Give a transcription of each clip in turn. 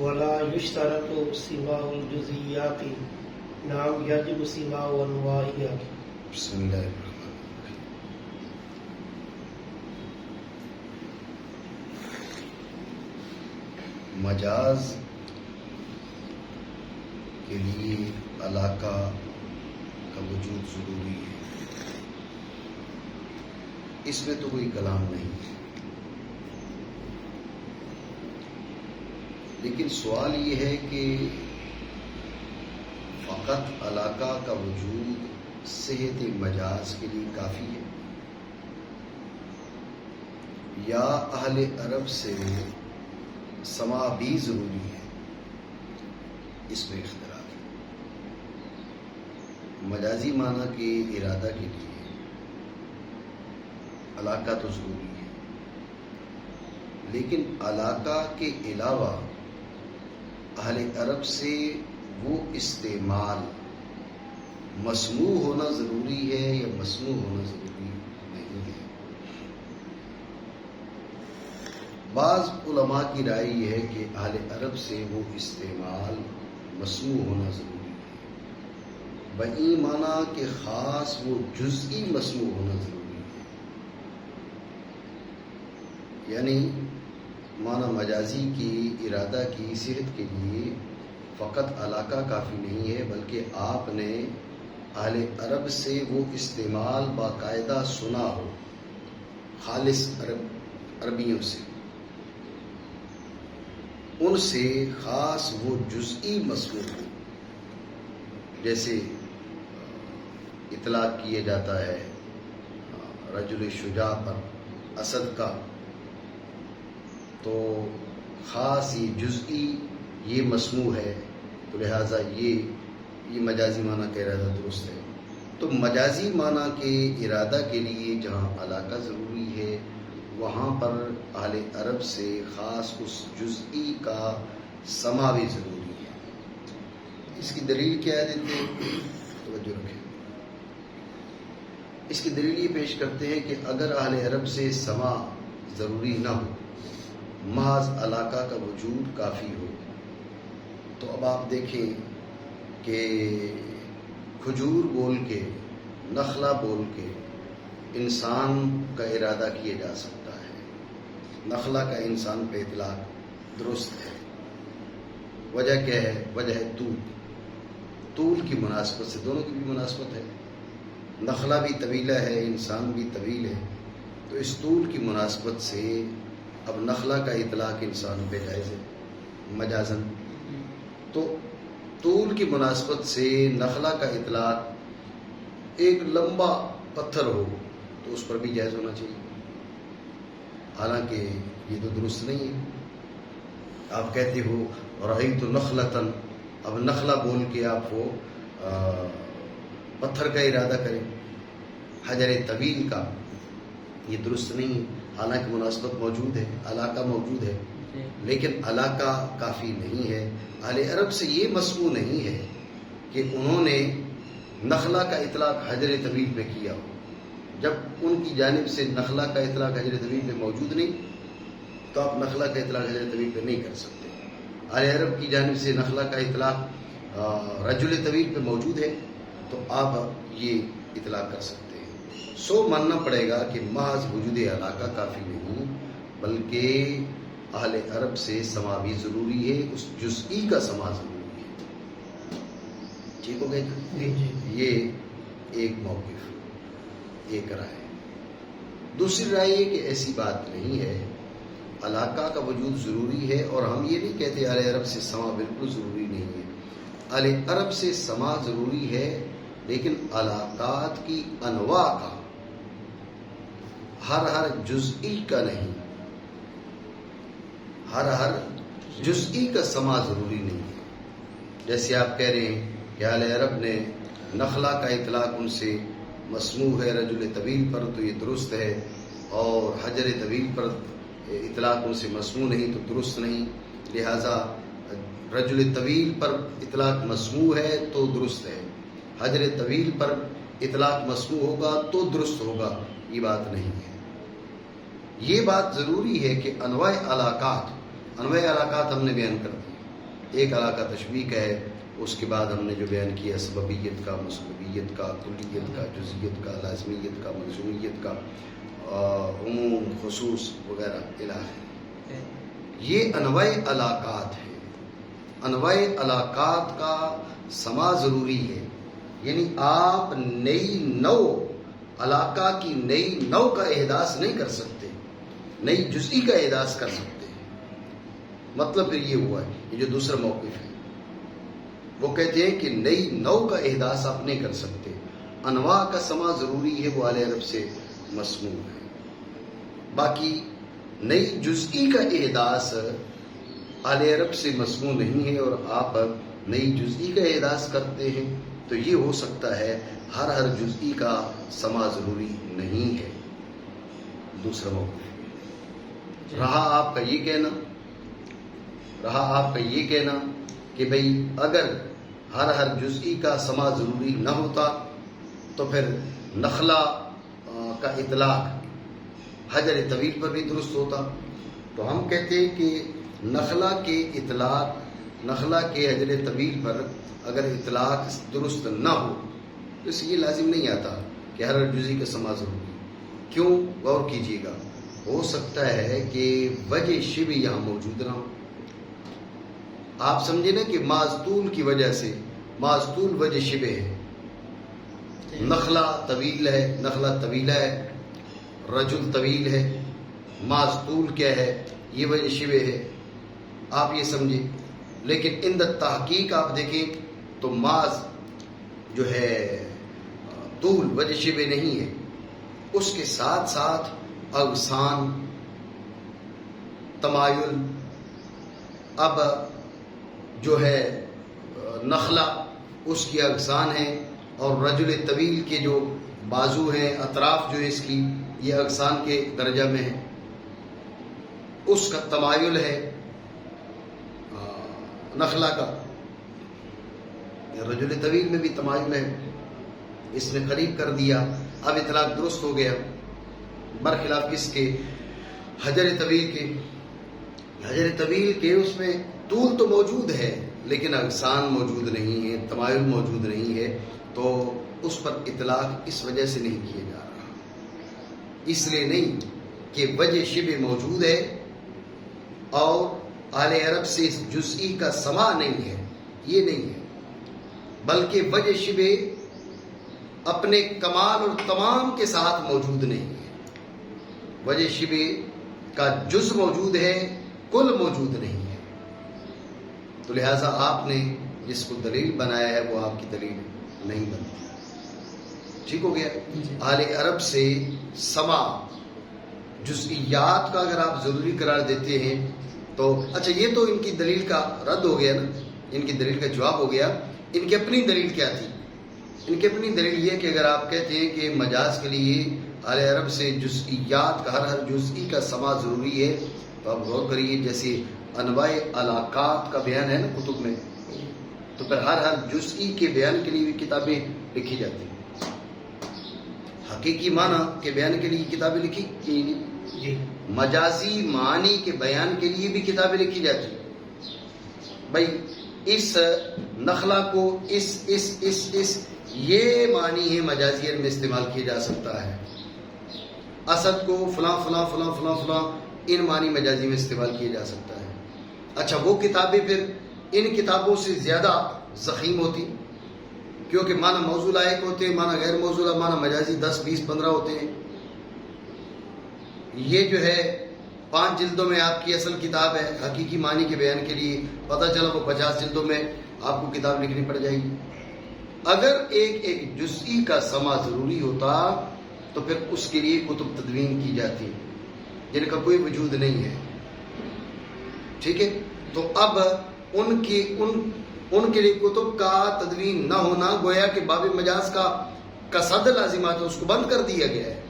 ولا یشترط سماع الجزئیات نام یجب سماع انواعها. بسم اللہ الرحمن الرحیم. مجاز کے لیے علاقہ کا وجود ضروری ہے، اس میں تو کوئی کلام نہیں ہے. لیکن سوال یہ ہے کہ فقط علاقہ کا وجود صحت مجاز کے لیے کافی ہے یا اہل عرب سے سماع بھی ضروری ہے؟ اس میں اختلاف ہے. مجازی معنی کے ارادہ کے لیے علاقہ تو ضروری ہے، لیکن علاقہ کے علاوہ اہل عرب سے وہ استعمال مسموع ہونا ضروری ہے یا مسموع ہونا ضروری نہیں ہے. بعض علماء کی رائے یہ ہے کہ اہل عرب سے وہ استعمال مسموع ہونا ضروری ہے، بئی معنی کہ خاص وہ جزئی مسموع ہونا ضروری ہے. یعنی معنی مجازی کی ارادہ کی صحت کے لیے فقط علاقہ کافی نہیں ہے، بلکہ آپ نے اہل عرب سے وہ استعمال باقاعدہ سنا ہو، خالص عربیوں سے، ان سے خاص وہ جزئی مسموع ہو. جیسے اطلاق کیا جاتا ہے رجل شجاع پر اسد کا، تو خاص یہ جزئی یہ مسموع ہے، تو لہٰذا یہ مجازی معنی کا ارادہ درست ہے. تو مجازی معنی کے ارادہ کے لیے جہاں علاقہ ضروری ہے وہاں پر اہل عرب سے خاص اس جزئی کا سماع بھی ضروری ہے. اس کی دلیل کیا ہے؟ دیتے توجہ رکھیں. اس کی دلیل یہ پیش کرتے ہیں کہ اگر اہل عرب سے سماع ضروری نہ ہو، محض علاقہ کا وجود کافی ہو، تو اب آپ دیکھیں کہ کھجور بول کے، نخلا بول کے انسان کا ارادہ کیا جا سکتا ہے. نخلا کا انسان پہ اطلاق درست ہے. وجہ کیا ہے؟ وجہ ہے طول کی مناسبت سے، دونوں کی بھی مناسبت ہے. نخلا بھی طویلہ ہے، انسان بھی طویل ہے، تو اس طول کی مناسبت سے اب نخلا کا اطلاق انسان پہ جائز ہے مجازن. تو طول کی مناسبت سے نخلا کا اطلاق ایک لمبا پتھر ہو تو اس پر بھی جائز ہونا چاہیے، حالانکہ یہ تو درست نہیں ہے. آپ کہتے ہو رأیت نخلتن، اب نخلا بول کے آپ وہ پتھر کا ارادہ کریں، حجر طویل کا، یہ درست نہیں ہے. حالانکہ مناسبت موجود ہے، علاقہ موجود ہے، لیکن علاقہ کافی نہیں ہے. اہل عرب سے یہ مسموع نہیں ہے کہ انہوں نے نخلا کا اطلاق حجر طویل پہ کیا ہو، جب ان کی جانب سے نخلا کا اطلاق حجر طویل پہ موجود نہیں تو آپ نخلا کا اطلاق حجر طویل پہ نہیں کر سکتے. اہل عرب کی جانب سے نخلا کا اطلاق رجل طویل پہ موجود ہے تو آپ یہ اطلاق کر سکتے ہیں. سو ماننا پڑے گا کہ محض وجود علاقہ کافی نہیں، بلکہ اہل عرب سے سماع بھی ضروری ہے، اس جزئی کا سماع ضروری ہے. ٹھیک ہو گئے؟ یہ ایک موقف، ایک رائے. دوسری رائے یہ کہ ایسی بات نہیں ہے، علاقہ کا وجود ضروری ہے، اور ہم یہ نہیں کہتے اہل عرب سے سماع بالکل ضروری نہیں ہے. اہل عرب سے سماع ضروری ہے، لیکن علاقات کی انواع کا، ہر جزئی کا نہیں، ہر جزئی کا سماع ضروری نہیں ہے. جیسے آپ کہہ رہے ہیں کہ اہل عرب نے نخلا کا اطلاق ان سے مسموع ہے رجل طویل پر، تو یہ درست ہے، اور حجر طویل پر اطلاق ان سے مسموع نہیں تو درست نہیں. لہذا رجل طویل پر اطلاق مسموع ہے تو درست ہے، حجر طویل پر اطلاق مسموع ہوگا تو درست ہوگا. یہ بات نہیں ہے. یہ بات ضروری ہے کہ انواع علاقات ہم نے بیان کر دی. ایک علاقہ تشبیہ کا ہے، اس کے بعد ہم نے جو بیان کیا سببیت کا، مسببیت کا، کلیت کا، جزئیت کا، لازمیت کا، ملزومیت کا، عموم، خصوص وغیرہ الہ ہے۔ یہ انواع علاقات ہیں۔ انواع علاقات کا سما ضروری ہے، یعنی آپ نئی نو علاقہ کی نئی نو کا احداث نہیں کر سکتے، نئی جزئی کا احداث کر سکتے ہیں۔ مطلب پھر یہ ہوا ہے، یہ جو دوسرا موقف ہے وہ کہتے ہیں کہ نئی نو کا احداث آپ نہیں کر سکتے، انواع کا سما ضروری ہے، وہ اہل عرب سے مسموع ہے۔ باقی نئی جزئی کا احداث اہل عرب سے مسموع نہیں ہے، اور آپ نئی جزئی کا احداث کرتے ہیں، تو یہ ہو سکتا ہے ہر جزئی کا سما ضروری نہیں ہے۔ دوسرا موقف رہا آپ کا یہ کہنا کہ بھئی اگر ہر جزئی کا سما ضروری نہ ہوتا تو پھر نخلا کا اطلاق حجر طویل پر بھی درست ہوتا۔ تو ہم کہتے ہیں کہ نخلا کے اطلاق، نخلا کے حجر طویل پر اگر اطلاق درست نہ ہو تو اس یہ لازم نہیں آتا کہ ہر جزئی کا سما ضروری۔ کیوں؟ غور کیجیے گا، ہو سکتا ہے کہ وجہ شبہ یہاں موجود نہ ہو۔ آپ سمجھے نا کہ معذطول کی وجہ سے، معذطول وجہ شبہ ہے، نخلا طویل ہے، نخلا طویلہ ہے، رجل طویل ہے، معذطول کیا ہے، یہ وجہ شبہ ہے، آپ یہ سمجھے۔ لیکن اند تحقیق آپ دیکھیں تو معاذ جو ہے طول وجہ شبہ نہیں ہے، اس کے ساتھ ساتھ اغصان، تمایل، اب جو ہے نخلا اس کی اغصان ہے، اور رجل طویل کے جو بازو ہیں، اطراف جو ہے اس کی، یہ اغصان کے درجہ میں ہے، اس کا تمایل ہے نخلا کا، رجل طویل میں بھی تمایل ہے، اس نے قریب کر دیا، اب اطلاق درست ہو گیا، برخلاف کس کے؟ حجر طویل کے۔ حجر طویل کے اس میں طول تو موجود ہے لیکن اغصان موجود نہیں ہے، تمایل موجود نہیں ہے، تو اس پر اطلاق اس وجہ سے نہیں کیا جا رہا، اس لیے نہیں کہ وجہ شبہ موجود ہے اور اہل عرب سے اس جزئی کا سما نہیں ہے، یہ نہیں ہے، بلکہ وجہ شبہ اپنے کمال اور تمام کے ساتھ موجود نہیں ہے، وجہ شبہ کا جز موجود ہے، کل موجود نہیں ہے۔ تو لہٰذا آپ نے جس کو دلیل بنایا ہے وہ آپ کی دلیل نہیں بنتی۔ ٹھیک ہو گیا؟ اہل عرب سے سما جزئیات کا اگر آپ ضروری قرار دیتے ہیں تو اچھا، یہ تو ان کی دلیل کا رد ہو گیا نا، ان کی دلیل کا جواب ہو گیا۔ ان کی اپنی دلیل کیا تھی؟ ان کی اپنی دلیل یہ کہ اگر آپ کہتے ہیں کہ مجاز کے لیے اہل عرب سے جزئیات کا ہر جزئی کا سما ضروری ہے، تو آپ غور کریے، جیسے انواع علاقات کا بیان ہے نا کتب میں، تو پھر ہر جزئی کے بیان کے لیے بھی کتابیں لکھی جاتی ہیں، حقیقی معنی کے بیان کے لیے کتابیں لکھی جی، مجازی معنی کے بیان کے لیے بھی کتابیں لکھی جاتی ہیں۔ بھائی اس نخلا کو اس یہ معنی ہے مجازی میں استعمال کیا جا سکتا ہے، اسد کو فلاں فلاں فلاں فلاں فلاں ان معنی مجازی میں استعمال کیا جا سکتا ہے۔ اچھا، وہ کتابیں پھر ان کتابوں سے زیادہ ضخیم ہوتی، کیونکہ معنی موضوع لائق ہوتے ہیں، معنی غیر موضوع، معنی مجازی 10 20 15 ہوتے ہیں۔ یہ جو ہے 5 جلدوں میں آپ کی اصل کتاب ہے، حقیقی معنی کے بیان کے لیے پتہ چلا وہ 50 جلدوں میں آپ کو کتاب لکھنی پڑ جائے گی۔ اگر ایک جزئی کا سما ضروری ہوتا تو پھر اس کے لیے کتب تدوین کی جاتی جن کا کوئی وجود نہیں ہے، ٹھیک ہے؟ تو اب ان کے لیے کتب کا تدوین نہ ہونا گویا کہ باب مجاز کا صد لازمات ہے، اس کو بند کر دیا گیا ہے۔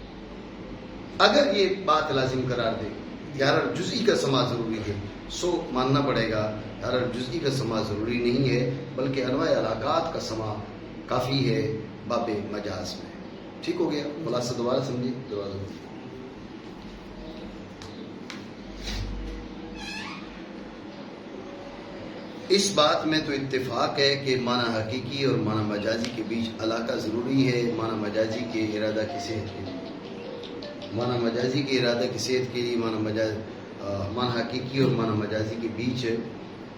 اگر یہ بات لازم قرار دے کہ ہر جزئی کا سما ضروری ہے، سو ماننا پڑے گا ہر جزئی کا سما ضروری نہیں ہے، بلکہ انواع علاقات کا سما کافی ہے باب مجاز میں۔ ٹھیک ہو گیا؟ خلاصہ دوبارہ سمجھیے، دوبارہ اس بات میں تو اتفاق ہے کہ معنی حقیقی اور معنی مجازی کے بیچ علاقہ ضروری ہے. معنی مجازی کے ارادہ کی صحت کے لیے، معنی مجازی کے ارادہ کی صحت کے لیے معنی حقیقی اور معنی مجازی کے بیچ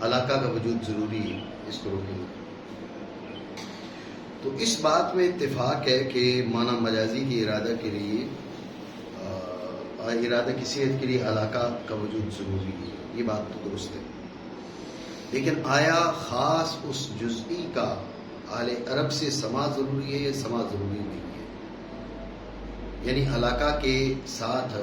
علاقہ کا وجود ضروری ہے. اس کو روکیں گے تو اس بات میں اتفاق ہے کہ معنی مجازی کے ارادہ کے لیے ارادہ کی صحت کے لیے علاقہ کا وجود ضروری ہے. یہ بات تو درست ہے، لیکن آیا خاص اس جزئی کا اہل عرب سے سماع ضروری ہے یا سماع ضروری نہیں ہے؟ یعنی علاقہ کے ساتھ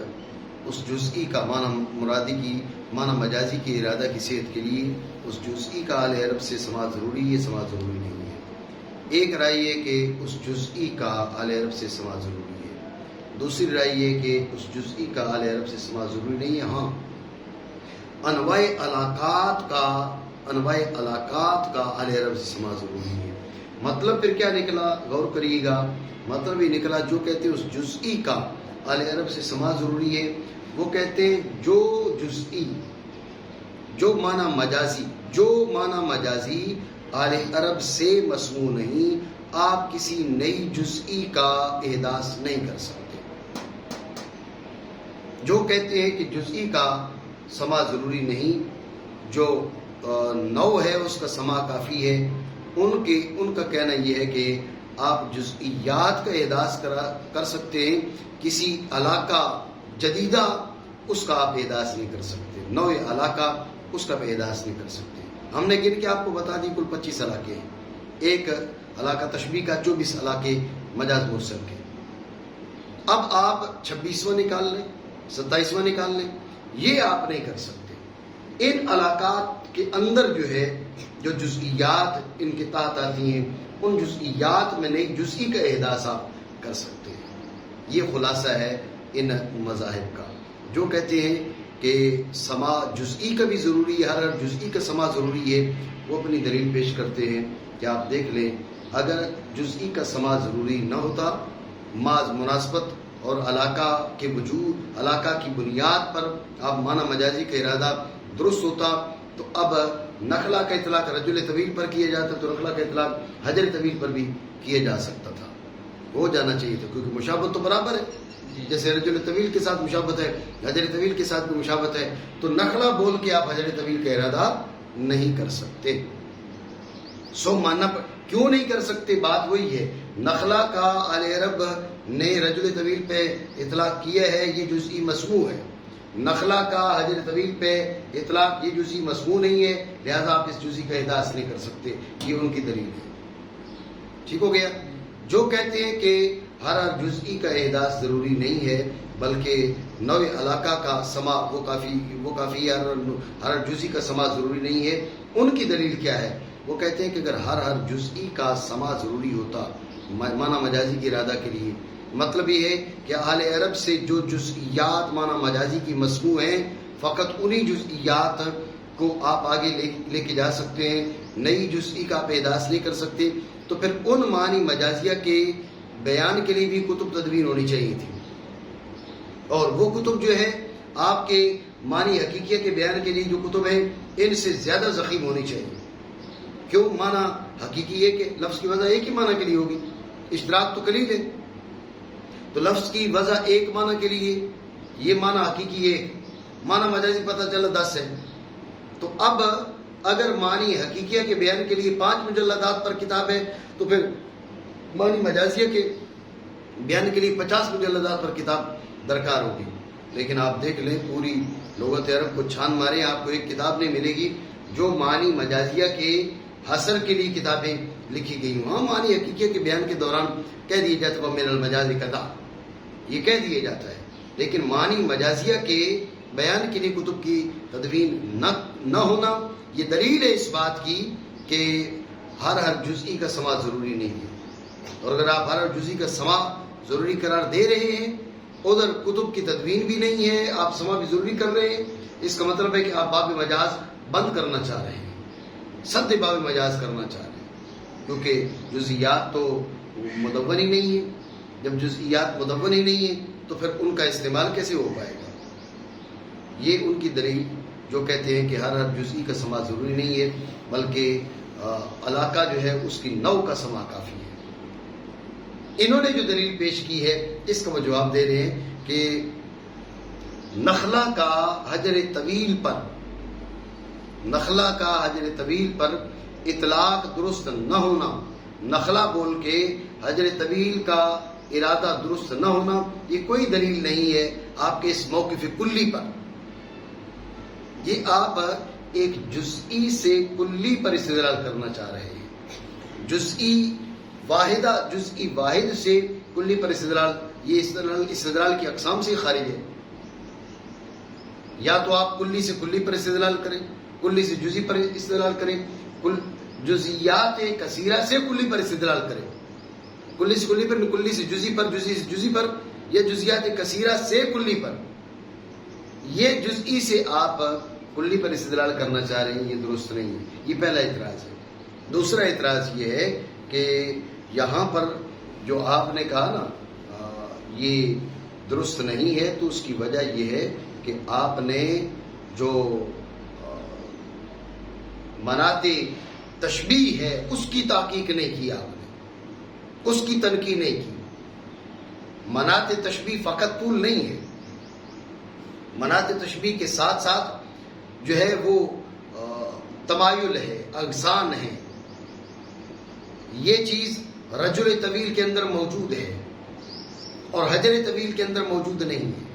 اس جزئی کا معنی مرادی کی معنی مجازی کے ارادہ کی صحت کے لیے اس جزئی کا اہل عرب سے سماع ضروری ہے، سماع ضروری نہیں ہے. ایک رائے یہ کہ اس جزئی کا اہل عرب سے سماع ضروری ہے، دوسری رائے یہ کہ اس جزئی کا اہل عرب سے سماع ضروری نہیں ہے. ہاں، انواع علاقات کا اہل عرب سے سماع ضروری ہے. مطلب پھر کیا نکلا؟ غور کریے گا. مطلب یہ نکلا جو کہتے ہیں اس جزئی کا اہل عرب سے سماع ضروری ہے، وہ کہتے ہیں جو جزئی جو معنی مجازی اہل عرب سے مسموع نہیں، آپ کسی نئی جزئی کا احداث نہیں کر سکتے. جو کہتے ہیں کہ جزئی کا سماع ضروری نہیں، جو نو ہے اس کا سماع کافی ہے، ان کا کہنا یہ ہے کہ آپ جزئیات کا احداث کر سکتے ہیں، کسی علاقہ جدیدہ اس کا آپ احداث نہیں کر سکتے. نو علاقہ اس کا احداث نہیں کر سکتے. ہم نے گن کے آپ کو بتا دی کل 25 علاقے ہیں. ایک علاقہ تشبیہ کا 24 علاقے مجاز مرسل کے. اب آپ 26واں نکال لیں، 27واں نکال لیں، یہ آپ نہیں کر سکتے. ان علاقات کے اندر جو ہے جو جزئیات ان کے تحت آتی ہیں، ان جزئیات میں نئی جزئی کا احداث آپ کر سکتے ہیں. یہ خلاصہ ہے ان مذاہب کا جو کہتے ہیں کہ سماع جزئی کا بھی ضروری ہے، ہر جزئی کا سماع ضروری ہے. وہ اپنی دلیل پیش کرتے ہیں کہ آپ دیکھ لیں، اگر جزئی کا سماع ضروری نہ ہوتا، محض مناسبت اور علاقہ کے وجود، علاقہ کی بنیاد پر آپ معنی مجازی کا ارادہ درست ہوتا، تو اب نخلا کا اطلاق رجل طویل پر کیا جاتا تو نخلا کا اطلاق حجر طویل پر بھی کیا جا سکتا تھا، ہو جانا چاہیے تھا، کیونکہ مشابہت تو برابر ہے. جیسے رجل طویل کے ساتھ مشابہت ہے، حجر طویل کے ساتھ بھی مشابہت ہے، تو نخلا بول کے آپ حجر طویل کا ارادہ نہیں کر سکتے. ماننا کیوں نہیں کر سکتے؟ بات وہی ہے، نخلا کا اہل عرب نے رجل طویل پہ اطلاق کیا ہے، یہ جزئی مسموع ہے. نخلا کا حجر طویل پہ اطلاق یہ جزئی مسموع نہیں ہے، لہذا آپ اس جزئی کا احداث نہیں کر سکتے. یہ ان کی دلیل ہے. ٹھیک ہو گیا. جو کہتے ہیں کہ ہر جزئی کا احداث ضروری نہیں ہے، بلکہ نو علاقہ کا سماع وہ کافی ہے، ہر جزئی کا سماع ضروری نہیں ہے، ان کی دلیل کیا ہے؟ وہ کہتے ہیں کہ اگر ہر جزئی کا سماع ضروری ہوتا معنی مجازی کی ارادہ کے لیے، مطلب یہ ہے کہ اہل عرب سے جو جزئیات معنی مجازی کی مسموع ہیں، فقط انہی جزئیات کو آپ آگے لے کے جا سکتے ہیں، نئی جزئی کا آپ احداث نہیں کر سکتے، تو پھر ان معنی مجازیہ کے بیان کے لیے بھی کتب تدوین ہونی چاہیے تھی. اور وہ کتب جو ہے آپ کے معنی حقیقیہ کے بیان کے لیے جو کتب ہیں، ان سے زیادہ ضخیم ہونی چاہیے. کیوں؟ معنی حقیقی ہے کہ لفظ کی وضع ایک ہی معنی کے لیے ہوگی، اشتراک تو قلیل ہے، تو لفظ کی وضع ایک معنی کے لیے، یہ معنی حقیقی ہے، معنی مجازی پتہ چلا 10 ہے. تو اب اگر معنی حقیقیہ کے بیان کے لیے 5 مجلدات پر کتاب ہے، تو پھر معنی مجازیہ کے بیان کے لیے 50 مجلدات پر کتاب درکار ہوگی. لیکن آپ دیکھ لیں، پوری لغت عرب کو چھان مارے، آپ کو ایک کتاب نہیں ملے گی جو معنی مجازیہ کے حصر کے لیے کتابیں لکھی گئی ہوں. ہاں، معنی حقیقیہ کے بیان کے دوران کہہ دیا جاتا ہے من المجاز کذا، یہ کہہ دیا جاتا ہے، لیکن معنی مجازیہ کے بیان کے لیے کتب کی تدوین نہ ہونا یہ دلیل ہے اس بات کی کہ ہر جزئی کا سماع ضروری نہیں ہے. اور اگر آپ ہر جزئی کا سماع ضروری قرار دے رہے ہیں، ادھر کتب کی تدوین بھی نہیں ہے، آپ سماع بھی ضروری کر رہے ہیں، اس کا مطلب ہے کہ آپ باب مجاز بند کرنا چاہ رہے ہیں، سد باب مجاز کرنا چاہ رہے ہیں، کیونکہ جزئیات تو مدون ہی نہیں ہے. جب جزئیات مدون ہی نہیں ہے تو پھر ان کا استعمال کیسے ہو پائے گا؟ یہ ان کی دلیل جو کہتے ہیں کہ ہر جزئی کا سما ضروری نہیں ہے، بلکہ علاقہ جو ہے اس کی نوع کا سما کافی ہے۔ انہوں نے جو دلیل پیش کی ہے اس کا وہ جواب دے رہے ہیں کہ نخلا کا حجر طویل پر اطلاق درست نہ ہونا، نخلا بول کے حجر طویل کا ارادہ درست نہ ہونا، یہ کوئی دلیل نہیں ہے آپ کے اس موقف کلی پر۔ یہ آپ ایک جزئی سے کلی پر استدلال کرنا چاہ رہے ہیں، جزئی واحد سے کلی پر استدلال، یہ استدلال کی اقسام سے خارج ہے۔ یا تو آپ کلی سے کلی پر استدلال کریں، کلی سے جزئی پر استدلال کریں، جزئیات کثیرہ سے کلی پر استدلال کریں، کلی سے کلی پر، کلی سے جزئی پر، جزئی سے جزئی پر، یا جزئیات کثیرہ سے کلی پر۔ یہ جزئی سے آپ کلی پر استدلال کرنا چاہ رہے ہیں، یہ درست نہیں ہے۔ یہ پہلا اعتراض ہے۔ دوسرا اعتراض یہ ہے کہ یہاں پر جو آپ نے کہا نا یہ درست نہیں ہے، تو اس کی وجہ یہ ہے کہ آپ نے جو مناط تشبیہ ہے اس کی تحقیق نہیں کی، آپ نے اس کی تنقید نہیں کی۔ مناط تشبیہ فقط طول نہیں ہے، مناط تشبیہ کے ساتھ ساتھ جو ہے وہ تمایل ہے، اغصان ہے۔ یہ چیز رجل طویل کے اندر موجود ہے اور حجر طویل کے اندر موجود نہیں ہے۔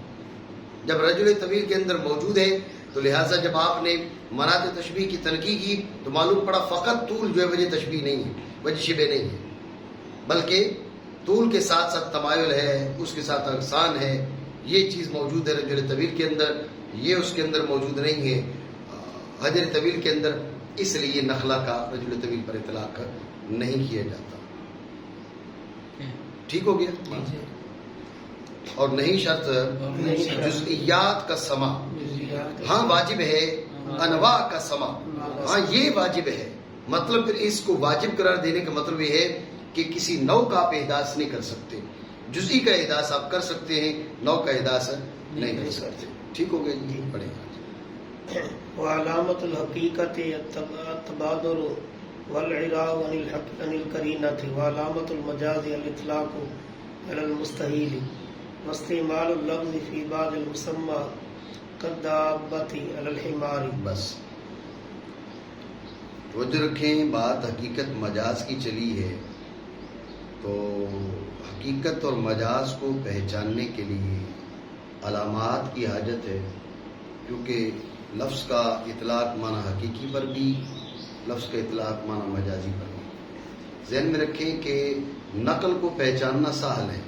جب رجل طویل کے اندر موجود ہے تو لہٰذا جب آپ نے مناط تشبیہ کی تنقید کی تو معلوم پڑا فقط طول جو ہے وجہ تشبیہ نہیں ہے، وجہ شبہ نہیں ہے، بلکہ طول کے ساتھ ساتھ تمایل ہے، اس کے ساتھ اغصان ہے۔ یہ چیز موجود ہے رجل طویل کے اندر، یہ اس کے اندر موجود نہیں ہے حجر طویل کے اندر، اس لیے نخلا کا رجل طویل پر اطلاق نہیں کیا جاتا۔ ٹھیک ہو گیا؟ اور نہیں شرط جزئیات کا سما، ہاں واجب ہے انواع کا سما، ہاں یہ واجب ہے۔ مطلب پھر اس کو واجب قرار دینے کا مطلب یہ ہے کہ کسی نوع کا آپ احداث نہیں کر سکتے، جزئی کا احداث آپ کر سکتے ہیں، نوع کا احداث نہیں کر سکتے۔ ٹھیک ہو گیا جی؟ پڑھیں گا۔ وعلامت الحقیقت التبادر والعراء عن القرینۃ، وعلامت المجاز الاطلاق علی المستحیل، واستعمال اللفظ فی بعض المسمى کالدابۃ علی الحمار۔ بس توجہ رکھیں، بات حقیقت مجاز کی چلی ہے، تو حقیقت اور مجاز کو پہچاننے کے لیے علامات کی حاجت ہے، کیونکہ لفظ کا اطلاق معنی حقیقی پر بھی، لفظ کا اطلاق معنی مجازی پر بھی۔ ذہن میں رکھیں کہ نقل کو پہچاننا سہل ہے،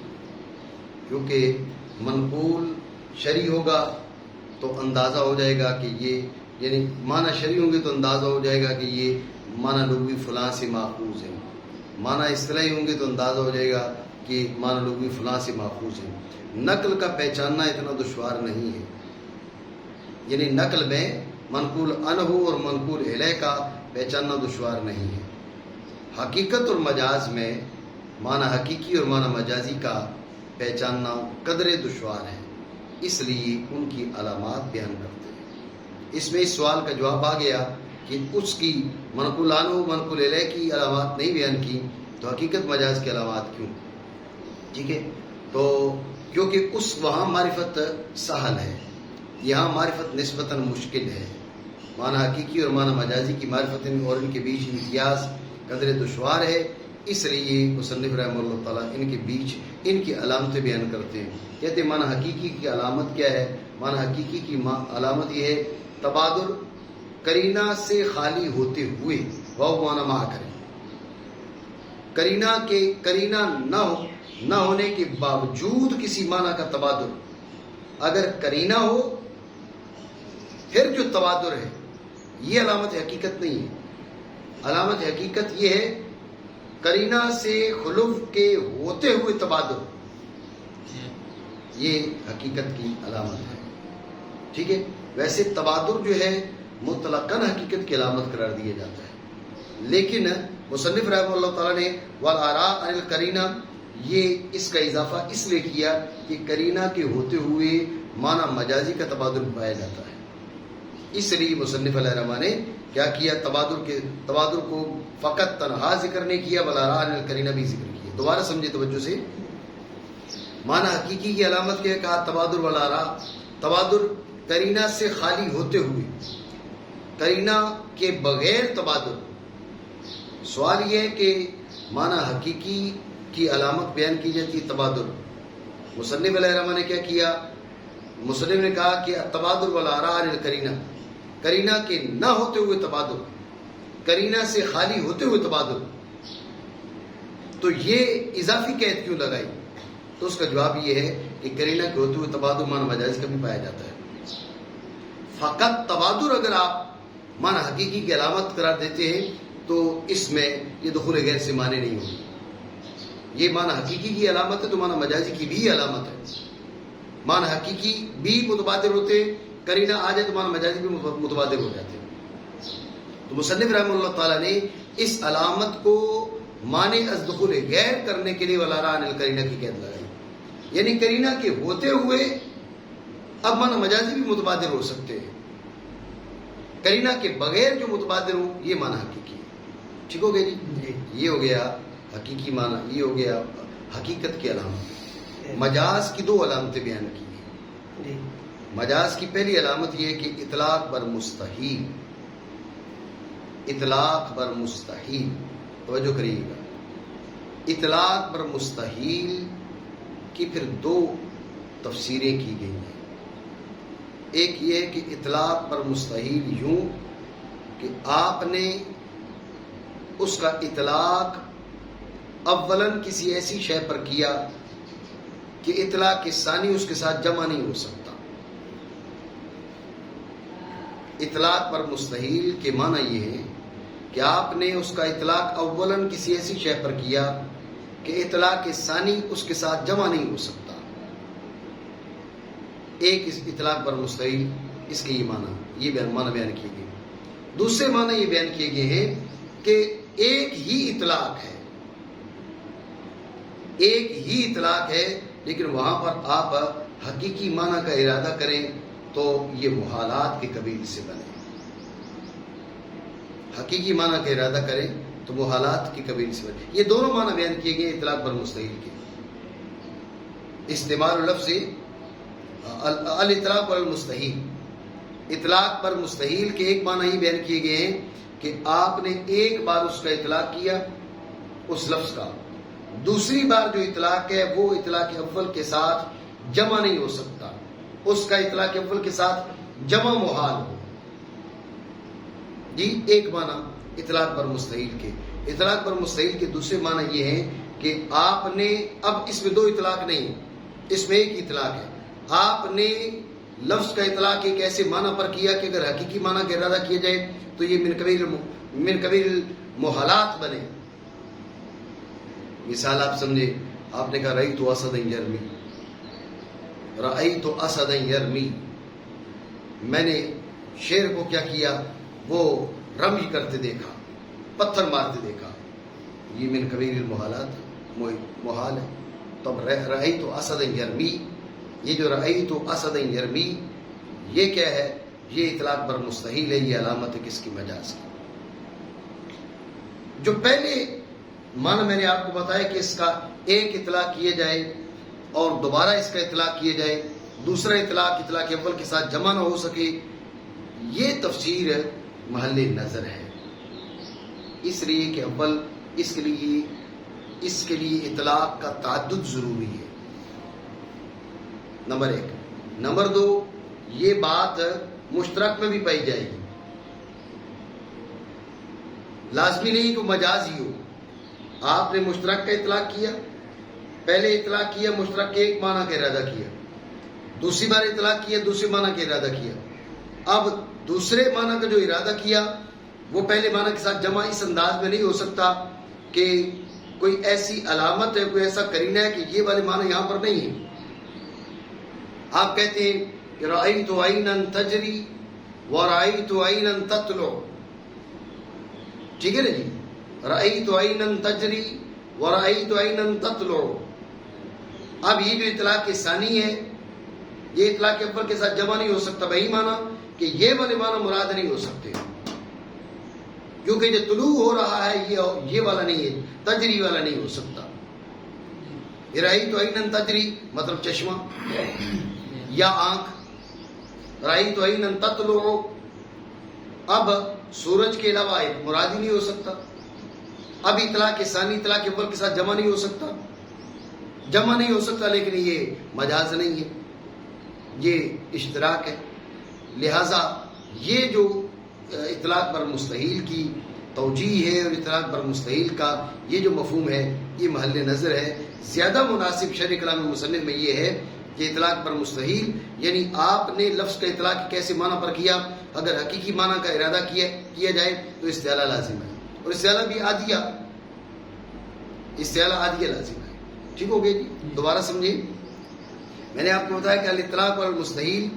کیونکہ منقول شرعی ہوگا تو اندازہ ہو جائے گا کہ یہ، یعنی معنی شرعی ہوں گے تو اندازہ ہو جائے گا کہ یہ معنی لغوی فلاں سے ماخوذ ہے، معنی اصطلاحی ہوں گے تو اندازہ ہو جائے گا کہ معنی لغوی فلاں سے ماخوذ ہے۔ نقل کا پہچاننا اتنا دشوار نہیں ہے، یعنی نقل میں منقول عنہ اور منقول الیہ کا پہچاننا دشوار نہیں ہے۔ حقیقت اور مجاز میں معنی حقیقی اور معنی مجازی کا پہچاننا قدرے دشوار ہے، اس لیے ان کی علامات بیان کرتے ہیں۔ اس میں اس سوال کا جواب آ گیا کہ اس کی منقول عنہ منقول الیہ کی علامات نہیں بیان کی تو حقیقت مجاز کی علامات کیوں؟ ٹھیک ہے، تو کیونکہ اس وہاں معرفت سہل ہے، یہاں معرفت نسبتاً مشکل ہے۔ معنی حقیقی اور معنی مجازی کی معرفت اور ان کے بیچ امتیاز قدر دشوار ہے، اس لیے مصنف رحمہ اللہ تعالیٰ ان کے بیچ ان کی علامتیں بیان کرتے ہیں۔ کہتے ہیں معنی حقیقی کی علامت کیا ہے؟ معنی حقیقی کی علامت یہ ہے تبادر قرینہ سے خالی ہوتے ہوئے، وہ معنی ماں کریں، قرینہ نہ ہونے کے باوجود کسی معنی کا تبادر، اگر قرینہ ہو پھر جو تبادر ہے یہ علامت حقیقت نہیں ہے۔ علامت حقیقت یہ ہے قرینہ سے خلف کے ہوتے ہوئے تبادر، یہ حقیقت کی علامت ہے۔ ٹھیک ہے، ویسے تبادر جو ہے مطلقاً حقیقت کی علامت قرار دیا جاتا ہے، لیکن مصنف رحمہ اللہ تعالیٰ نے والآراء عن القرینہ یہ اس کا اضافہ اس لیے کیا کہ قرینہ کے ہوتے ہوئے معنی مجازی کا تبادل پایا جاتا ہے۔ اس لیے مصنف علیہ الرحمٰن نے کیا کیا، تبادر کو فقط تنہا ذکر نہیں کیا، بلارا القرینہ بھی ذکر کیا. دوبارہ سمجھے توجہ سے. معنی حقیقی کی علامت کیا کہا؟ تبادر والارا. تبادر قرینہ سے خالی ہوتے ہوئے، قرینہ کے بغیر تبادر. سوال یہ ہے کہ معنی حقیقی کی علامت بیان کی جاتی ہے تبادر. مصنف علیہ الرحمٰن نے کیا کیا؟ مصنف نے کہا کہ تبادر والارا القرینہ، قرینہ کے نہ ہوتے ہوئے تبادر، قرینہ سے خالی ہوتے ہوئے تبادر. تو یہ اضافی قید کیوں لگائی؟ تو اس کا جواب یہ ہے کہ قرینہ کے ہوتے ہوئے تبادر معنی مجازی کا بھی پایا جاتا ہے. فقط تبادر اگر آپ معنی حقیقی کی علامت قرار دیتے ہیں تو اس میں یہ دخول غیر سے معنی نہیں ہوگی. یہ معنی حقیقی کی علامت ہے تو معنی مجازی کی بھی علامت ہے. معنی حقیقی بھی متبادر ہوتے، قرینہ آ جائے تو معنی مجازی بھی متبادر ہو جاتے. تو مصنف رحمہ اللہ تعالیٰ نے اس علامت کو معنی از دخول غیر کرنے کے لیے والارا عن القرینہ کی قید لگائی. یعنی قرینہ کے ہوتے ہوئے اب معنی مجازی بھی متبادر ہو سکتے ہیں، قرینہ کے بغیر جو متبادر ہوں یہ معنی حقیقی ہے. ٹھیک ہو گیا جی؟ یہ ہو گیا حقیقی معنی، یہ ہو گیا حقیقت کی علامت. مجاز کی دو علامتیں بیان کی ہیں. مجاز کی پہلی علامت یہ ہے کہ اطلاق بر مستحیل. اطلاق بر مستحیل، توجہ کریے گا. اطلاق بر مستحیل کی پھر دو تفسیریں کی گئی ہیں. ایک یہ ہے کہ اطلاق پر مستحیل یوں کہ آپ نے اس کا اطلاق اولاً کسی ایسی شے پر کیا کہ اطلاق کے ثانی اس کے ساتھ جمع نہیں ہو سکتا. اطلاق پر مستحیل کے معنی یہ ہے کہ آپ نے اس کا اطلاق اولاً کسی ایسی شے پر کیا کہ اطلاق کے ثانی اس کے ساتھ جمع نہیں ہو سکتا. ایک اس اطلاق پر مستحیل، اس کے یہ معنی، یہ معنی بیان کیے گئے. دوسرے معنی یہ بیان کیے گئے ہیں کہ ایک ہی اطلاق ہے، ایک ہی اطلاق ہے، لیکن وہاں پر آپ حقیقی معنی کا ارادہ کریں تو یہ محالات کے قبیل سے بنے. حقیقی معنی کا ارادہ کریں تو محالات کی قبیل سے بنے. یہ دونوں معنی بیان کیے گئے اطلاق پر مستحیل کے. استعمال لفظ الاطلاق والمستحیل، اطلاق پر مستحیل کے ایک معنی ہی بیان کیے گئے ہیں کہ آپ نے ایک بار اس کا اطلاق کیا اس لفظ کا، دوسری بار جو اطلاق ہے وہ اطلاق اول کے ساتھ جمع نہیں ہو سکتا، اس کا اطلاق اول کے ساتھ جمع محال ہو. جی ایک معنی اطلاق پر مستحیل کے. اطلاق پر مستحیل کے دوسرے معنی یہ ہیں کہ آپ نے، اب اس میں دو اطلاق نہیں، اس میں ایک اطلاق ہے. آپ نے لفظ کا اطلاق ایک ایسے معنی پر کیا کہ اگر حقیقی معنی کا ارادہ کیا جائے تو یہ من قبیل محالات بنے. مثال آپ سمجھے، آپ نے کہا رأیت اسدا یرمی، رأیت اسدا یرمی، میں نے شیر کو کیا کیا، وہ رمی کرتے دیکھا، پتھر مارتے دیکھا. یہ من قبیل المحالات، محال ہے. تو اب رأیت اسدا یرمی، یہ جو رأیت اسدا یرمی یہ کیا ہے؟ یہ اطلاق بر مستحیل ہے. یہ علامت ہے کس کی؟ مجاز کی. جو پہلے معنی میں نے آپ کو بتایا کہ اس کا ایک اطلاق کیے جائے اور دوبارہ اس کا اطلاق کیے جائے، دوسرا اطلاق اول کے ساتھ جمع نہ ہو سکے، یہ تفسیر محل نظر ہے. اس لیے کہ اول اس کے لیے اطلاق کا تعدد ضروری ہے، نمبر ایک. نمبر دو، یہ بات مشترک میں بھی پائی جائے گی. لازمی نہیں کہ مجاز ہی ہو. آپ نے مشترک کا اطلاق کیا، پہلے اطلاق کیا مشترک کے ایک معنی کا ارادہ کیا، دوسری بار اطلاق کیا دوسرے معنی کا ارادہ کیا. اب دوسرے معنی کا جو ارادہ کیا وہ پہلے معنی کے ساتھ جمع اس انداز میں نہیں ہو سکتا کہ کوئی ایسی علامت ہے، کوئی ایسا قرینہ ہے کہ یہ والے معنی یہاں پر نہیں ہے. آپ کہتے ہیں کہ رأیت عینا تجری ورأیت عینا تطلع، ٹھیک ہے نا جی؟ رأیت عینا تجری ورأیت عینا تطلع. اب یہ جو اطلاق ثانی ہے، یہ اطلاق اول کے ساتھ جمع نہیں ہو سکتا. وہی معنی کہ یہ والے معنی مراد نہیں ہو سکتے، کیونکہ جو طلوع ہو رہا ہے یہ والا نہیں ہے، تجری والا نہیں ہو سکتا. رأیت عینا تجری مطلب چشمہ یا آنکھ، رأیت عینا تطلع، اب سورج کے علاوہ مراد ہی نہیں ہو سکتا. اب اطلاق ثانی اطلاق اول کے ساتھ جمع نہیں ہو سکتا، لیکن یہ مجاز نہیں ہے، یہ اشتراک ہے. لہذا یہ جو اطلاق بر مستحیل کی توجیہ ہے اور اطلاق بر مستحیل کا یہ جو مفہوم ہے یہ محل نظر ہے. زیادہ مناسب شرح کلام مصنف میں یہ ہے کہ اطلاق بر مستحیل یعنی آپ نے لفظ کا اطلاق کیسے معنی پر کیا، اگر حقیقی معنی کا ارادہ کیا جائے تو استعارہ لازم ہے، اور استعارہ بھی عادیہ لازم ہے. ٹھیک ہو گیا جی؟ دوبارہ سمجھیں، میں نے آپ کو بتایا کہ الاطلاق بر مستحیل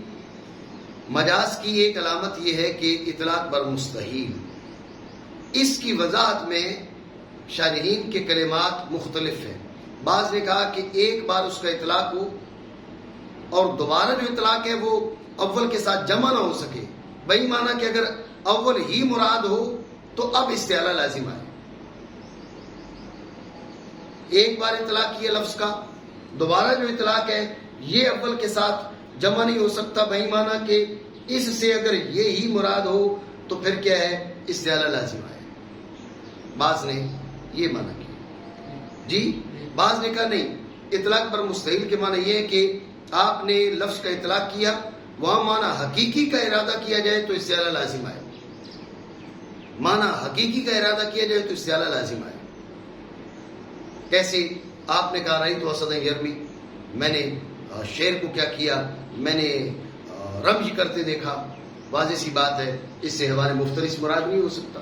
مجاز کی ایک علامت یہ ہے کہ اطلاق بر مستحیل. اس کی وضاحت میں شارحین کے کلمات مختلف ہیں. بعض نے کہا کہ ایک بار اس کا اطلاق ہو اور دوبارہ جو اطلاق ہے وہ اول کے ساتھ جمع نہ ہو سکے، وہی معنی کہ اگر اول ہی مراد ہو تو اب استعارہ لازم آئے. ایک بار اطلاق کیا لفظ کا، دوبارہ جو اطلاق ہے یہ اول کے ساتھ جمع نہیں ہو سکتا، وہی معنی کہ اس سے اگر یہ ہی مراد ہو تو پھر کیا ہے، استعارہ لازم آئے. بعض نے یہ معنی کیا جی. بعض نے کہا نہیں، اطلاق پر مستحیل کے معنی یہ ہے کہ آپ نے لفظ کا اطلاق کیا، وہاں معنی حقیقی کا ارادہ کیا جائے تو استعارہ لازم آئے، معنی حقیقی کا ارادہ کیا جائے تو استعارہ لازم آئے. کیسے؟ آپ نے کہا رأیت اسدا یرمی، میں نے شیر کو کیا کیا، میں نے رمج کرتے دیکھا. واضح سی بات ہے اس سے حیوان مفترس مراد نہیں ہو سکتا.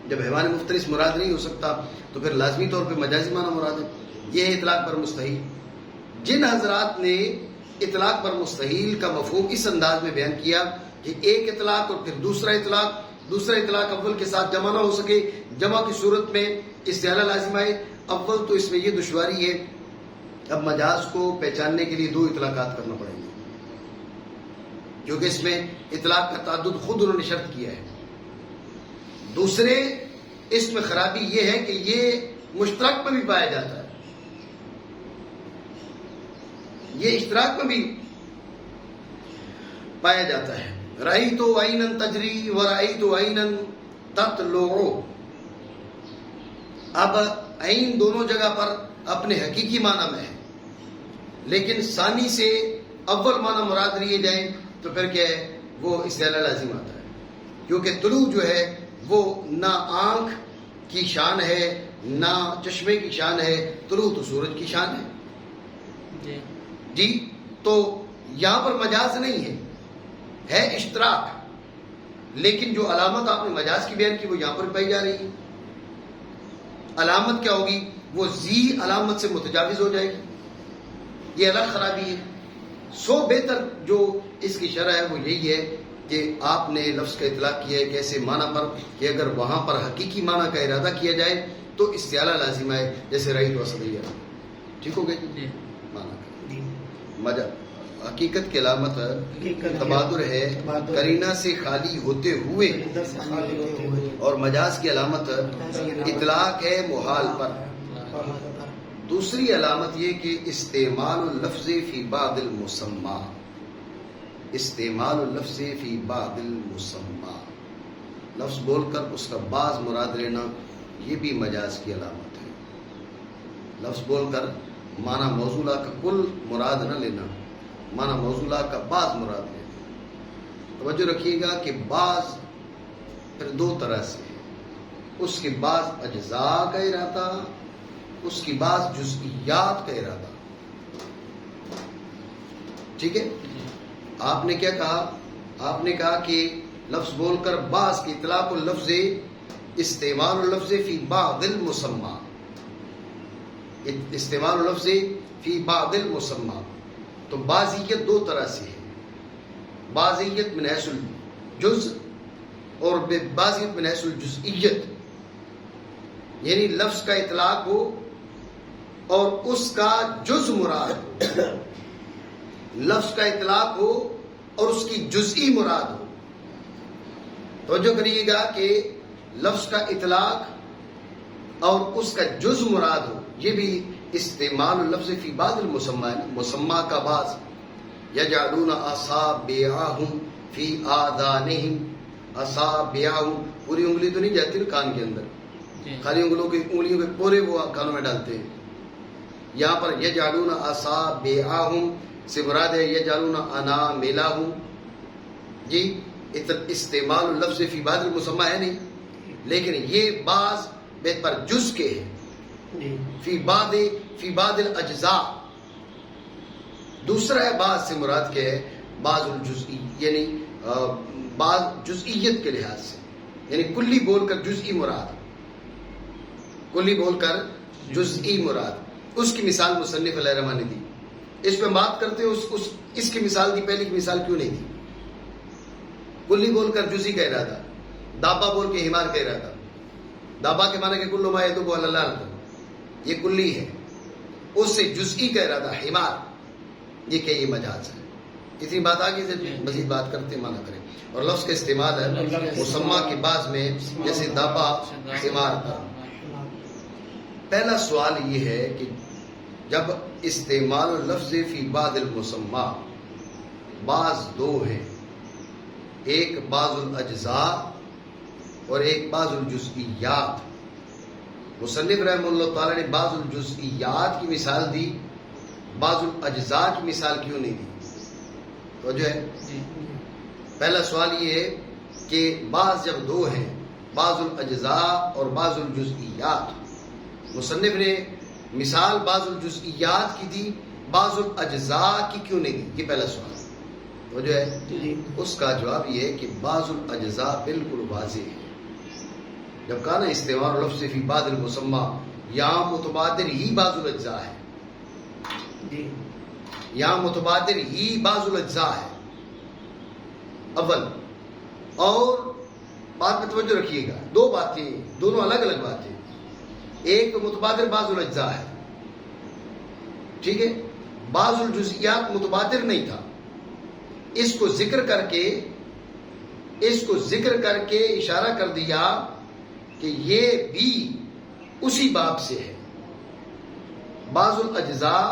جب حیوان مفترس مراد نہیں ہو سکتا تو پھر لازمی طور پہ مجازی معنی مراد ہے. یہ ہے اطلاق پر مستحیل. جن حضرات نے اطلاق پر مستحیل کا مفہوم اس انداز میں بیان کیا کہ ایک اطلاق اور پھر دوسرا اطلاق اول کے ساتھ جمع نہ ہو سکے، جمع کی صورت میں استعارہ لازم آئے، اول تو اس میں یہ دشواری ہے اب مجاز کو پہچاننے کے لیے دو اطلاقات کرنا پڑیں گے، کیونکہ اس میں اطلاق کا تعدد خود انہوں نے شرط کیا ہے. دوسرے اس میں خرابی یہ ہے کہ یہ مشترک میں بھی پایا جاتا ہے، یہ اشتراک میں بھی پایا جاتا ہے. رأیت عینا تجری و رأیت عینا تطلع. اب عین دونوں جگہ پر اپنے حقیقی معنی میں ہے، لیکن ثانی سے اول معنی مراد لیے جائیں تو پھر کیا ہے، وہ استعارہ لازم آتا ہے. کیونکہ طلوع جو ہے وہ نہ آنکھ کی شان ہے نہ چشمے کی شان ہے، طلوع تو سورج کی شان ہے جی. تو یہاں پر مجاز نہیں ہے اشتراک، لیکن جو علامت آپ نے مجاز کی بیان کی وہ یہاں پر پائی جا رہی ہے. علامت کیا ہوگی، وہ زی علامت سے متجاوز ہو جائے گی، یہ الگ خرابی ہے. بہتر جو اس کی شرح ہے وہ یہی ہے کہ آپ نے لفظ کا اطلاق کیا ہے کہ ایسے معنی پر کہ اگر وہاں پر حقیقی معنی کا ارادہ کیا جائے تو استعارہ لازم ہے، جیسے رأیت اسدا یرمی. ٹھیک ہو گیا معنی مجا. حقیقت کی علامت تبادر ہے قرینہ سے خالی ہوتے ہوئے، اور مجاز کی علامت اطلاق ہے محال پر. دوسری علامت یہ کہ استعمال اللفظ فی بعض المسمى، استعمال اللفظ فی بعض المسمى، لفظ بول کر اس کا بعض مراد لینا یہ بھی مجاز کی علامت ہے. لفظ بول کر معنی موصولہ کا کل مراد نہ لینا، معنی موصولہ کا بعض مراد لینا. توجہ رکھیے گا کہ بعض پھر دو طرح سے ہے، اس کے بعض اجزاء کا ارادہ، اس کی بعض جزئیات کا ارادہ. ٹھیک ہے؟ آپ نے کیا کہا؟ آپ نے کہا کہ لفظ بول کر بعض کی اطلاق اللفظ استعمال اللفظ فی بعض المسمى، استعمال اللفظ فی بعض المسمى. تو بعضیت دو طرح سے ہے، بعضیت من حیث الجزء اور بعضیت من حیث الجزئیت، یعنی لفظ کا اطلاق ہو اور اس کا جز مراد ہو، لفظ کا اطلاق ہو اور اس کی جزئی مراد ہو. توجہ کریے گا کہ لفظ کا اطلاق اور اس کا جز مراد ہو، یہ بھی استعمال لفظ فی بعض المسمى، مسمى کا بعض. یجعلون اصابعهم فی آذانہم، اصابعهم پوری انگلی تو نہیں جاتی نا کان کے اندر، خالی انگلیوں کے پورے وہ کانوں میں ڈالتے ہیں. یہاں پر یجعلون اصابعهم سے مراد ہے یجعلون اناملهم. جی استعمال لفظ فی بعض المسمى ہے نہیں، لیکن یہ بعض بے پر جز کے ہے، فی بعض الاجزاء. دوسرا ہے بعض سے مراد کیا ہے، بعض الجزئی، یعنی بعض جزئیت کے لحاظ سے، یعنی کلی بول کر جزئی مراد، کلی بول کر جزئی مراد. اس کی مثال مصنف علیہ رحمہ نے دی. اس پہ بات کرتے اس کی مثال دی، پہلے کی مثال کیوں نہیں دی؟ کلی بول کر جزئی کہہ رہا تھا، دابا بول کے حمار کہہ رہا تھا. دابا کے معنی کہ کل ما یدب علی الارض، یہ کلی ہے. اس سے جزئی کہہ رہا تھا حمار، یہ کہ یہ مجاز ہے. اتنی بات آگے سے مزید بات کرتے مانا کریں. اور لفظ کا استعمال ہے مسمى کے بعض میں، جیسے دابا حمار کا. پہلا سوال یہ ہے کہ جب استعمال لفظ فی بعض المسمى، بعض دو ہیں، ایک بعض الاجزاء اور ایک بعض الجزئیات. مصنف رحمہ اللہ تعالی نے بعض الجزئیات کی مثال دی، بعض الاجزاء کی مثال کیوں نہیں دی؟ تو جو ہے پہلا سوال یہ ہے کہ بعض جب دو ہیں، بعض الاجزاء اور بعض الجزئیات، مصنف نے مثال بعض الجزئیات کی دی، بعض الاجزاء کی کیوں نہیں دی؟ یہ پہلا سوال. تو جو ہے اس کا جواب یہ ہے کہ بعض الاجزاء بالکل واضح ہے. جب کہا نا استعمال لفظ فی بعض المسمى، یہاں متبادر ہی بعض الاجزاء ہے، یہاں متبادر ہی بعض الاجزاء ہے اول. اور بات میں توجہ رکھیے گا، دو باتیں، دونوں الگ الگ باتیں. ایک تو متبادر بعض الاجزاء ہے، ٹھیک ہے، بعض الجزئیات متبادر نہیں تھا. اس کو ذکر کر کے اشارہ کر دیا کہ یہ بھی اسی باب سے ہے. بعض الاجزاء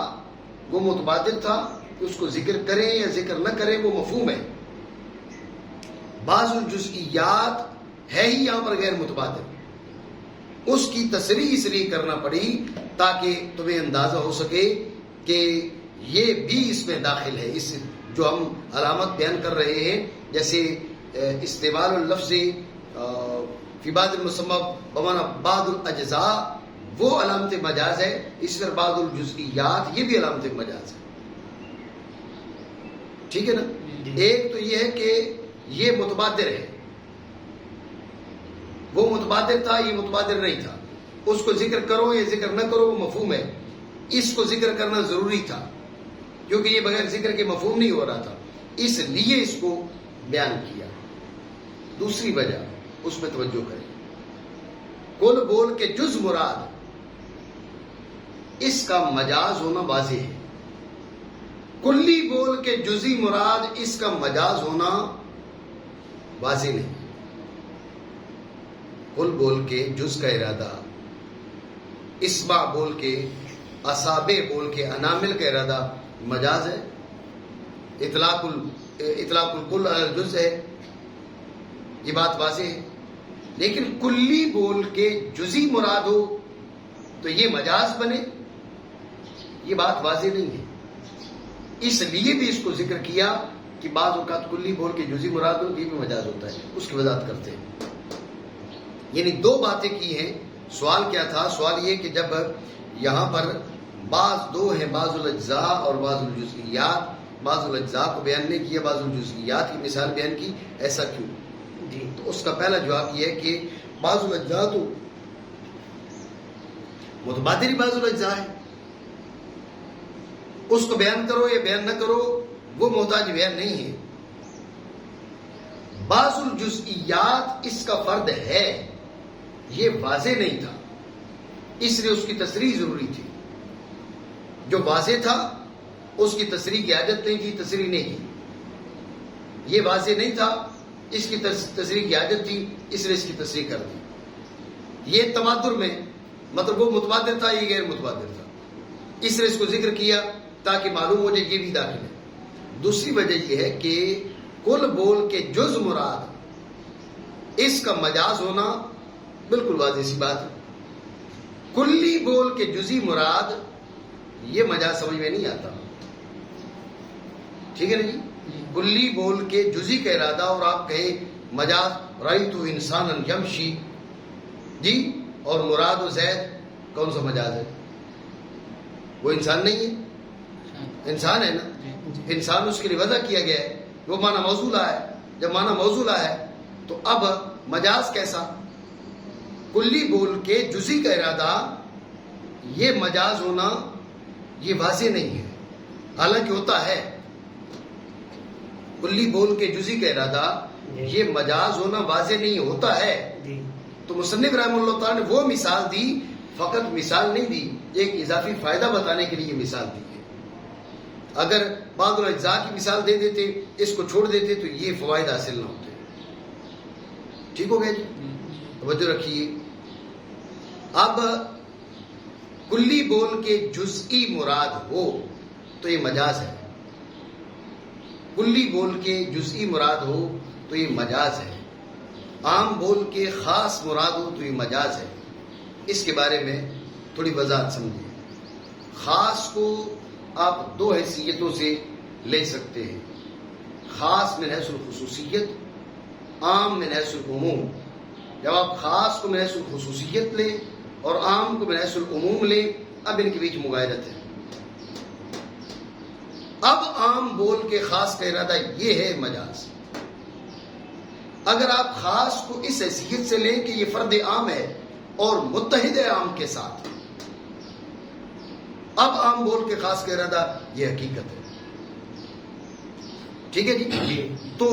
وہ متبادر تھا، اس کو ذکر کریں یا ذکر نہ کریں وہ مفہوم ہے. بعض الجزئیات ہے ہی یہاں پر غیر متبادر، اس کی تصریح اس لیے کرنا پڑی تاکہ تمہیں اندازہ ہو سکے کہ یہ بھی اس میں داخل ہے. اس جو ہم علامت بیان کر رہے ہیں، جیسے استعمال اللفظ فی بعض المسمى بمعنی بعض الاجزاء، وہ علامت مجاز ہے. اس طرح بعض الجزئیات یہ بھی علامت مجاز ہے. ٹھیک ہے نا؟ ایک تو یہ ہے کہ یہ متبادر ہے، وہ متبادر تھا، یہ متبادر نہیں تھا. اس کو ذکر کرو یا ذکر نہ کرو وہ مفہوم ہے. اس کو ذکر کرنا ضروری تھا کیونکہ یہ بغیر ذکر کے مفہوم نہیں ہو رہا تھا، اس لیے اس کو بیان کیا. دوسری وجہ اس میں توجہ کریں، کل بول کے جز مراد، اس کا مجاز ہونا واضح ہے. کلی بول کے جزی مراد، اس کا مجاز ہونا واضح نہیں. کل بول کے جز کا ارادہ، اسبع بول کے، اصابع بول کے، انامل کا ارادہ مجاز ہے. اطلاق الکل علی الجز ہے، یہ بات واضح ہے. لیکن کلی بول کے جزی مراد ہو تو یہ مجاز بنے، یہ بات واضح نہیں ہے. اس لیے بھی اس کو ذکر کیا کہ بعض اوقات کلی بول کے جزی مراد ہو یہ بھی مجاز ہوتا ہے. اس کی وضاحت کرتے ہیں. یعنی دو باتیں کی ہیں. سوال کیا تھا؟ سوال یہ کہ جب یہاں پر بعض دو ہیں، بعض الاجزاء اور بعض الجزئیات، بعض الاجزاء کو بیان نہیں کیا، بعض الجزئیات کی مثال بیان کی، ایسا کیوں؟ جی تو اس کا پہلا جواب یہ ہے کہ بعض الاجزاء تو متبادر بعض الاجزاء ہے، اس کو بیان کرو یا بیان نہ کرو وہ محتاج بیان نہیں ہے. بعض الجزئیات اس کا فرد ہے، یہ واضح نہیں تھا، اس لیے اس کی تصریح ضروری تھی. جو واضح تھا اس کی تصریح کی حاجت نہیں تھی، تصریح نہیں کی. یہ واضح نہیں تھا اس کی تصریح کی حاجت تھی، اس نے اس کی تصریح کر دی. یہ تبادر میں مطلب وہ متبادر تھا، یہ غیر متبادر تھا، اس نے اس کو ذکر کیا تاکہ معلوم ہو جائے یہ بھی داخل ہے. دوسری وجہ یہ ہے کہ کل بول کے جز مراد، اس کا مجاز ہونا بالکل واضح سی بات ہے. کلی بول کے جزی مراد، یہ مجاز سمجھ میں نہیں آتا. ٹھیک ہے نا جی؟ کلی بول کے جزی کا ارادہ اور آپ کہیں مجاز رأیت انسانا یمشی، جی، اور مراد و زید، کون سا مجاز ہے؟ وہ انسان نہیں ہے، انسان ہے نا. انسان اس کے لیے وضع کیا گیا ہے، وہ معنی موضوع ہے. جب معنی موضوع ہے تو اب مجاز کیسا؟ کلی بول کے جزی کا ارادہ، یہ مجاز ہونا یہ واضح نہیں ہے، حالانکہ ہوتا ہے. کلی بول کے جزی کا ارادہ یہ مجاز ہونا واضح نہیں ہوتا ہے. تو مصنف رحمہ اللہ تعالیٰ نے وہ مثال دی، فقط مثال نہیں دی، ایک اضافی فائدہ بتانے کے لیے یہ مثال دی ہے. اگر بعض الاجزاء کی مثال دے دیتے، اس کو چھوڑ دیتے تو یہ فوائد حاصل نہ ہوتے. ٹھیک ہو گیا جی؟ توجہ رکھیے. اب کلی بول کے جزئی مراد ہو تو یہ مجاز ہے، کلی بول کے جزئی مراد ہو تو یہ مجاز ہے، عام بول کے خاص مراد ہو تو یہ مجاز ہے. اس کے بارے میں تھوڑی وضاحت سمجھیے. خاص کو آپ دو حیثیتوں سے لے سکتے ہیں، خاص من حیث الخصوصیت، عام من حیث العموم. جب آپ خاص کو من حیث الخصوصیت لیں اور عام کو من حیث العموم لیں، اب ان کے بیچ مغایرت ہے. اب عام بول کے خاص کا ارادہ یہ ہے مجاز. اگر آپ خاص کو اس حیثیت سے لیں کہ یہ فرد عام ہے اور متحد ہے عام کے ساتھ، اب عام بول کے خاص کا ارادہ یہ حقیقت ہے. ٹھیک ہے جی؟ تو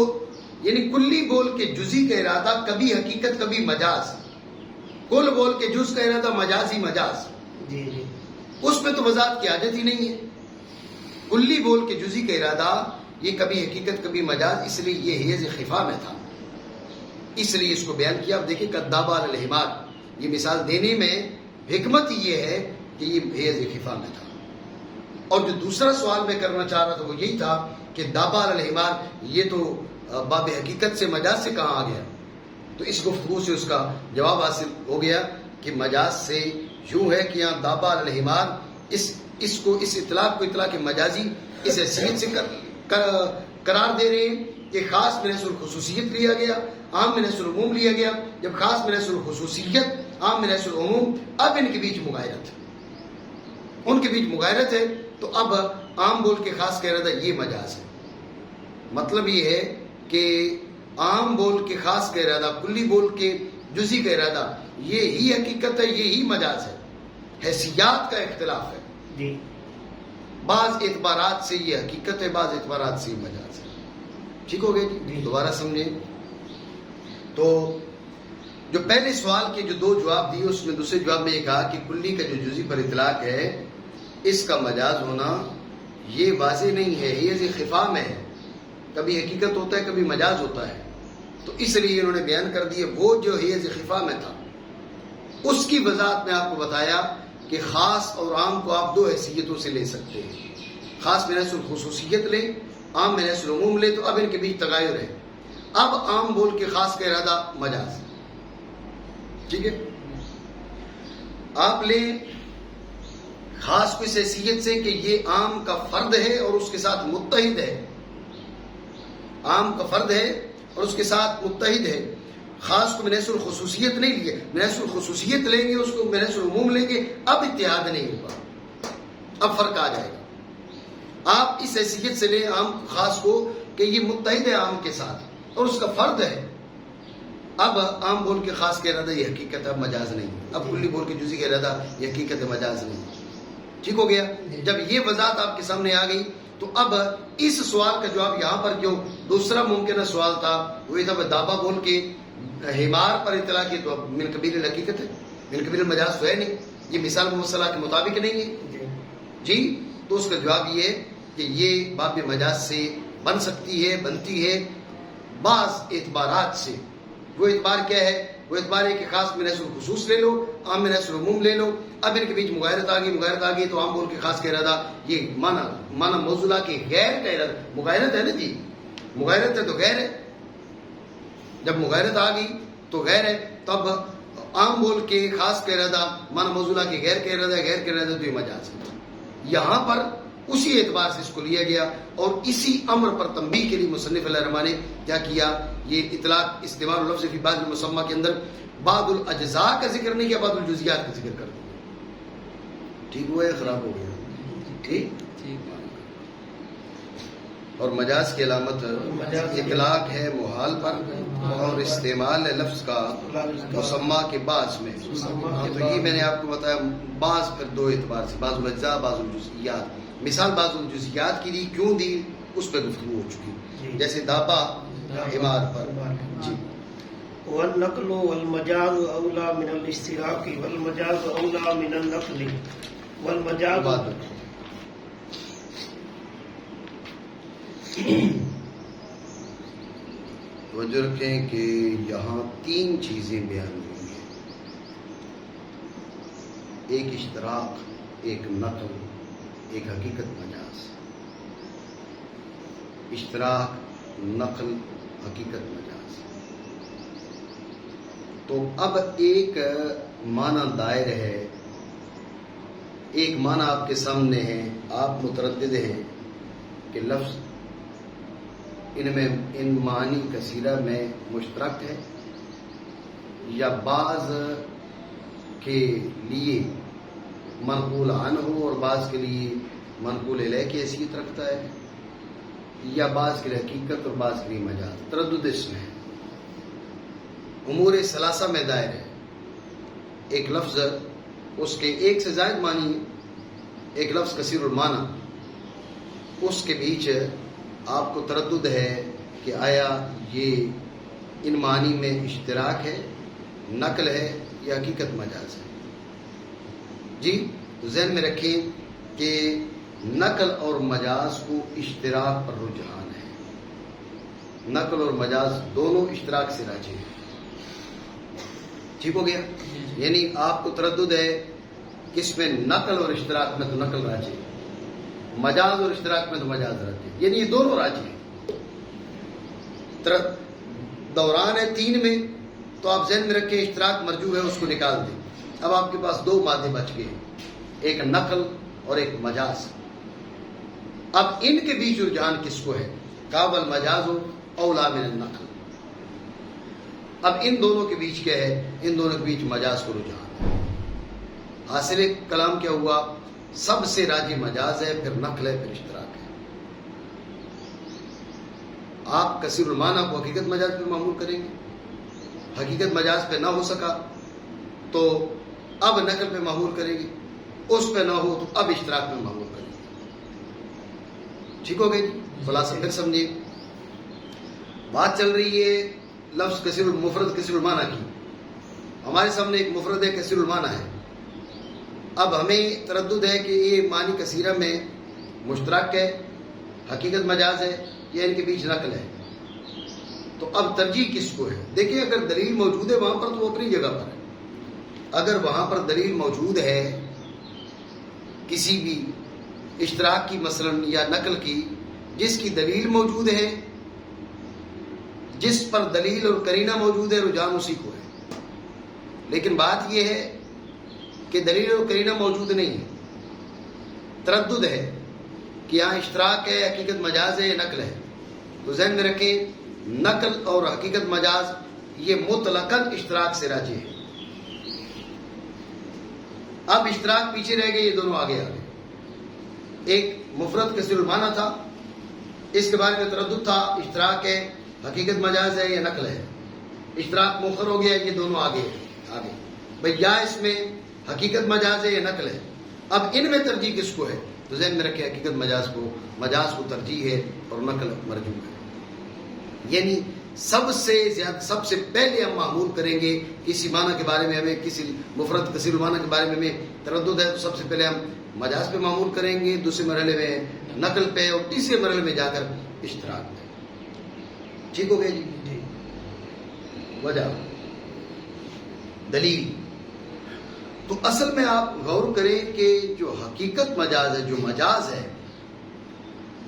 یعنی کلی بول کے جزی کا ارادہ کبھی حقیقت کبھی مجاز، کل بول کے جز کا ارادہ مجاز ہی مجاز. اس میں تو وضاحت کی حاجت ہی نہیں ہے. کلی بول کے جزی کا ارادہ یہ کبھی حقیقت کبھی مجاز، اس لیے یہ حیز خفا میں تھا، اس لیے اس کو بیان کیا. اب دیکھیں کذاب علی الحمار، یہ مثال دینے میں حکمت یہ ہے کہ یہ حیز خفا میں تھا. اور جو دوسرا سوال میں کرنا چاہ رہا تھا وہ یہی تھا کہ دابا علی الحمار یہ تو باب حقیقت سے مجاز سے کہاں آ گیا. تو اس گفتگو سے اس کا جواب حاصل ہو گیا کہ مجاز سے یوں ہے کہ یہاں دابا علی الحمار اس کو اس اطلاق کو اطلاق مجازی اس حیثیت سے قرار دے رہے ہیں کہ خاص من حیث الخصوصیت لیا گیا، عام من حیث العموم لیا گیا. جب خاص من حیث الخصوصیت، عام من حیث العموم، اب ان کے بیچ مغایرت ہے، ان کے بیچ مغایرت ہے. تو اب عام بول کے خاص کا ارادہ یہ مجاز ہے. مطلب یہ ہے کہ عام بول کے خاص کا ارادہ، کلی بول کے جزی کا ارادہ، یہ ہی حقیقت ہے، یہ ہی مجاز ہے. حیثیات کا اختلاف ہے، بعض اعتبارات سے یہ حقیقت ہے، بعض اعتبارات سے یہ مجاز ہے. ٹھیک ہو گیا جی؟ دوبارہ سمجھیں. تو جو پہلے سوال کے جو دو جواب دیے، اس میں دوسرے جواب میں یہ کہا کہ کلی کا جو جزی پر اطلاق ہے اس کا مجاز ہونا یہ واضح نہیں ہے، یہ خفا میں ہے، کبھی حقیقت ہوتا ہے کبھی مجاز ہوتا ہے. تو اس لیے انہوں نے بیان کر دیے وہ جو حیز خفا میں تھا اس کی وضاحت میں آپ کو بتایا کہ خاص اور عام کو آپ دو حیثیتوں سے لے سکتے ہیں. خاص من حیث الخصوصیت لیں، عام من حیث العموم لیں، تو اب ان کے بیچ تغایر ہے. اب عام بول کے خاص کا ارادہ مجاز. ٹھیک ہے؟ آپ لیں خاص کو اس حیثیت سے کہ یہ عام کا فرد ہے اور اس کے ساتھ متحد ہے، عام کا فرد ہے اور اس کے ساتھ متحد ہے. خاص کو من حیث الخصوصیت نہیں لیے، من حیث الخصوصیت لیں گے، اس کو من حیث العموم لیں گے، اب اتحاد نہیں ہوگا، اب فرق آ جائے گا. آپ اس حیثیت سے لیں عام خاص کو کہ یہ متحد ہے عام کے ساتھ اور اس کا فرد ہے. اب عام بول کے خاص کا ارادہ یہ حقیقت ہے، اب مجاز نہیں. اب کلی بول کے جزی کا ارادہ یہ حقیقت ہے، مجاز نہیں. ٹھیک ہو گیا؟ جب یہ وضاحت آپ کے سامنے آ گئی تو اب اس سوال کا جواب یہاں پر جو دوسرا ممکنہ سوال تھا وہ یہ تھا دابا بول کے حمار پر اطلاق کی تو اب من قبیل الحقیقت ہے، من قبیل المجاز تو ہے نہیں، یہ مثال ممثلہ کے مطابق نہیں ہے. جی، تو اس کا جواب یہ ہے کہ یہ باب مجاز سے بن سکتی ہے، بنتی ہے بعض اعتبارات سے. وہ اعتبار کیا ہے؟ وہ اعتبار ہے کہ خاص من حیث الخصوص لے لو، عام من حیث العموم لے لو. اب ان کے بیچ مغایرت آ گئی تو عام بول کے خاص کا ارادہ، یہ مانا موضوع کے غیر کا ارادہ. مغایرت ہے نا جی، مغایرت ہے تو غیر ہے. جب مغایرت آ گئی تو غیر ہے، تب عام بول کے خاص کا ارادہ مانا موضوع کے غیر کا ارادہ، غیر کا ارادہ تو یہ مجاز ہے. یہاں پر اسی اعتبار سے اس کو لیا گیا، اور اسی امر پر تنبیہ کے لیے مصنف علیہ الرحمٰن نے کیا کیا، یہ اطلاق استعمال لفظ فی بعض المسمى کے اندر بعض الاجزاء کا ذکر نہیں کیا، بعض الجزئیات کا ذکر کر دیا. ٹھیک ہوا یا خراب ہو گیا؟ ٹھیک. اور مجاز کی علامت اطلاق ہے محال پر، اور استعمال ہے لفظ کا مسمى کے بعض میں. تو یہ میں نے آپ کو بتایا بعض، پھر دو اعتبار سے، بعض الاجزاء بعض الجزئیات. مثال بعض الجزئیات کی دی، کیوں دی اس پہ گفتگو ہو چکی، جیسے دابا حمار پر. جی. والنقل والمجاز اولا من الاشتراک والمجاز اولا من النقل والمجاز. توجہ رکھیں کہ یہاں تین چیزیں بیان ہوئی ہیں، ایک اشتراک، ایک نقل، ایک حقیقت مجاز. اشتراک، نقل، حقیقت مجاز. تو اب ایک معنی دائر ہے، ایک معنی آپ کے سامنے ہے، آپ متردد ہیں کہ لفظ ان معنی کثیرہ میں مشترک ہے یا بعض کے لیے منقول عنہ ہو اور بعض کے لیے منقول الیہ کی حیثیت رکھتا ہے، یا بعض کے لیے حقیقت اور بعض کے لیے مجاز. تردد اس میں ہے. امور ثلاثہ میں دائر ہے. ایک لفظ اس کے ایک سے زائد معنی، ایک لفظ کثیر المعنی، اس کے بیچ آپ کو تردد ہے کہ آیا یہ ان معنی میں اشتراک ہے، نقل ہے یا حقیقت مجاز ہے. جی. تو ذہن میں رکھیں کہ نقل اور مجاز کو اشتراک پر رجحان ہے. نقل اور مجاز دونوں اشتراک سے راجی ہیں. ٹھیک ہو گیا؟ یعنی آپ کو تردد ہے کس میں، نقل اور اشتراک میں تو نقل راجی ہے، مجاز اور اشتراک میں تو مجاز راجی ہے. یعنی یہ دونوں راجی ہیں. دوران ہے تین میں، تو آپ ذہن میں رکھیں اشتراک مرجوح ہے، اس کو نکال دیں. اب آپ کے پاس دو مادے بچ گئے، ایک نقل اور ایک مجاز. اب ان کے بیچ رجحان کس کو ہے؟ قابل مجاز اولا من النقل. اب ان دونوں کے بیچ کیا ہے؟ ان دونوں کے بیچ مجاز کو رجحان ہے. حاصل کلام کیا ہوا؟ سب سے راجی مجاز ہے، پھر نقل ہے، پھر اشتراک ہے. آپ کثیر المعنی کو حقیقت مجاز پہ معمول کریں گے، حقیقت مجاز پہ نہ ہو سکا تو اب نقل پہ معمول کریں گے، اس پہ نہ ہو تو اب اشتراک پہ معمول کریں گے. ٹھیک ہو گئی؟ خلاصہ پھر سمجھیے. بات چل رہی ہے لفظ کثیر المفرد کثیر المعنی کی. ہمارے سامنے ایک مفرد ہے، کثیر المعنی ہے. اب ہمیں تردد ہے کہ یہ معنی کثیرہ میں مشترک ہے، حقیقت مجاز ہے، یا ان کے بیچ نقل ہے. تو اب ترجیح کس کو ہے؟ دیکھیں اگر دلیل موجود ہے وہاں پر تو وہ اپنی جگہ پر ہے. اگر وہاں پر دلیل موجود ہے کسی بھی اشتراک کی مثلا یا نقل کی، جس کی دلیل موجود ہے، جس پر دلیل اور قرینہ موجود ہے، رجحان اسی کو ہے. لیکن بات یہ ہے کہ دلیل اور قرینہ موجود نہیں ہے، تردد ہے کہ یہاں اشتراک ہے، حقیقت مجاز ہے یا نقل ہے. تو ذہن میں رکھیں نقل اور حقیقت مجاز یہ مطلقاً اشتراک سے راجی ہے. اب اشتراک پیچھے رہ گئے، یہ دونوں آگے آ گئے. ایک مفرد کثیر المعنی تھا، اس کے بارے میں تردد تھا، اشتراک ہے، حقیقت مجاز ہے یا نقل ہے. اشتراک مؤخر ہو گیا، یہ دونوں آگے بھئی یا اس میں حقیقت مجاز ہے یا نقل ہے. اب ان میں ترجیح کس کو ہے؟ تو ذہن میں رکھے حقیقت مجاز کو ترجیح ہے اور نقل مرجوح ہے. یعنی سب سے زیادہ، سب سے پہلے ہم معمول کریں گے کسی معنی کے بارے میں، ہمیں کسی مفرد کثیر المعنی کے بارے میں ہمیں تردد ہے تو سب سے پہلے ہم مجاز پہ معمول کریں گے، دوسرے مرحلے میں نقل پہ، اور تیسرے مرحلے میں جا کر اشتراک پہ. ٹھیک ہو گیا جی؟ جی وجہ دلیل. تو اصل میں آپ غور کریں کہ جو حقیقت مجاز ہے، جو مجاز ہے،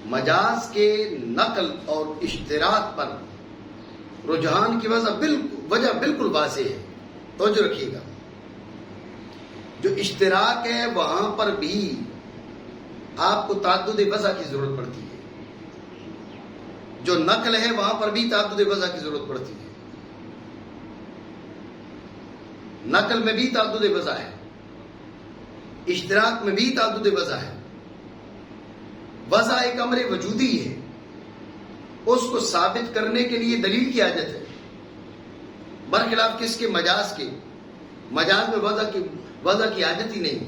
مجاز کے نقل اور اشتراک پر رجحان کی وجہ بالکل واضح ہے. توجہ رکھیے گا، جو اشتراک ہے وہاں پر بھی آپ کو تعدد وضع کی ضرورت پڑتی ہے، جو نقل ہے وہاں پر بھی تعدد وضع کی ضرورت پڑتی ہے. نقل میں بھی تعدد وضع ہے، اشتراک میں بھی تعدد وضع ہے. وضع ایک امر وجودی ہے، اس کو ثابت کرنے کے لیے دلیل کی حاجت ہے، برخلاف کس کے؟ مجاز کے. مجاز میں وضع کی حاجت ہی نہیں،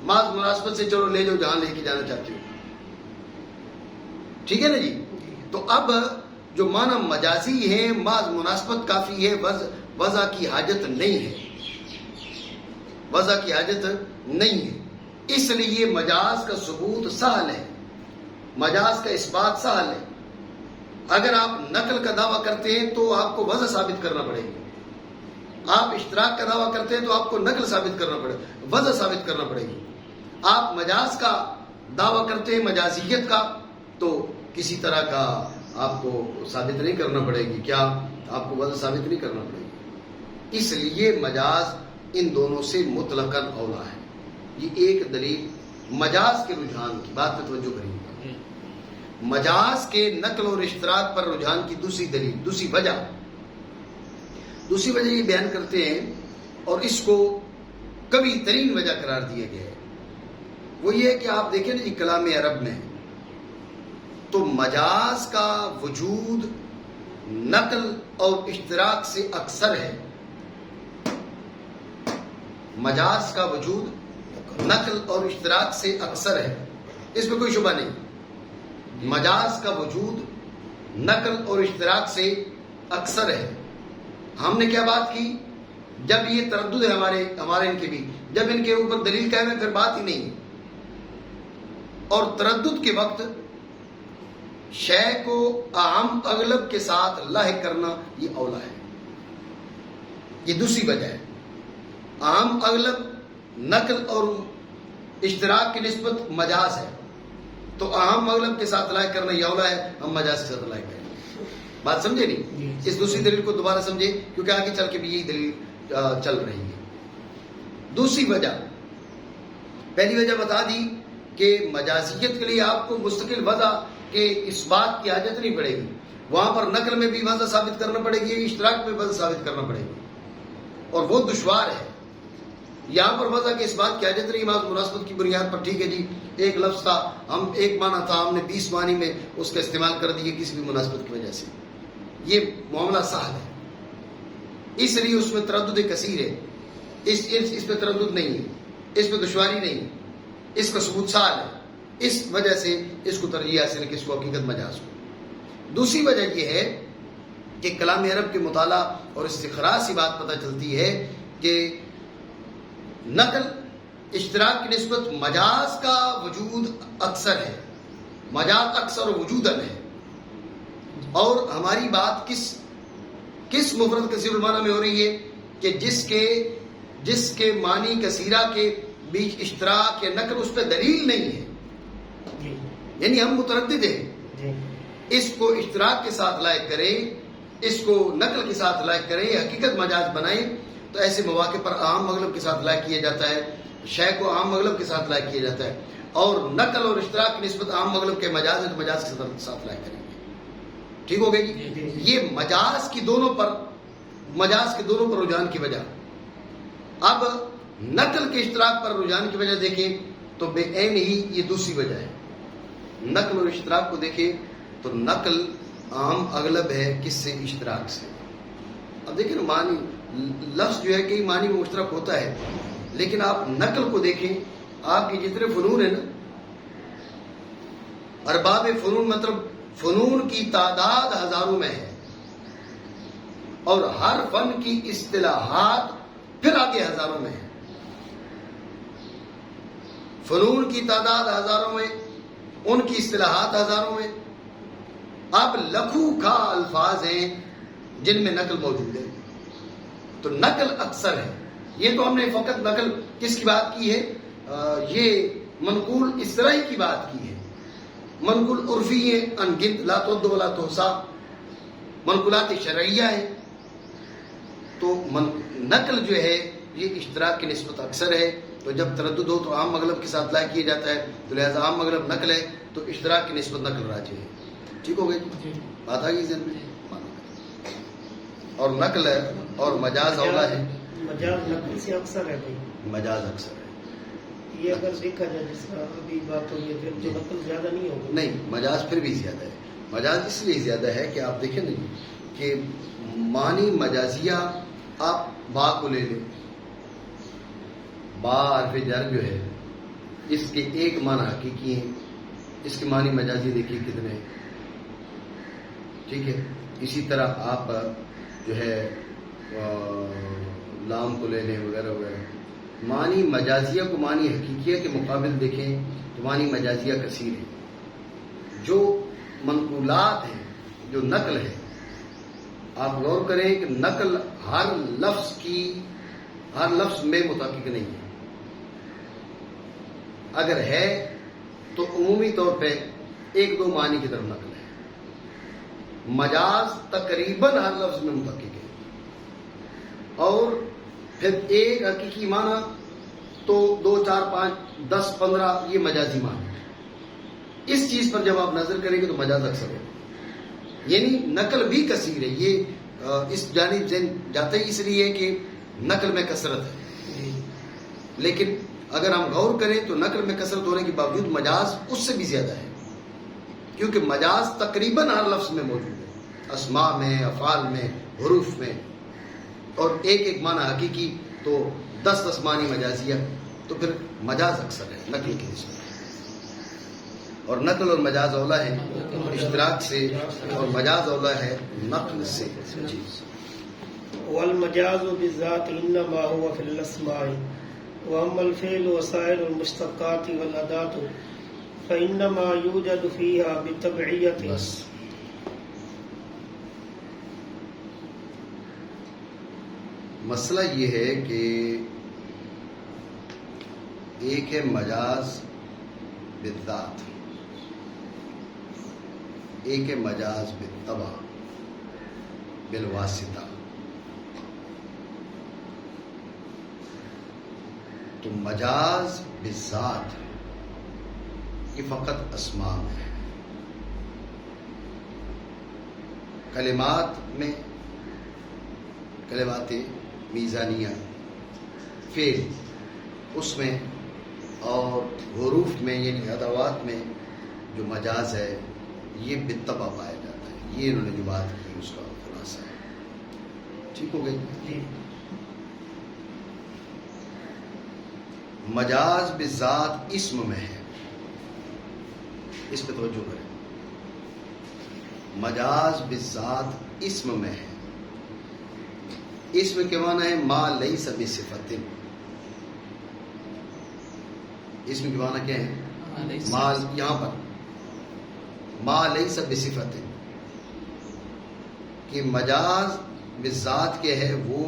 محض مناسبت سے چلو لے جاؤ جہاں لے کے جانا چاہتے ہو. ٹھیک ہے نا جی؟ تو اب جو معنی مجازی ہے، محض مناسبت کافی ہے، وضع کی حاجت نہیں ہے، وضع کی حاجت نہیں ہے. اس لیے مجاز کا ثبوت سہل ہے، مجاز کا اثبات سہل ہے. اگر آپ نقل کا دعویٰ کرتے ہیں تو آپ کو وضع ثابت کرنا پڑے گی، آپ اشتراک کا دعویٰ کرتے ہیں تو آپ کو نقل ثابت کرنا پڑے گا، وضع ثابت کرنا پڑے گی. آپ مجاز کا دعویٰ کرتے ہیں، مجازیت کا، تو کسی طرح کا آپ کو ثابت نہیں کرنا پڑے گی. کیا؟ آپ کو وضع ثابت نہیں کرنا پڑے گی. اس لیے مجاز ان دونوں سے مطلقاً اولا ہے. یہ ایک دلیل مجاز کے رجحان کی بات پہ توجہ کریں گے. مجاز کے نقل اور اشتراک پر رجحان کی دوسری دلیل، دوسری وجہ یہ بیان کرتے ہیں، اور اس کو کبھی ترین وجہ قرار دیا گیا ہے. وہ یہ ہے کہ آپ دیکھیں نا جی، کلام عرب میں تو مجاز کا وجود نقل اور اشتراک سے اکثر ہے. مجاز کا وجود نقل اور اشتراک سے اکثر ہے، اس میں کوئی شبہ نہیں. مجاز کا وجود نقل اور اشتراک سے اکثر ہے. ہم نے کیا بات کی؟ جب یہ تردد ہے ہمارے ان کے بھی، جب ان کے اوپر دلیل قائم ہے پھر بات ہی نہیں. اور تردد کے وقت شے کو عام اغلب کے ساتھ لاحق کرنا یہ اولا ہے. یہ دوسری وجہ ہے. عام اغلب نقل اور اشتراک کی نسبت مجاز ہے، تو عام اغلب کے ساتھ لاحق کرنا یہ اولا ہے، ہم مجاز کے ساتھ لاحق کریں گے. بات سمجھے نہیں؟ اس دوسری دلیل کو دوبارہ سمجھے، کیونکہ آگے چل کے بھی یہی دلیل چل رہی ہے. دوسری وجہ، پہلی وجہ بتا دی کہ مجازیت کے لیے آپ کو مستقل وضع کے اس بات کی حاجت نہیں پڑے گی. وہاں پر نقل میں بھی وضع ثابت کرنا پڑے گی، اشتراک میں وضع ثابت کرنا پڑے گی، اور وہ دشوار ہے. یہاں پر وضع کے اس بات کی حاجت نہیں، محض مناسبت کی بنیاد پر ٹھیک ہے جی، ایک لفظ تھا، ہم ایک معنی تھا، ہم نے 20 معنی میں اس کا استعمال کر دیا کسی بھی مناسبت کی وجہ سے. یہ معاملہ سہل ہے، اس لیے اس میں تردد کثیر ہے. اس میں تردد نہیں ہے، اس میں دشواری نہیں، اس کا ثبوت سہل ہے. اس وجہ سے اس کو ترجیح حاصل ہے کہ اس کو حقیقت مجاز ہو. دوسری وجہ یہ ہے کہ کلام عرب کے مطالعہ اور استخراج سے بات پتہ چلتی ہے کہ نقل اشتراک کی نسبت مجاز کا وجود اکثر ہے، مجاز اکثر وجوداً ہے. اور ہماری بات کس مفرد کثیر المعنی میں ہو رہی ہے کہ جس کے معنی کثیرہ کے بیچ اشتراک یا نقل اس پہ دلیل نہیں ہے. یعنی ہم متردد ہیں، اس کو اشتراک کے ساتھ لائق کریں، اس کو نقل کے ساتھ لائق کریں، حقیقت مجاز بنائیں، تو ایسے مواقع پر عام مغلب کے ساتھ لائق کیا جاتا ہے، شے کو عام مغلب کے ساتھ لائق کیا جاتا ہے. اور نقل اور اشتراک کی نسبت عام مغلب کے مجاز ہے تو مجاز کے ساتھ لائق کریں گے. ٹھیک ہو گئی جی؟ یہ مجاز کے دونوں پر رجحان کی وجہ. اب نقل کے اشتراک پر رجحان کی وجہ دیکھیں تو بے عین ہی یہ دوسری وجہ ہے. نقل اور اشتراک کو دیکھیں تو نقل عام اغلب ہے کس سے؟ اشتراک سے. اب دیکھیں نا، معنی لفظ جو ہے کئی معنی میں مشترک ہوتا ہے، لیکن آپ نقل کو دیکھیں، آپ کے جتنے فنون ہیں نا، ارباب فنون مطلب فنون کی تعداد ہزاروں میں ہے، اور ہر فن کی اصطلاحات پھر آگے ہزاروں میں ہے. فنون کی تعداد ہزاروں میں، ان کی اصطلاحات ہزاروں میں، اب لکھوں کا الفاظ ہیں جن میں نقل موجود ہے. تو نقل اکثر ہے. یہ تو ہم نے فقط نقل کس کی بات کی ہے؟ یہ منقول اصطلاحی کی بات کی ہے. منقول عرفی ہے، انگنت لا تعد ولا تحصى. منقولات شرعیہ ہے. تو نقل جو ہے یہ اشتراک کی نسبت اکثر ہے. تو جب تردد ہو تو عام مغلب کے ساتھ لا کیا جاتا ہے، تو لہذا عام مغلب نقل ہے، تو اشتراک کی نسبت نقل راجح ہے. ٹھیک ہو گئی بات؟ آ گئی ذہن میں؟ اور نقل اور مجاز اولا ہے. مجاز نقل سے اکثر ہے بھائی. مجاز اکثر ہے. یہ اگر دیکھا جائے جس کا ابھی بات ہوئی ہے پھر تو نقل زیادہ نہیں ہوگا. نہیں، مجاز پھر بھی زیادہ ہے. مجاز اس لیے زیادہ ہے کہ آپ دیکھیں نہیں کہ معنی مجازیہ، آپ با کو لے لیں، با حرف جر جو ہے اس کے ایک معنی حقیقی ہیں، اس کے معنی مجازی دیکھیے کتنے ہیں. ٹھیک ہے. اسی طرح آپ جو ہے لام کو لے لیں وغیرہ وغیرہ. معنی مجازیہ کو معنی حقیقیہ کے مقابل دیکھیں تو معنی مجازیہ کثیر ہے. جو منقولات ہیں، جو نقل ہے، آپ غور کریں کہ نقل ہر لفظ میں متحقق نہیں ہے. اگر ہے تو عمومی طور پہ ایک دو معنی کی طرف نقل ہے. مجاز تقریباً ہر لفظ میں متحقق ہے، اور پھر ایک حقیقی معنی تو 2 4 5 10 15 یہ مجازی معنی. اس چیز پر جب آپ نظر کریں گے تو مجاز اکثر ہے. یعنی نقل بھی کثیر ہے. یہ اس جانب ذہن جاتا ہی اس لیے کہ نقل میں کثرت ہے. لیکن اگر ہم غور کریں تو نقل میں کثرت ہونے کے باوجود مجاز اس سے بھی زیادہ ہے، کیونکہ مجاز تقریباً ہر لفظ میں موجود ہے، اسماء میں، افعال میں، حروف میں. اور ایک معنی حقیقی تو 10 معنی مجازیہ. تو پھر مجاز اکثر ہے نقل کی نسبت. اور نقل اور مجاز اولا ہے اشتراک سے، اور مجاز اولا ہے نقل سے. جی. والمجاز بالذات انما هو في الاسماء واما الفعل وسائر المشتقات والادات فانما يوجد فيها بالتبعية. بس مسئلہ یہ ہے کہ ایک ہے مجاز بالذات، ایک ہے مجاز بالطبع بالواسطہ. تو مجاز بالذات یہ فقط اسماء ہے. کلمات میں، کلمات میزانیہ، فعل اس میں، اور حروف میں یعنی ادوات میں جو مجاز ہے یہ بالطبع پایا جاتا ہے. یہ انہوں نے جو بات کی اس کا خلاصہ ہے. ٹھیک ہو گئی؟ مجاز بالذات اسم میں ہے، اس پہ توجہ کریں. مجاز بالذات اسم میں ہے. اسم کے معنی ہے ما لیس بصفت. اسم کے معنی کیا ہے؟ ما، یہاں پر ما لیس بصفت، کہ مجاز بالذات کے ہے وہ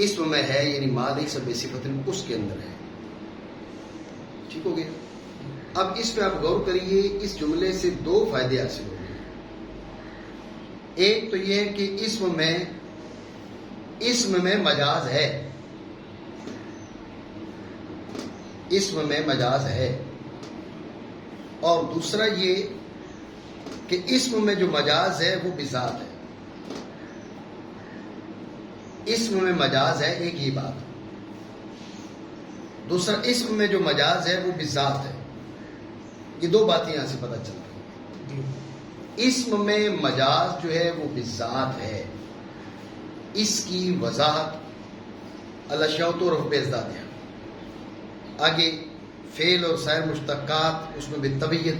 اسم میں ہے، یعنی ما لیس بصفت اس کے اندر ہے. ٹھیک ہو گیا؟ اب اس پہ آپ غور کریے. اس جملے سے 2 فائدے حاصل ہو گئے. ایک تو یہ ہے کہ اسم میں مجاز ہے، اسم میں مجاز ہے. اور دوسرا یہ کہ اسم میں جو مجاز ہے وہ بذات ہے. اسم میں مجاز ہے، ایک ہی بات. دوسرا اسم میں جو مجاز ہے وہ بذات ہے. یہ 2 باتیں یہاں سے پتہ چلتی ہیں. اسم میں مجاز جو ہے وہ بذات ہے. اس کی وضاحت الاشیاء تعرف بازداد ہے. آگے فعل اور سائر مشتقات اس میں بالطبعیت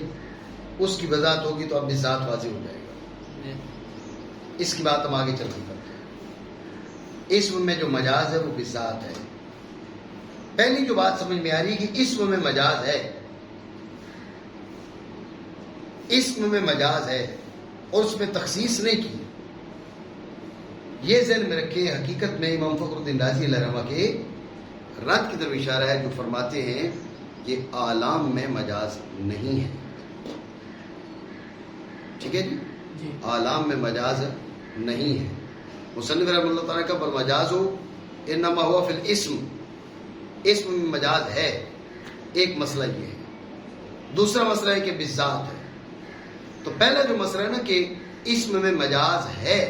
اس کی وضاحت ہوگی تو اب بذات واضح ہو جائے گا. اس کی بات ہم آگے چل کر کرتے ہیں. اسم میں جو مجاز ہے وہ بذات ہے. پہلی جو بات سمجھ میں آ رہی ہے کہ اسم میں مجاز ہے. اسم میں مجاز ہے اور اس میں تخصیص نہیں کی. یہ ذہن میں رکھیں. حقیقت میں امام فخر الدین رازی علیہ رحمہ کے رد کی طرف اشارہ ہے جو فرماتے ہیں کہ اعلام میں مجاز نہیں ہے. ٹھیک ہے جی, اعلام میں مجاز نہیں ہے. مصنف رحمۃ اللہ تعالیٰ کا بالمجاز ہو انما ہوا فی الاسم, اسم میں مجاز ہے. ایک مسئلہ یہ ہے. دوسرا مسئلہ ہے کہ بالذات ہے. تو پہلا جو مسئلہ ہے نا کہ اسم میں مجاز ہے,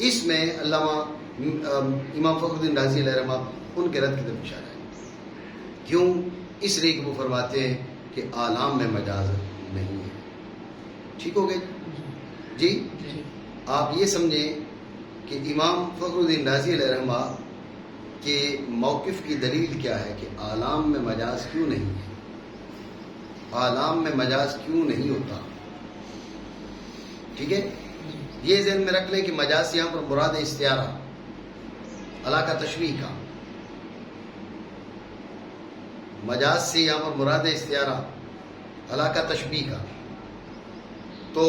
اس میں علامہ امام فخر الدین رازی علیہ رحمہ ان کے رد کی طرف اشارہ ہے. کیوں؟ اس لیے کہ وہ فرماتے ہیں کہ اعلام میں مجاز نہیں ہے. ٹھیک ہو گئے جی. آپ یہ سمجھیں کہ امام فخر الدین رازی علیہ رحمہ کے موقف کی دلیل کیا ہے کہ اعلام میں مجاز کیوں نہیں ہے, اعلام میں مجاز کیوں نہیں ہوتا. ٹھیک ہے, یہ ذہن میں رکھ لیں کہ مجاز یہاں پر مراد استعارہ علاقہ تشبیہ کا. مجاز سے یہاں پر مراد استعارہ علاقہ تشبیہ کا. تو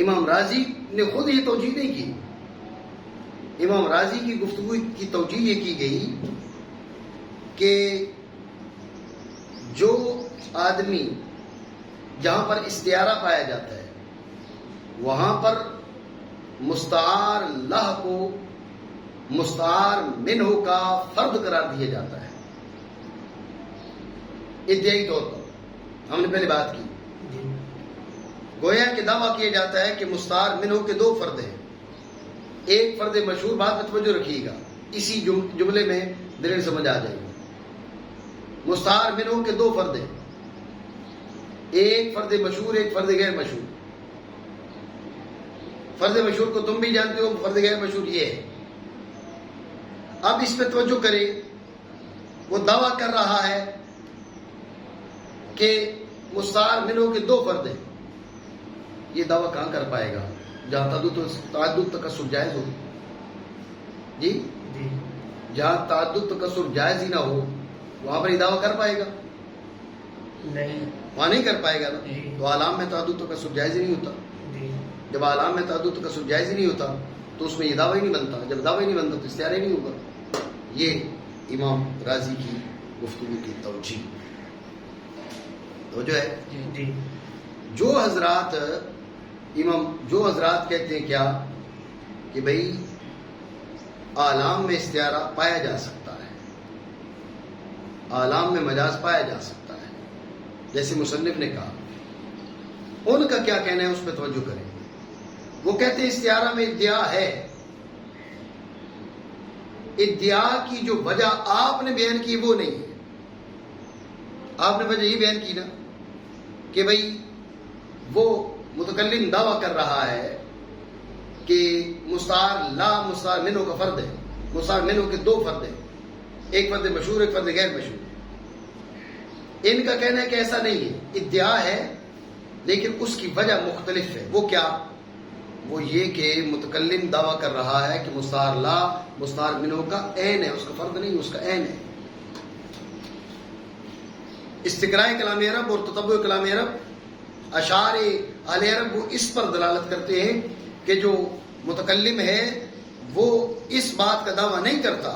امام راضی نے خود یہ توجیہ نہیں کی. امام راضی کی گفتگو کی توجیہ یہ کی گئی کہ جو آدمی جہاں پر استعارہ پایا جاتا ہے وہاں پر مستعار لہ کو مستعار منہ کا فرد قرار دیا جاتا ہے. ادعائی طور پر ہم نے پہلے بات کی. گویا کہ دعویٰ کیا جاتا ہے کہ مستعار منہ کے دو فرد ہیں. ایک فرد مشہور, بات میں توجہ رکھیے گا, اسی جملے میں دلیل سمجھ آ جائے گی. مستعار منہ کے دو فرد ہیں, ایک فرد مشہور ایک فرد غیر مشہور. فرد مشہور کو تم بھی جانتے ہو, فرد غیر مشہور یہ ہے. اب اس پہ توجہ کریں. وہ دعویٰ کر رہا ہے کہ مستعار منہ کے دو فرد ہیں. یہ دعویٰ کہاں کر پائے گا؟ جہاں تعدد تکسر جائز ہو. جی جہاں تعدد تکسر جائز ہی نہ ہو وہاں پر یہ دعویٰ کر پائے گا؟ نہیں, وہاں نہیں کر پائے گا نا. تو اعلام میں تعدد تکسر جائز ہی نہیں ہوتا. جب اعلام میں تعدد تکسر جائز ہی نہیں ہوتا تو اس میں یہ دعویٰ ہی نہیں بنتا. جب دعویٰ ہی نہیں بنتا تو استعارہ ہی نہیں ہوگا. یہ امام راضی کی گفتگو کی توجیہ تو جو ہے. جو حضرات کہتے ہیں کیا کہ بھئی اعلام میں استعارہ پایا جا سکتا ہے, اعلام میں مجاز پایا جا سکتا ہے, جیسے مصنف نے کہا, ان کا کیا کہنا ہے اس پہ توجہ کریں. وہ کہتے ہیں استعارہ میں ادعا ہے. ادعا کی جو وجہ آپ نے بیان کی وہ نہیں ہے. آپ نے وجہ یہ بیان کی نا کہ بھئی وہ متکلم دعویٰ کر رہا ہے کہ مستعار لا مستعار منہ کا فرد ہے. مستعار منہ کے دو فرد ہیں, ایک فرد مشہور ایک فرد غیر مشہور. ان کا کہنا ہے کہ ایسا نہیں ہے, ادعا ہے لیکن اس کی وجہ مختلف ہے. وہ کیا؟ وہ یہ کہ متکلم دعویٰ کر رہا ہے کہ مستعار لا مستعار منہ کا عین ہے, اس کا فرد نہیں, اس کا عین ہے. استقراء کلام عرب اور تتبع کلام عرب, اشعار اہل عرب وہ اس پر دلالت کرتے ہیں کہ جو متکلم ہے وہ اس بات کا دعویٰ نہیں کرتا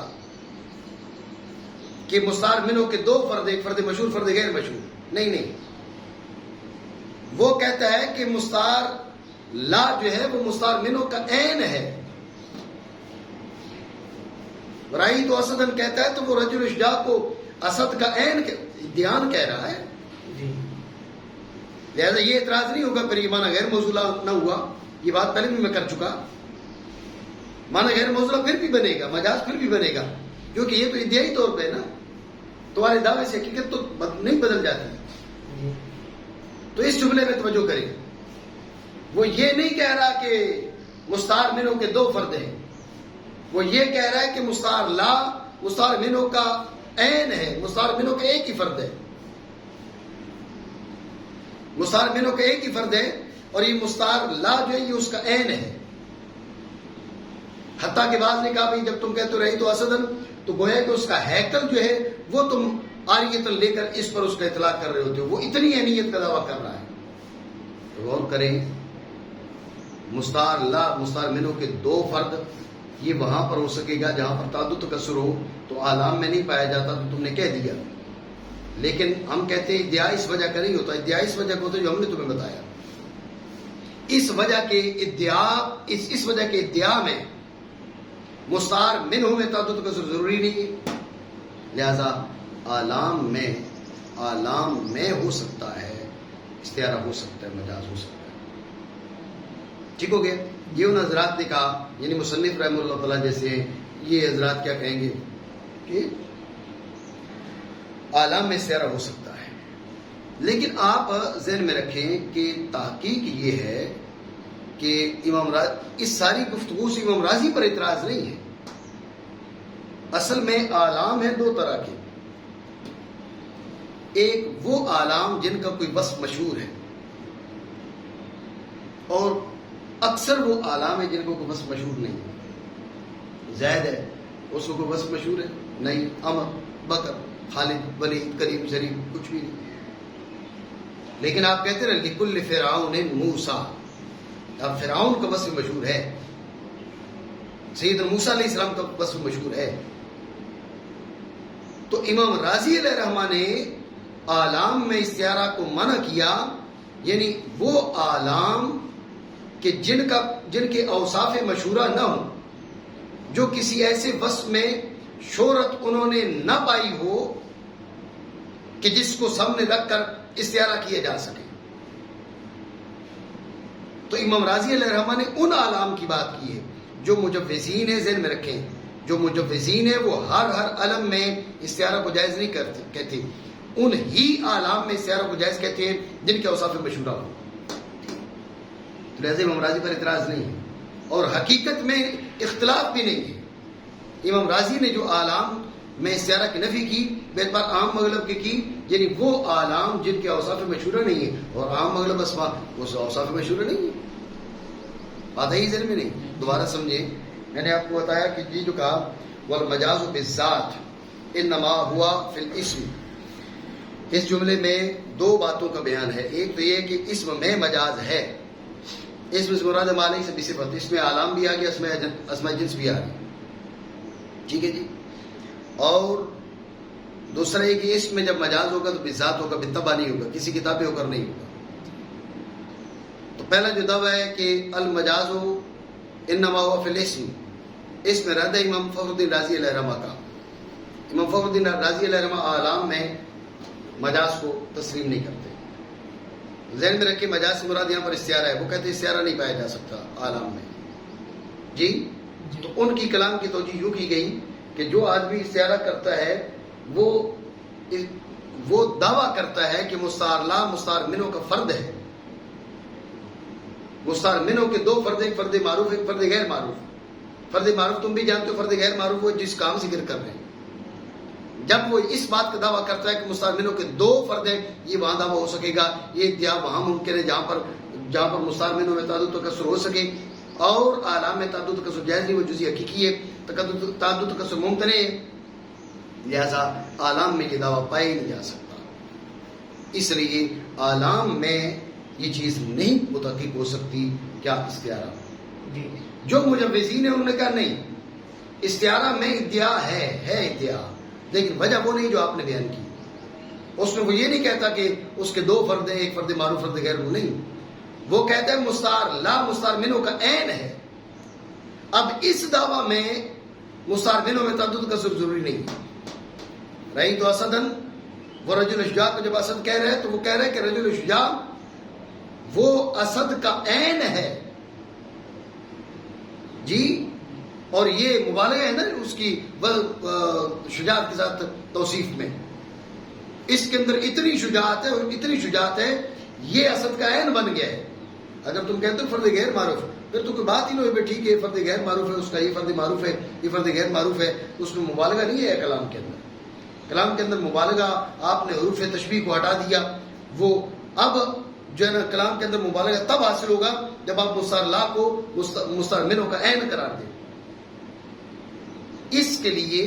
کہ مستعار منہ کے دو فرد, ایک فرد مشہور فرد غیر مشہور. نہیں, وہ کہتا ہے کہ مستعار لا جو ہے وہ مستعار منہ کا عین ہے. رائی تو اسدن کہتا ہے تو وہ رجل اشجاع کو اسد کا عین دھیان کہہ رہا ہے. لہذا یہ اعتراض نہیں ہوگا پھر یہ معنی غیر موصولہ نہ ہوا. یہ بات پہلے بھی میں کر چکا. معنی غیر موصولہ پھر بھی بنے گا, مجاز پھر بھی بنے گا, کیونکہ یہ تو ادعائی طور پہ ہے نا. تمہارے دعوے سے حقیقت تو نہیں بدل جاتی. تو اس جملے میں توجہ کریں. وہ یہ نہیں کہہ رہا کہ مستعار منہ کے دو فرد ہیں. وہ یہ کہہ رہا ہے کہ مستعار لا مستعار منہ کا عین ہے, مستعار منہ کا ایک ہی فرد ہے. مستعار منہ کا ایک ہی فرد ہے اور یہ مستعار لا جو ہے یہ اس کا عین ہے. حتیٰ کہ بعض نے کہا بھائی جب تم کہتے رہی تو اسدن تو گویا کہ اس کا ہیکل جو ہے وہ تم آریت لے کر اس پر اس کا اطلاق کر رہے ہوتے ہو، وہ اتنی اہمیت کا دعویٰ کر رہا ہے. غور کریں، مستعار لا مستعار منو کے دو فرد یہ وہاں پر ہو سکے گا جہاں پر تعدد تکسر ہو، تو آلام میں نہیں پایا جاتا، تو تم نے کہہ دیا. لیکن ہم کہتے ہیں ادعا اس وجہ کا نہیں ہوتا، ادعا اس وجہ کا ہوتا ہے جو ہم نے تمہیں بتایا. اس وجہ کے ادعا میں مستعار منہ میں تعدد تکسر ضروری نہیں ہے، لہذا آلام میں ہو سکتا ہے، استعارہ ہو سکتا ہے، مجاز ہو سکتا ہے. ٹھیک ہو گیا. یہ ان حضرات نے کہا، یعنی مصنف رحمہ اللہ تعالیٰ جیسے یہ حضرات کیا کہیں گے کہ آلام میں استعارہ ہو سکتا ہے. لیکن آپ ذہن میں رکھیں کہ تحقیق یہ ہے کہ اس ساری گفتگو سے امام راضی پر اعتراض نہیں ہے. اصل میں آلام ہے دو طرح کے. ایک وہ آلام جن کا کوئی وصف مشہور ہے، اور اکثر وہ آلام ہے جن کو کوئی وصف مشہور نہیں ہے. زید ہے، اس کو کوئی وصف مشہور ہے نہیں، عمر، بکر، خالد، ولید، کریم، شریف، کچھ بھی نہیں. لیکن آپ کہتے ہیں لکل فرعون موسیٰ، اب فرعون کا وصف مشہور ہے، سیدنا موسیٰ علیہ السلام کا وصف مشہور ہے. تو امام راضی علیہ رحمہ نے آلام میں استعارہ کو منع کیا، یعنی وہ آلام کہ جن کے اوصاف مشہورہ نہ ہوں، جو کسی ایسے وصف میں شہرت انہوں نے نہ پائی ہو کہ جس کو سامنے رکھ کر استعارہ کیا جا سکے. تو امام راضی علیہ رحمہ نے ان آلام کی بات کی ہے جو مجوزین ہیں. ذہن میں رکھیں، جو مجوزین ہیں وہ ہر علم میں استعارہ کو جائز نہیں کہتے، ان ہی آلام میں استعارہ کو جائز کہتے ہیں جن کے اوصاف مشہورہ ہو. لہذا امام راضی پر اعتراض نہیں ہے، اور حقیقت میں اختلاف بھی نہیں ہے. امام راضی نے جو آلام میں استعارہ کی نفی کی باعتبار عام مغلب کی، یعنی وہ آلام جن کے اوصاف مشہورہ نہیں ہے، اور عام مغلب اسماء وہ اوصاف مشہورہ نہیں ہے. بات ہے ہی ذہن میں نہیں. دوبارہ سمجھیں، میں نے آپ کو بتایا کہ یہ جو کہا والمجاز بالذات انما ہوا فی الاسم، اس جملے میں دو باتوں کا بیان ہے. ایک تو یہ کہ اسم میں مجاز ہے، اسم سے مراد مالک سے بھی صفت، اس میں آلام بھی آ گیا، اسماء جنس بھی آ گئی. ٹھیک ہے جی. اور دوسرا یہ کہ اس میں جب مجاز ہوگا تو بالذات ہوگا، بالطبع نہیں ہوگا، کسی کتاب ہو کر نہیں ہوگا. تو پہلا جو دعویٰ ہے کہ المجاز انما ہوا فی الاسم، اس میں رد ہے امام فخر الدین رازی علیہ رحمہ کا. امام فخر الدین رازی علیہ رحمہ آلام میں مجاز کو تسلیم نہیں کرتے. ذہن میں رکھے مجاز سے مراد یہاں پر استعارہ ہے، وہ کہتے ہیں استعارہ نہیں پایا جا سکتا آلام میں. جی، تو ان کی کلام کی توجہ یوں کی گئی کہ جو آدمی استعارہ کرتا ہے وہ دعویٰ کرتا ہے کہ مستعار لا مستعار منو کا فرد ہے. مستعار منو کے دو فرد، ایک فرد معروف ایک فرد غیر معروف. فرد معروف تم بھی جانتے ہو، فرد غیر معروف وہ جس کام ذکر کر رہے ہیں. جب وہ اس بات کا دعویٰ کرتا ہے کہ مستعار منو کے دو فرد ہیں، یہ وہاں دعویٰ ہو سکے گا، یہ ادعا وہاں ممکن ہے جہاں پر مستعار منو میں تعدد تکسر ہو سکے، اور آلام میں تعدد تکسر جائز نہیں، وہ جزئی حقیقی ہے، تعدد تکسر ممتنع ہے. لہذا آلام میں یہ دعویٰ پایا نہیں جا سکتا. اس لیے آلام میں یہ چیز نہیں متحقق ہو سکتی. کیا استعارہ؟ جو مجوزین ہیں انہوں نے کہا نہیں، استعارہ میں ادعا ہے ادعا، لیکن وجہ وہ نہیں جو آپ نے بیان کی. اس میں وہ یہ نہیں کہتا کہ اس کے دو فرد ہیں، ایک فرد معروف فرد غیر، وہ نہیں. وہ کہتا ہے مستعار لا مستعار منو کا عین ہے. اب اس دعویٰ میں مستعار منو میں تعدد تکسر ضروری نہیں. رہی تو اسدن، وہ رجل شجاع کو جب اسد کہہ رہے ہیں تو وہ کہہ رہے ہیں کہ رجل شجاع وہ اسد کا عین ہے. جی، اور یہ مبالغہ ہے نا اس کی شجاعت کے ساتھ توصیف میں. اس کے اندر اتنی شجاعت ہے اور اتنی شجاعت ہے یہ اسد کا عین بن گیا ہے. اگر تم کہتے ہو فرد غیر معروف، پھر تو کوئی بات ہی نہیں ہوئی ٹھیک ہے فرد غیر معروف ہے، اس کا یہ فرد معروف ہے، یہ فرد غیر معروف ہے. اس میں مبالغہ نہیں ہے. کلام کے اندر مبالغہ آپ نے حروف تشبیہ کو ہٹا دیا. وہ اب جو ہے نا کلام کے اندر مبالغہ تب حاصل ہوگا جب آپ مستعار لا کو مستعار منو کا عین قرار دیں. اس کے لیے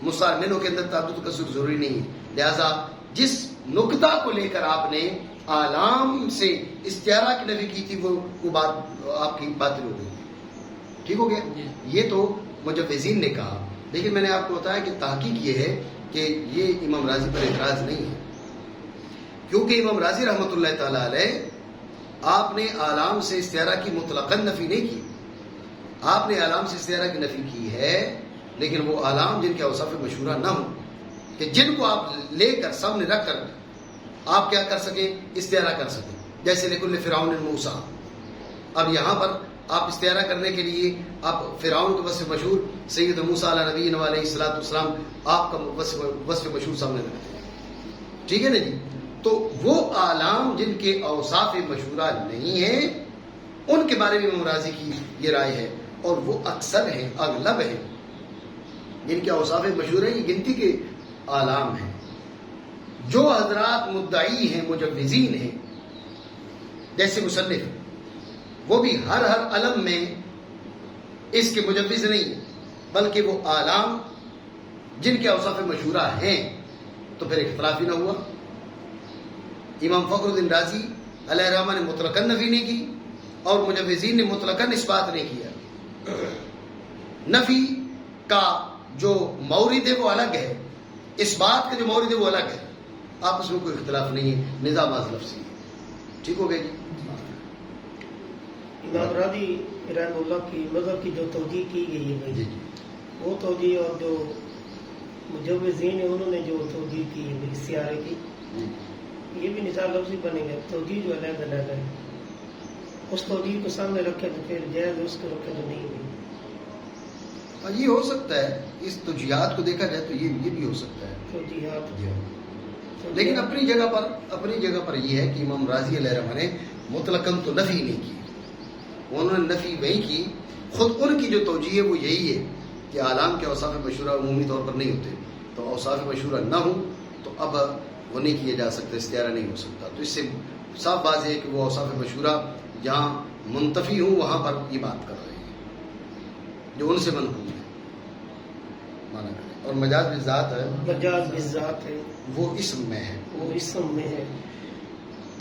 مستعار منو کے اندر تعدد تکسر ضروری نہیں ہے. لہذا جس نقطہ کو لے کر آپ نے آلام سے استعارہ کی نفی کی تھی وہ بات آپ کی باطل ہو گئی. ٹھیک ہو گیا؟ یہ تو مجوزین نے کہا، لیکن میں نے آپ کو بتایا کہ تحقیق یہ ہے کہ یہ امام راضی پر اعتراض نہیں ہے، کیونکہ امام راضی رحمۃ اللہ تعالی علیہ آپ نے آلام سے استعارہ کی مطلقاً نفی نہیں کی. آپ نے آلام سے استعارہ کی نفی کی ہے، لیکن وہ آلام جن کے اوصاف مشہورہ نہ ہوں، کہ جن کو آپ لے کر سامنے رکھ کر آپ کیا کر سکیں، استعارہ کر سکیں. جیسے لکل فرعون موسیٰ، اب یہاں پر آپ استعارہ کرنے کے لیے آپ فرعون کے وصف مشہور سید موسیٰ علیہ نبی علیہ الصلوۃ والسلام آپ کا وصف مشہور سامنے رکھتے ہیں. ٹھیک ہے نا جی؟ تو وہ آلام جن کے اوصاف مشہورہ نہیں ہیں ان کے بارے میں امام راضی کی یہ رائے ہے، اور وہ اکثر ہیں، اغلب ہیں. جن کے اوصاف مشہور ہیں یہ گنتی کے آلام ہیں. جو حضرات مدعی ہیں، مجوزین ہیں، جیسے مصنف، وہ بھی ہر علم میں اس کے مجوز نہیں، بلکہ وہ آلام جن کے اوصاف مشہورہ ہیں. تو پھر اختلاف ہی نہ ہوا. امام فخر الدین رازی علیہ الرحمہ نے مطلقاً نفی نہیں کی، اور مجوزین نے مطلقاً اس بات نہیں کیا. نفی کا جو مورد ہے وہ الگ ہے، اس بات کا جو مورد ہے وہ الگ ہے. آپس میں کوئی اختلاف نہیں ہے، نظام از لفظی. ٹھیک ہو گیا جی؟ امام راضی رحمہ اللہ کی مذہب کی جو توجیہ کی گئی ہے جی وہ توجیہ، اور جو مجوزین ہیں انہوں نے جو توجیہ کی ہے استعارے کی، یہ بھی نظام لفظی بنے گا. توجیہ جو علیحدہ علیحدہ ہے، اس توجیہ کو سامنے رکھے تو پھر جائز، اس کو رکھے تو نہیں ہے. یہ ہو سکتا ہے، اس توجیہات کو دیکھا جائے تو یہ بھی ہو سکتا ہے توجیہات، لیکن اپنی جگہ پر یہ ہے کہ امام راضی علیہ الرحمہ نے مطلقاً تو نفی نہیں کی. انہوں نے نفی وہی کی، خود ان کی جو توجیہ ہے وہ یہی ہے کہ آلام کے اوصاف مشہورہ عمومی طور پر نہیں ہوتے، تو اوصاف مشہورہ نہ ہوں تو اب وہ نہیں کیے جا سکتے، استعارہ نہیں ہو سکتا. تو اس سے صاف بات ہے کہ وہ اوصاف مشہورہ جہاں منتفی ہوں وہاں پر یہ بات کر رہے ہیں جو ان سے منقول ہے، مانا کرے. اور مجاز بالذات ہے، مجاز بالذات ہے، وہ اسم میں ہے، وہ اسم میں ہے.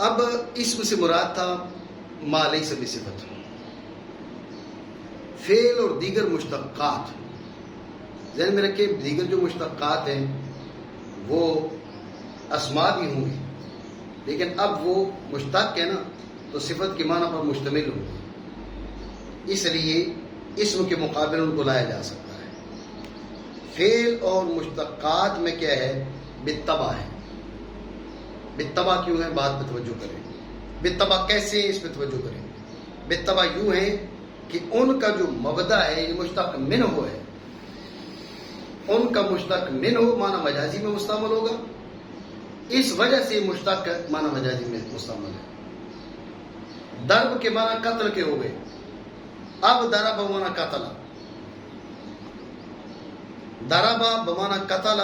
اب اسم سے مراد تھا ما لیس بصفت، فعل اور دیگر مشتقات. ذہن میں رکھے دیگر جو مشتقات ہیں وہ اسماء بھی ہوں گے، لیکن اب وہ مشتق ہے نا تو صفت کے معنی پر مشتمل ہوں گے، اس لیے اسم کے مقابل ان کو لایا جا سکتا ہے. فعل اور مشتقات میں کیا ہے؟ بالطبع ہے. بالطبع کیوں ہے؟ بات پہ توجہ کریں. بالطبع کیسے؟ اس پہ توجہ کریں. بالطبع یوں ہے کہ ان کا جو مبدا ہے یہ مشتق منہ ہے. ان کا مشتق منہ معنی مجازی میں مستعمل ہوگا، اس وجہ سے مشتق معنی مجازی میں مستعمل ہے. ضرب کے معنی قتل کے ہو گئے، اب ضرب بمعنی قتل، ضرب بمعنی قتل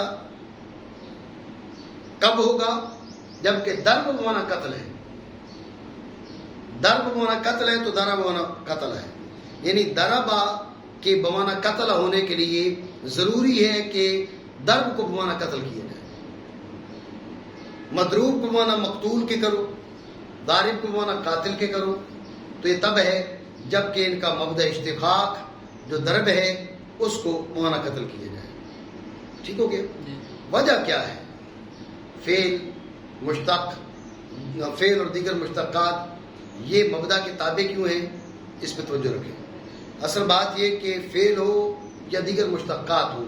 کب ہوگا؟ جبکہ ضرب بمعنی قتل ہے. ضرب بمعنی قتل ہے تو ضرب بمعنی قتل ہے، یعنی ضرب کے بمعنی قتل ہونے کے لیے ضروری ہے کہ ضرب کو بمعنی قتل کیا جائے. مضروب کو بمعنی مقتول کے کرو، ضارب کو بمعنی قاتل کے کرو، تو یہ تب ہے جب کہ ان کا مبدا اشتقاق جو ضرب ہے اس کو بمعنی قتل کیا جائے. ٹھیک ہو گیا؟ وجہ کیا ہے؟ فعل مشتق، فعل اور دیگر مشتقات یہ مبدا کے تابع کیوں ہیں؟ اس پہ توجہ رکھیں. اصل بات یہ کہ فعل ہو یا دیگر مشتقات ہو،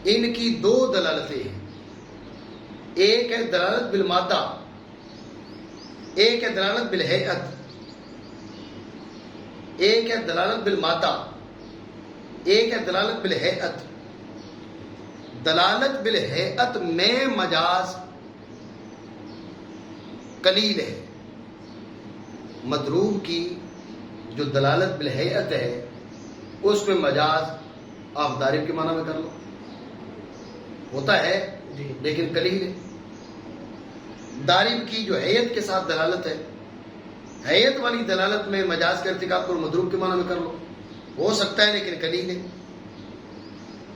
ان کی دو دلالتیں ہیں. ایک ہے دلالت بالمادہ، ایک ہے دلالت بالہیئت. ایک ہے دلالت بالمادہ، ایک ہے دلالت بالہیئت. دلالت بالہیئت میں مجاز قلیل ہے. مضروب کی جو دلالت بالہیئت ہے اس میں مجاز آپ ضارب کے معنی میں کر لو، ہوتا ہے لیکن قلیل ہے. ضارب کی جو حیت کے ساتھ دلالت ہے، حیت والی دلالت میں مجاز کا ارتکاب کو مضروب کے معنی میں کر لو، ہو سکتا ہے لیکن قلیل ہے.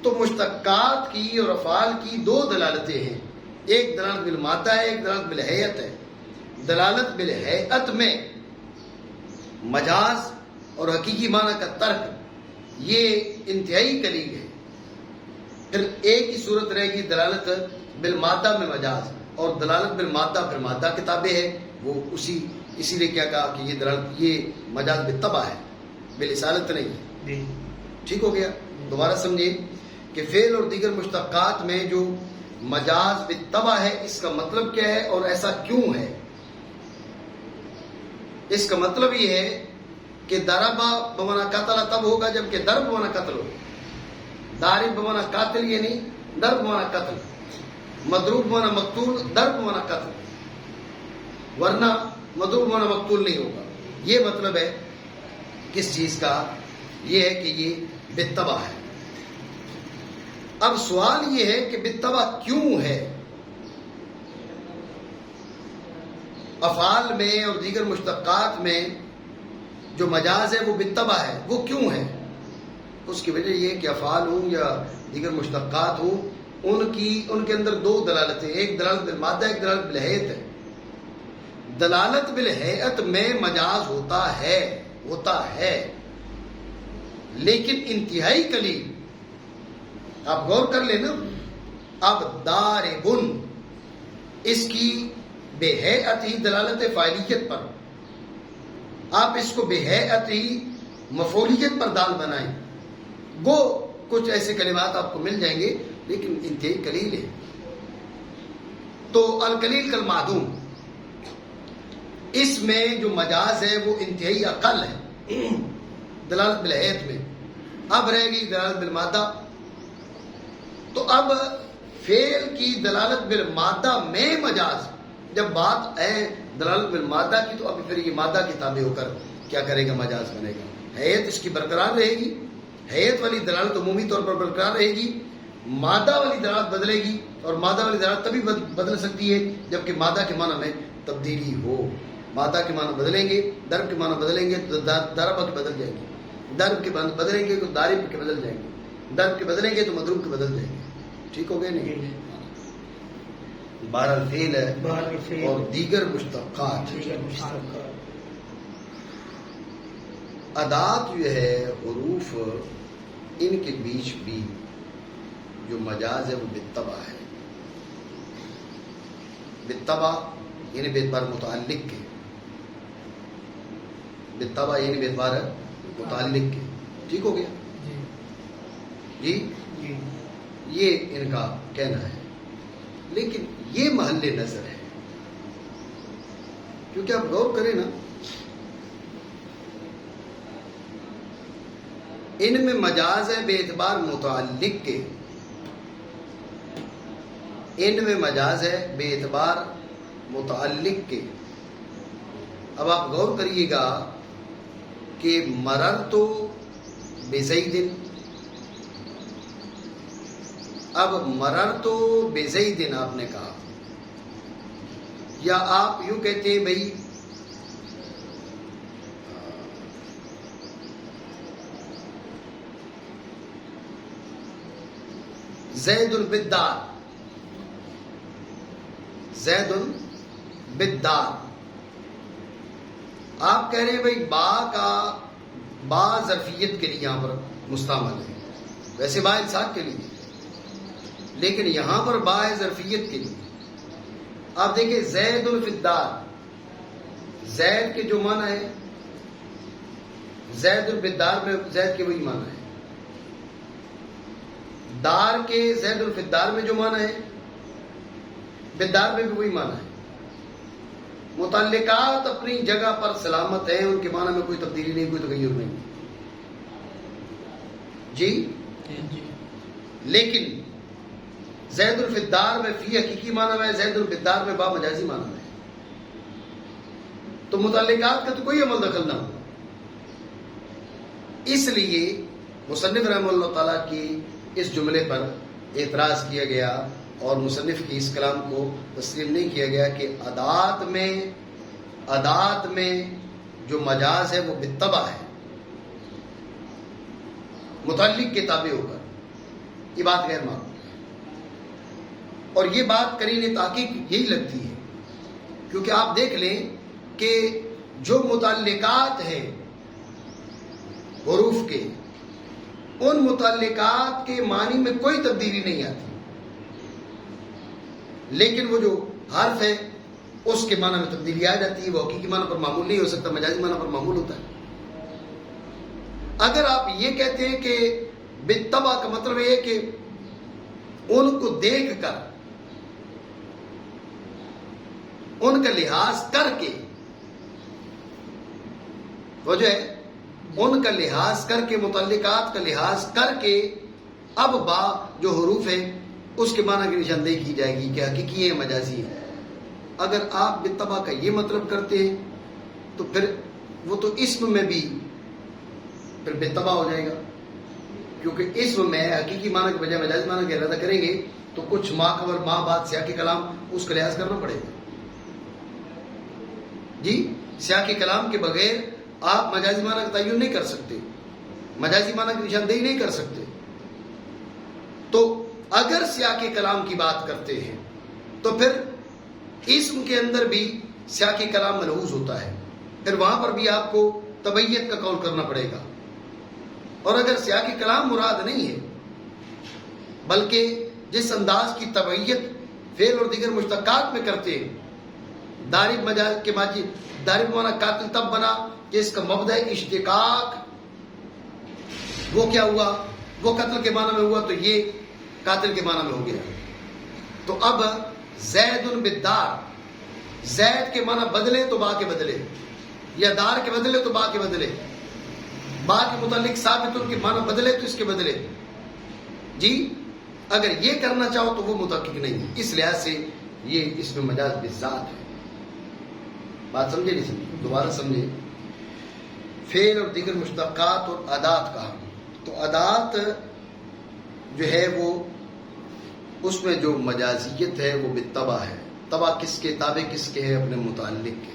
تو مشتقات کی اور افعال کی دو دلالتیں ہیں، ایک دلالت بالمادہ ہے، ایک دلالت بالہیئت ہے. دلالت بالہیئت میں مجاز اور حقیقی معنی کا ترک یہ انتہائی قلیل ہے. پھر ایک ہی صورت رہے گی دلالت بالمادہ میں مجاز، اور دلالت بالمادہ پھر مادہ کتابیں ہے، وہ اسی لیے کیا کہا کہ یہ دلالت یہ مجاز بالطبع ہے، بالاسالت نہیں ہے. ٹھیک ہو گیا؟ دوبارہ سمجھیے کہ فعل اور دیگر مشتقات میں جو مجاز بالطبع ہے اس کا مطلب کیا ہے اور ایسا کیوں ہے. اس کا مطلب یہ ہے کہ ضربہ بمعنی قتل تب ہوگا جبکہ ضرب بمعنی قتل ہو. ضارب بمعنی قاتل یعنی ضرب بمعنی قتل، مضروب بمعنی مقتول ضرب بمعنی قتل، ورنہ مضروب بمعنی مقتول نہیں ہوگا. یہ مطلب ہے کس چیز کا؟ یہ ہے کہ یہ بالطبع ہے. اب سوال یہ ہے کہ بالطبع کیوں ہے؟ افعال میں اور دیگر مشتقات میں جو مجاز ہے وہ بالطبع ہے، وہ کیوں ہے؟ اس کی وجہ یہ کہ افعال ہوں یا دیگر مشتقات ہوں ان کے اندر دو دلالتیں، ایک دلالت بالمادہ ایک دلالت بالہیئت ہے. دلالت بالہیئت میں مجاز ہوتا ہے لیکن انتہائی قلیل. آپ غور کر لیں نا. اب داربن اس کی بے ہیئت ہی دلالت فاعلیت پر، آپ اس کو بے ہیئت ہی مفعولیت پر دال بنائیں، گو کچھ ایسے کلمات آپ کو مل جائیں گے لیکن انتہائی قلیل ہے. تو القلیل کالمعدوم، اس میں جو مجاز ہے وہ انتہائی اقل ہے دلالت بالہیئت میں. اب رہے گی دلالت بالمادہ. تو اب فعل کی دلالت بالمادہ میں مجاز، جب بات ہے دلالت بالمادہ کی تو اب پھر یہ مادہ کی تابع ہو کر کیا کرے گا؟ مجاز بنے گا. حیت اس کی برقرار رہے گی، حیت والی دلالت عمومی طور پر برقرار رہے گی. مادہ والی دلالت بدلے گی، اور مادہ والی دلالت تبھی بدل سکتی ہے جبکہ مادہ کے معنی میں تبدیلی ہو. مادہ کے معنی بدلیں گے، درب کے معنی بدلیں گے تو دربہ کے بدل جائیں گے، درب کے بدلیں گے تو دارب کے بدل جائیں گے، درب کے بدلیں گے تو مضروب کے بدل جائیں گے. ٹھیک ہو گئے نہیں؟ بہرحال فعل ہے اور دیگر مشتقات. ادات جو ہے حروف، ان کے بیچ بھی جو مجاز ہے وہ بالطبع ہے. بالطبع یعنی باعتبار متعلق کے، بالطبع یعنی باعتبار متعلق کے. ٹھیک ہو گیا؟ جی یہ ان کا کہنا ہے. لیکن یہ محل نظر ہے، کیونکہ آپ غور کریں نا، ان میں مجاز ہے بے اعتبار متعلق کے، ان میں مجاز ہے بے اعتبار متعلق کے. اب آپ غور کریے گا کہ مررت بزید، اب مررت بزید آپ نے کہا، یا آپ یوں کہتے ہیں بھائی زید بالدار، زید بالدار. آپ کہہ رہے ہیں بھائی با ظرفیت کے لیے یہاں پر مستعمل ہے، ویسے با الساق کے لیے، لیکن یہاں پر با ہے ظرفیت کے لیے. آپ دیکھیں زید الفدار، زید کے جو معنی ہے، زید الفدار میں زید کے وہی معنی ہے. دار کے زید الفدار میں جو معنی ہے، بدار میں بھی وہی معنی ہے. متعلقات اپنی جگہ پر سلامت ہیں، ان کے معنی میں کوئی تبدیلی نہیں، کوئی تغیر نہیں. جی لیکن زید الفدار میں فی حقیقی معنی ہے، زید الفدار میں با مجازی معنی ہے. تو متعلقات کا تو کوئی عمل دخل نہ ہو. اس لیے مصنف رحمہ اللہ تعالیٰ کی اس جملے پر اعتراض کیا گیا اور مصنف کی اس کلام کو تسلیم نہیں کیا گیا کہ ادات میں جو مجاز ہے وہ بالطبع ہے، متعلق کے تابع ہو کر. یہ بات غیر معقول ہے. اور یہ بات قرین تحقیق یہی لگتی ہے، کیونکہ آپ دیکھ لیں کہ جو متعلقات ہیں حروف کے، ان متعلقات کے معنی میں کوئی تبدیلی نہیں آتی، لیکن وہ جو حرف ہے اس کے معنی میں تبدیلی آ جاتی ہے. وہ حقیقی معنی پر معمول نہیں ہو سکتا، مجازی معنی پر معمول ہوتا ہے. اگر آپ یہ کہتے ہیں کہ بالطبع کا مطلب یہ ہے کہ ان کو دیکھ کر، ان کا لحاظ کر کے، وہ جو ہے ان کا لحاظ کر کے، متعلقات کا لحاظ کر کے اب با جو حروف ہے اس کے معنی کی نشاندہی کی جائے گی کہ حقیقی ہے مجازی ہے. اگر آپ بالطبع کا یہ مطلب کرتے ہیں تو پھر وہ تو اسم میں بھی پھر بالطبع ہو جائے گا، کیونکہ اسم میں حقیقی معنی کے بجائے مجازی معنی کا ارادہ کریں گے تو کچھ ما قبل ما بعد سیاق کلام اس کا لحاظ کرنا پڑے گا. جی سیاق کلام کے بغیر آپ مجازی معنی کا تعین نہیں کر سکتے، مجازی معنی کی نشاندہی نہیں کر سکتے. تو اگر سیاق کلام کی بات کرتے ہیں تو پھر اسم کے اندر بھی سیاق کلام ملحوظ ہوتا ہے، پھر وہاں پر بھی آپ کو تبعیت کا قول کرنا پڑے گا. اور اگر سیاق کلام مراد نہیں ہے بلکہ جس انداز کی تبعیت فعل اور دیگر مشتقات میں کرتے ہیں، دارب مجاز کے ماجی دارب مانا قاتل تب بنا کہ اس کا مبدأ اشتقاق وہ کیا ہوا، وہ قتل کے معنی میں ہوا تو یہ قاتل کے معنی میں ہو گیا. تو اب زید بالدار، زید کے معنی بدلے تو با کے بدلے، یا دار کے بدلے تو با کے بدلے، با کے متعلق ثابت کے معنی بدلے تو اس کے بدلے. جی اگر یہ کرنا چاہو تو وہ متحقق نہیں ہے. اس لحاظ سے یہ اس میں مجاز بالذات ہے. بات سمجھے نہیں سمجھے؟ دوبارہ سمجھے. فعل اور دیگر مشتقات اور ادات کہا تو ادات جو ہے وہ اس میں جو مجازیت ہے وہ بالطبع ہے. طبع کس کے تابع کس کے ہے؟ اپنے متعلق کے.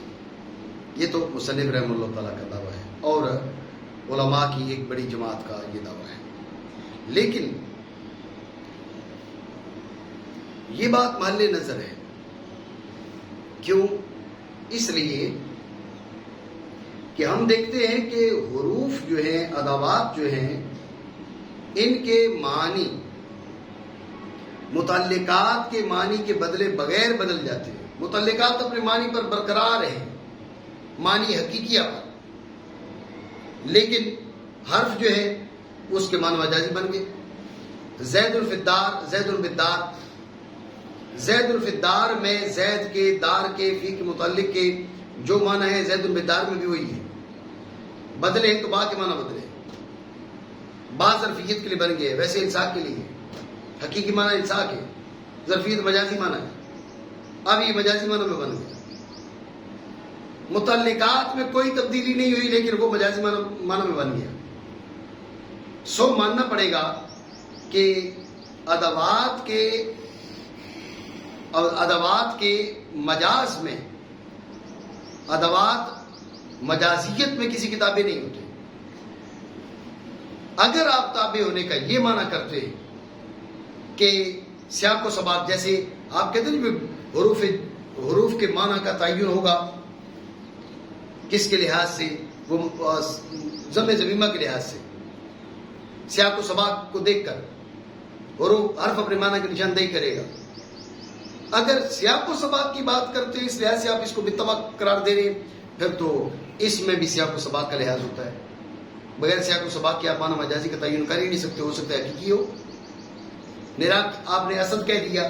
یہ تو مصنف رحمہ اللہ تعالیٰ کا دعویٰ ہے اور علماء کی ایک بڑی جماعت کا یہ دعویٰ ہے. لیکن یہ بات محل نظر ہے. کیوں؟ اس لیے کہ ہم دیکھتے ہیں کہ حروف جو ہیں، ادوات جو ہیں، ان کے معنی متعلقات کے معنی کے بدلے بغیر بدل جاتے ہیں. متعلقات اپنے معنی پر برقرار ہیں، معنی حقیقیہ پر، لیکن حرف جو ہے اس کے معنی مجازی بن گئے. زید الفدار، زید البدار، زید الفدار میں زید کے، دار کے، فی کے متعلق کے جو معنی ہے زید البدار میں بھی وہی ہے. بدلے تو با کے معنی بدلے، با ظرفیت کے لیے بن گئے، ویسے الساق کے لیے حقیقی معنی الساق ہے، ظرفیت مجازی معنی ہے. اب یہ مجازی معنی میں بن گیا. متعلقات میں کوئی تبدیلی نہیں ہوئی لیکن وہ مجازی معنی میں بن گیا. سو ماننا پڑے گا کہ ادوات کے مجاز میں، ادوات مجازیت میں کسی کی تابع نہیں ہوتے. اگر آپ تابع ہونے کا یہ معنی کرتے ہیں کہ سیاق و سباق، جیسے آپ کہتے ہیں حروف کے معنی کا تعین ہوگا کس کے لحاظ سے؟ وہ ضم ضمیمہ کے لحاظ سے، سیاق و سباق کو دیکھ کر حرف اپنے معنی کی نشاندہی کرے گا. اگر سیاق و سباق کی بات کرتے ہیں اس لحاظ سے آپ اس کو بالطبع قرار دے رہے ہیں، پھر تو اس میں بھی سیاق و سباق کا لحاظ ہوتا ہے. بغیر سیاق و سباق کے آپ معنی مجازی کا تعین کر ہی نہیں سکتے. ہو سکتا ہے حقیقی ہو. آپ نے اسد کہہ دیا،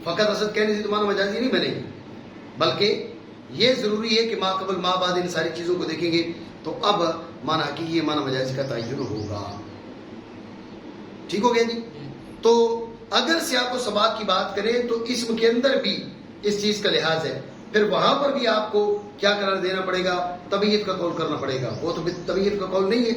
فقط اسد کہنے سے تو معنی مجازی نہیں بنے گی، بلکہ یہ ضروری ہے کہ ما قبل ما بعد ان ساری چیزوں کو دیکھیں گے تو اب معنی حقیقی ہے، معنی مجازی کا تعین ہوگا. ٹھیک ہو گیا جی؟ تو اگر سیاق و سباق کی بات کریں تو اسم کے اندر بھی اس چیز کا لحاظ ہے. پھر وہاں پر بھی آپ کو کیا قرار دینا پڑے گا؟ طبیعت کا قول کرنا پڑے گا. وہ تو طبیعت کا قول نہیں ہے.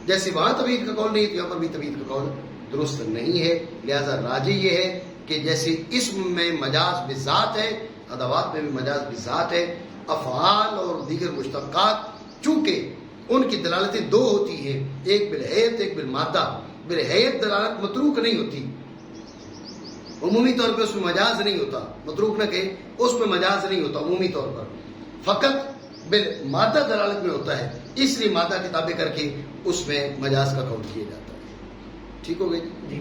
جیسے وہاں طبیعت کا قول نہیں ہے تو یہاں پر بھی طبیعت کا قول درست نہیں ہے. لہذا راجح یہ ہے کہ جیسے اسم میں مجاز بذات ہے، ادوات میں بھی مجاز بذات ہے. افعال اور دیگر مشتقات چونکہ ان کی دلالتیں دو ہوتی ہیں، ایک بالحیت ایک بالمادہ. بالحیت دلالت متروک نہیں ہوتی، عمومی طور پہ اس میں مجاز نہیں ہوتا، متروک نہ کہ اس میں مجاز نہیں ہوتا عمومی طور پر، فقط مادہ دلالت میں ہوتا ہے، اس لیے مادہ کے تابع کر کے اس میں مجاز کا قول کیا جاتا ہے. ٹھیک ہو گئی جی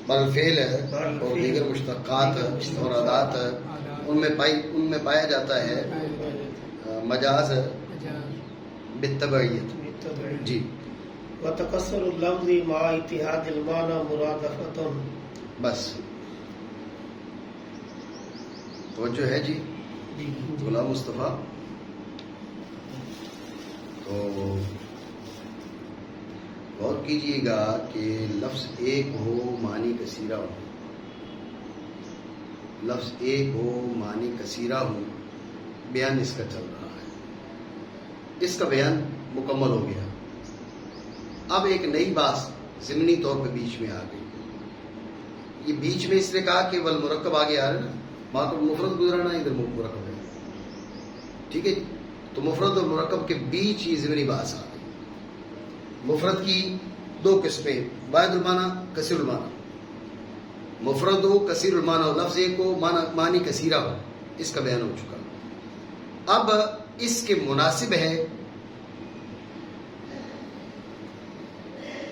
بالفعل ہے اور دیگر مشتقات اور عادات ان میں پایا جاتا ہے مجاز بالتبعیت. جی وتكسر اللفظ مع اتحاد المعنى مرادفة. بس توجہ ہے جی غلام مصطفیٰ. تو غور کیجئے گا کہ لفظ ایک ہو معنی کثیرہ ہو، لفظ ایک ہو معنی کثیرہ ہو، بیان اس کا چل رہا ہے، اس کا بیان مکمل ہو گیا. اب ایک نئی بات ضمنی طور پہ بیچ میں آ گئی. یہ بیچ میں اس نے کہا کہ والمرکب آگے آ رہا ہے نا، وہاں تو مفرد گزرانا ہے، ادھر مرکب ہے. ٹھیک ہے، تو مفرد اور مرکب کے بیچ یہ ضمنی بات آ گئی. مفرد کی دو قسمیں، واحد المعنی کثیر المعنی. مفرد ہو کثیر المعنی ہو، لفظ ایک ہو معنی کثیرہ ہو، اس کا بیان ہو چکا. اب اس کے مناسب ہے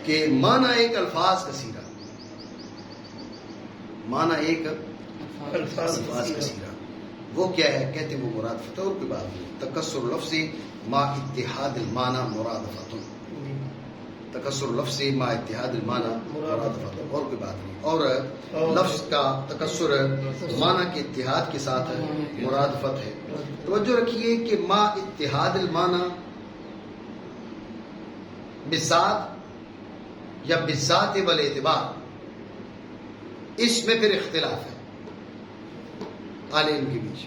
کہ معنی ایک الفاظ کثیرہ، معنی ایک الفاظ کثیرہ. وہ کیا ہے؟ کہتے ہیں وہ مرادفت ہے، اور کوئی بات نہیں. تکسر لفظ ما اتحاد المعنی مرادفت، تکسر لفظ ما اتحاد المعنی مرادفت، اور کوئی بات نہیں. اور لفظ کا تکسر معنی کے اتحاد کے ساتھ مرادفت ہے. توجہ رکھیے کہ ما اتحاد المعنی بالذات یا بالذات والاعتبار، اس میں پھر اختلاف ہے اہل علم کے بیچ.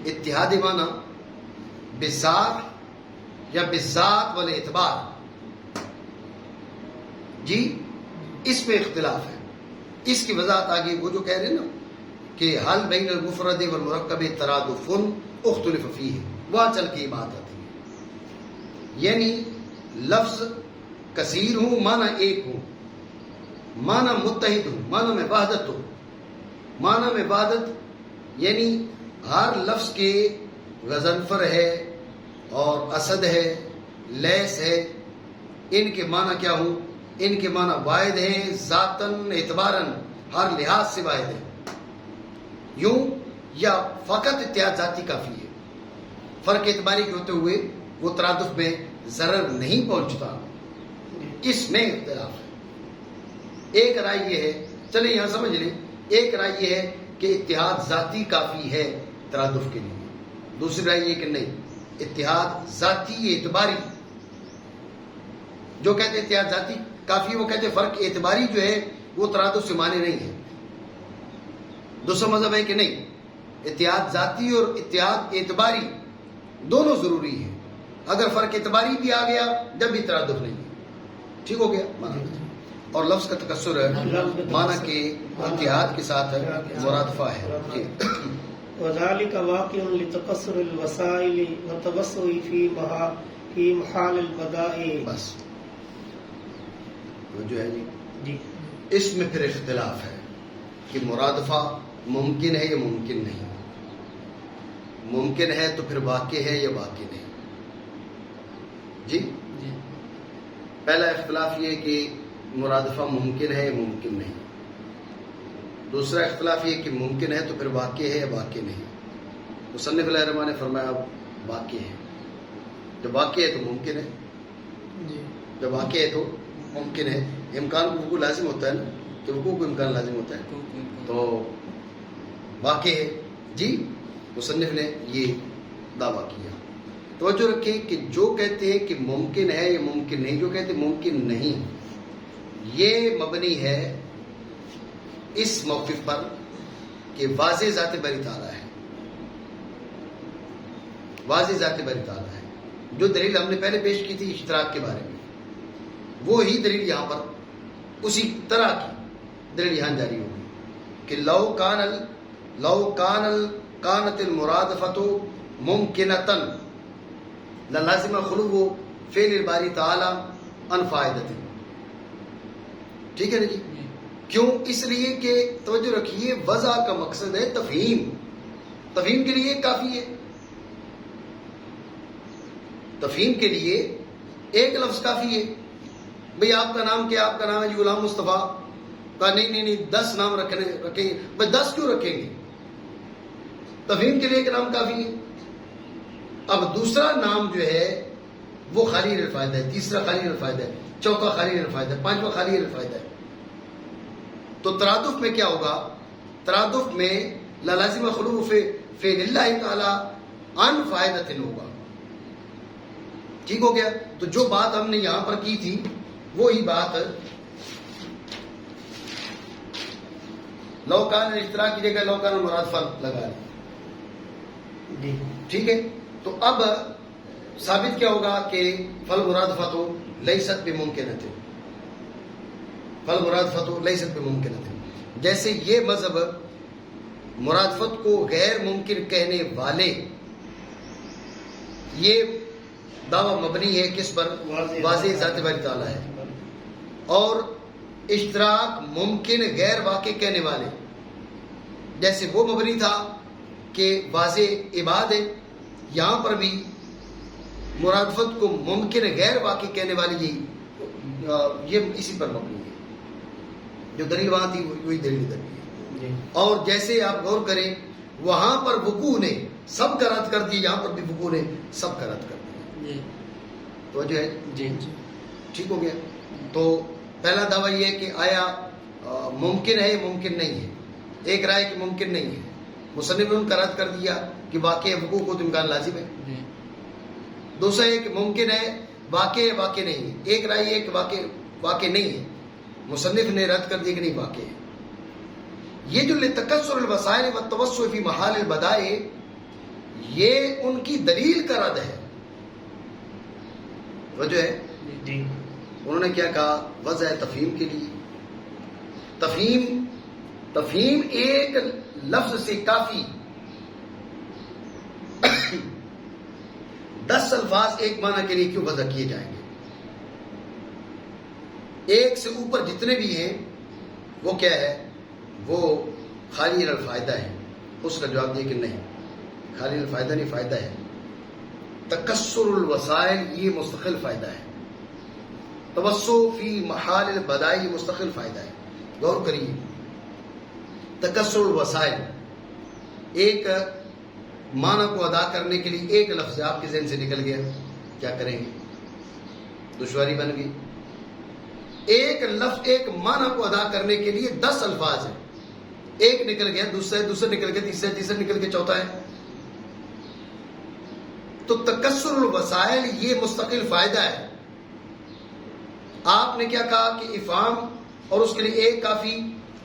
اتحاد معنی بالذات یا بالذات والاعتبار، جی اس میں اختلاف ہے. اس کی وضاحت آگے وہ جو کہہ رہے ہیں نا کہ حل بین المفرد والمرکب ترادف اختلف فیہ، وہاں چل کے یہ بات آتی ہے. یعنی لفظ کثیر ہوں معنی ایک ہوں، معنی متحد ہوں، معنی میں وحدت ہو. معنی میں وحدت یعنی ہر لفظ کے غضنفر ہے اور اسد ہے، لیس ہے، ان کے معنی کیا ہوں؟ ان کے معنی واحد ہیں، ذاتاً اعتباراً ہر لحاظ سے واحد ہیں. یوں یا فقط اتحاد ذاتی کافی ہے، فرق اعتباری کے ہوتے ہوئے وہ ترادف میں ضرر نہیں پہنچتا. اس میں اختلاف ہے. ایک رائے یہ ہے، چلیں یہاں سمجھ لیں، ایک رائے یہ ہے کہ اتحاد ذاتی کافی ہے ترادف کے لیے. دوسری رائے یہ کہ نہیں، اتحاد ذاتی اعتباری. جو کہتے ہیں اتحاد ذاتی کافی، وہ کہتے ہیں فرق اعتباری جو ہے وہ ترادف سے مانے نہیں ہے. دوسرا مذہب ہے کہ نہیں، اتحاد ذاتی اور اتحاد اعتباری دونوں ضروری ہیں. اگر فرق اعتباری بھی آ گیا جب بھی ترادف نہیں ہے. ٹھیک ہو گیا. اور لفظ کا تکسر معنی کے اتحاد کے ساتھ مرادفہ ہے. وذلك واقع لتكسر الوسائل والتوسع في محال البدائع. بس وہ جو ہے جی اس میں پھر اختلاف ہے کہ مرادفہ ممکن ہے یا ممکن نہیں. ممکن ہے تو پھر واقع ہے یا واقع نہیں. جی پہلا اختلاف یہ کہ مرادفہ ممکن ہے یا ممکن نہیں. دوسرا اختلاف یہ کہ ممکن ہے تو پھر واقع ہے یا واقع نہیں. مصنف علیہ الرحمٰن نے فرمایا واقع ہے. جب واقع ہے تو ممکن ہے، جب واقع ہے تو ممکن ہے. امکان کو وقوع لازم ہوتا ہے نا، کہ وقوع کو امکان لازم ہوتا ہے، تو واقع ہے. جی مصنف نے یہ دعویٰ کیا. توجہ رکھیں کہ جو کہتے ہیں کہ ممکن ہے یا ممکن نہیں، جو کہتے ہیں ممکن نہیں، یہ مبنی ہے اس موقف پر کہ واضح ذات باری تعالیٰ ہے، واضح ذات باری تعالیٰ ہے. جو دلیل ہم نے پہلے پیش کی تھی اشتراک کے بارے میں، وہی دلیل یہاں پر اسی طرح کی دلیل یہاں جاری ہوگی کہ کانت المرادفۃ ممکنۃ لازم خلو فعل الباری تعالی عن فائدۃ. ٹھیک ہے نا جی؟ کیوں؟ اس لیے کہ توجہ رکھیے وضع کا مقصد ہے تفہیم. تفہیم کے لیے کافی ہے. تفہیم کے لیے ایک لفظ کافی ہے. بھئی آپ کا نام کیا؟ آپ کا نام ہے جی غلام مصطفیٰ. کہا نہیں 10 نام رکھیں گے. بھئی 10 کیوں رکھیں گے؟ تفہیم کے لیے ایک نام کافی ہے. اب دوسرا نام جو ہے وہ خالی الفائدہ ہے، تیسرا خالی الفائدہ ہے، چوتھا خالی الفائدہ ہے، پانچواں خالی الفائدہ ہے. تو ترادف میں کیا ہوگا؟ ترادف میں لا لازم خلوف فعل اللہ تعالی عن فائدۃ ہوگا. ٹھیک ہو گیا؟ تو جو بات ہم نے یہاں پر کی تھی وہی بات لوکان اشتراک کی جگہ لوکان مرادفہ لگا لیں. ٹھیک ہے؟ تو اب ثابت کیا ہوگا کہ فل مرادفہ تو لیست بممکنۃ. فل مرادفہ تو لیست بممکنۃ. جیسے یہ مذہب مرادفت کو غیر ممکن کہنے والے، یہ دعویٰ مبنی ہے کس پر؟ واضح ذات باری تعالیٰ ہے. اور اشتراک ممکن غیر واقع کہنے والے، جیسے وہ مبنی تھا کہ واضح عباد ہے، یہاں پر بھی مرادفت کو ممکن غیر واقع کہنے والی یہ اسی پر مبنی ہے. جو دلیل وہاں تھی وہی دلیل ادھر بھی ہے. اور جیسے آپ غور کریں وہاں پر وقوع نے سب کا رد کر دیا، یہاں پر بھی وقوع نے سب کا رد کر دیا. تو جو ہے جی ٹھیک ہو گیا. تو پہلا دعویٰ یہ ہے کہ آیا ممکن ہے ممکن نہیں ہے. ایک رائے کہ ممکن نہیں ہے، مصنف نے ان کا رد کر دیا کہ واقع وقوع کو تو امکان لازم ہے. دوسرا ہے کہ ممکن ہے واقع ہے واقع نہیں ہے. ایک رائے ہے کہ واقع نہیں ہے، مصنف نے رد کر دیا کہ نہیں واقع ہے. یہ جو لتکثر الوسائل والتوسع فی محال البدائع، یہ ان کی دلیل کا رد ہے. وجہ ہے انہوں نے کیا کہا؟ وضع تفہیم کے لیے. تفہیم ایک لفظ سے کافی 10 الفاظ ایک معنی کے لیے کیوں وضع کیے جائیں گے؟ ایک سے اوپر جتنے بھی ہیں وہ کیا ہے؟ وہ خالی الفائدہ ہے. اس کا جواب دیا کہ نہیں، خالی الفائدہ نہیں، فائدہ ہے. تکثر الوسائل یہ مستقل فائدہ ہے. توسع فی محال البدائع یہ مستقل فائدہ ہے. غور کریے، تکثر الوسائل ایک معنی کو ادا کرنے کے لیے ایک لفظ آپ کے ذہن سے نکل گیا، کیا کریں گے؟ دشواری بن گئی. ایک لفظ ایک معنی کو ادا کرنے کے لیے 10 الفاظ ہیں. ایک نکل گیا، دوسرا نکل گیا، تیسرا نکل کے چوتھا ہے. تو تکثر الوسائل یہ مستقل فائدہ ہے. آپ نے کیا کہا کہ افہام اور اس کے لیے ایک کافی،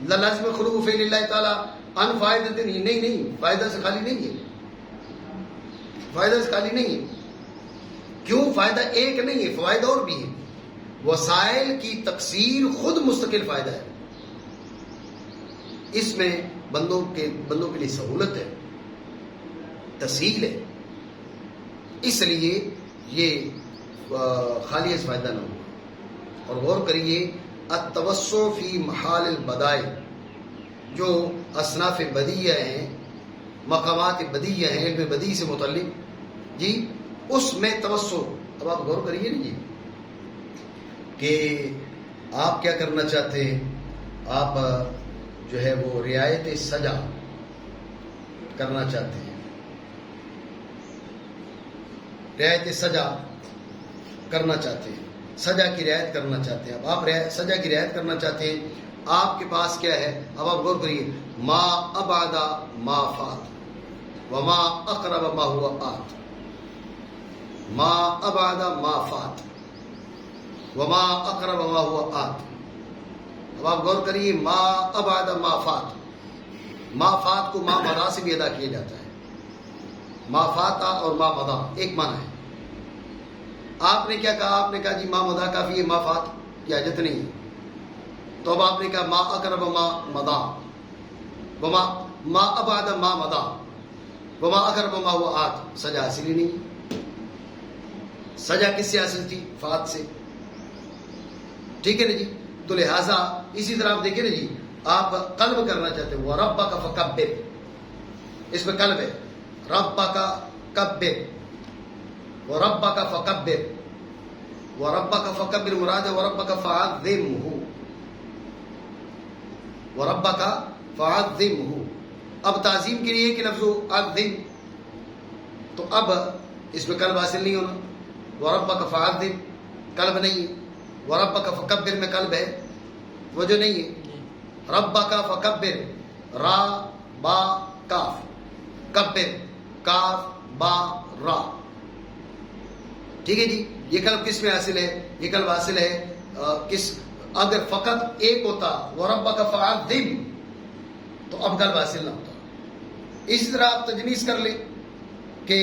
لا لازم خلوف فعل اللہ تعالی عن فائدۃ. نہیں، فائدہ سے خالی نہیں ہے. فائدہ سے خالی نہیں ہے. کیوں؟ فائدہ ایک نہیں ہے، فوائد اور بھی ہیں. وسائل کی تقسیر خود مستقل فائدہ ہے. اس میں بندوں کے لیے سہولت ہے، تسہیل ہے. اس لیے یہ خالی اس فائدہ نہ ہو. اور غور کریے، التوسع فی محال البدائع، جو اصناف بدیع ہیں، مقامات بدیع ہیں، علم بدیع سے متعلق جی، اس میں توسع. اب آپ غور کریے نا جی کہ آپ کیا کرنا چاہتے ہیں. آپ جو ہے وہ رعایت سجا کرنا چاہتے ہیں، رعایت سجا کرنا چاہتے ہیں، سجا کی رعایت کرنا چاہتے ہیں. اب آپ سجا کی رعایت کرنا چاہتے ہیں، آپ کے پاس کیا ہے؟ اب آپ غور کریے، ما ابعد ما فات وما اقرب ما هو آت. ما ابعد ما فات وما اقرب ما هو آت. اب آپ غور کریے، ما ابعد ما فات، ما فات کو ما مضا سے بھی ادا کیا جاتا ہے. ما فاتا اور ما مضا ایک معنی ہے. آپ نے کیا کہا؟ آپ نے کہا جی ما مضا کافی ہے، ما فات کی حاجت نہیں ہے. تو اب آپ نے کہا ما اقرب ما مضا وما ما ابعد ما مضا وما اقرب ما هو آت. سجا حاصل ہی نہیں. سجا کس سے حاصل تھی؟ فات سے. ٹھیک ہے نا جی. تو لہٰذا اسی طرح آپ دیکھیں نا جی, آپ قلب کرنا چاہتے ہیں وَرَبَّكَ فَكَبِّرْ, اس میں قلب ہے. رَبَّكَ كَبِّرْ, وَرَبَّكَ فَكَبِّرْ. وَرَبَّكَ فَكَبِّرْ مراد ہے وَرَبَّكَ فَعَظِّمْهُ, وَرَبَّكَ فَعَظِّمْهُ. اب تعظیم کے لیے کہ لفظ عظم, تو اب اس میں قلب حاصل نہیں ہونا. وَرَبَّكَ فَعَظِّمْ قلب نہیں ہے. وَرَبَّكَ فَكَبِّرْ میں قلب ہے, وجہ نہیں ہے. رَبَّكَ فَكَبِّرْ را با کاف, کبر کاف با را. ٹھیک ہے جی. یہ قلب کس میں حاصل ہے؟ یہ قلب حاصل ہے کس, اگر فقط ایک ہوتا وَرَبَّكَ فَعَظِّمْ تو اب قلب حاصل نہ ہوتا. اسی طرح آپ تجنیس کر لیں کہ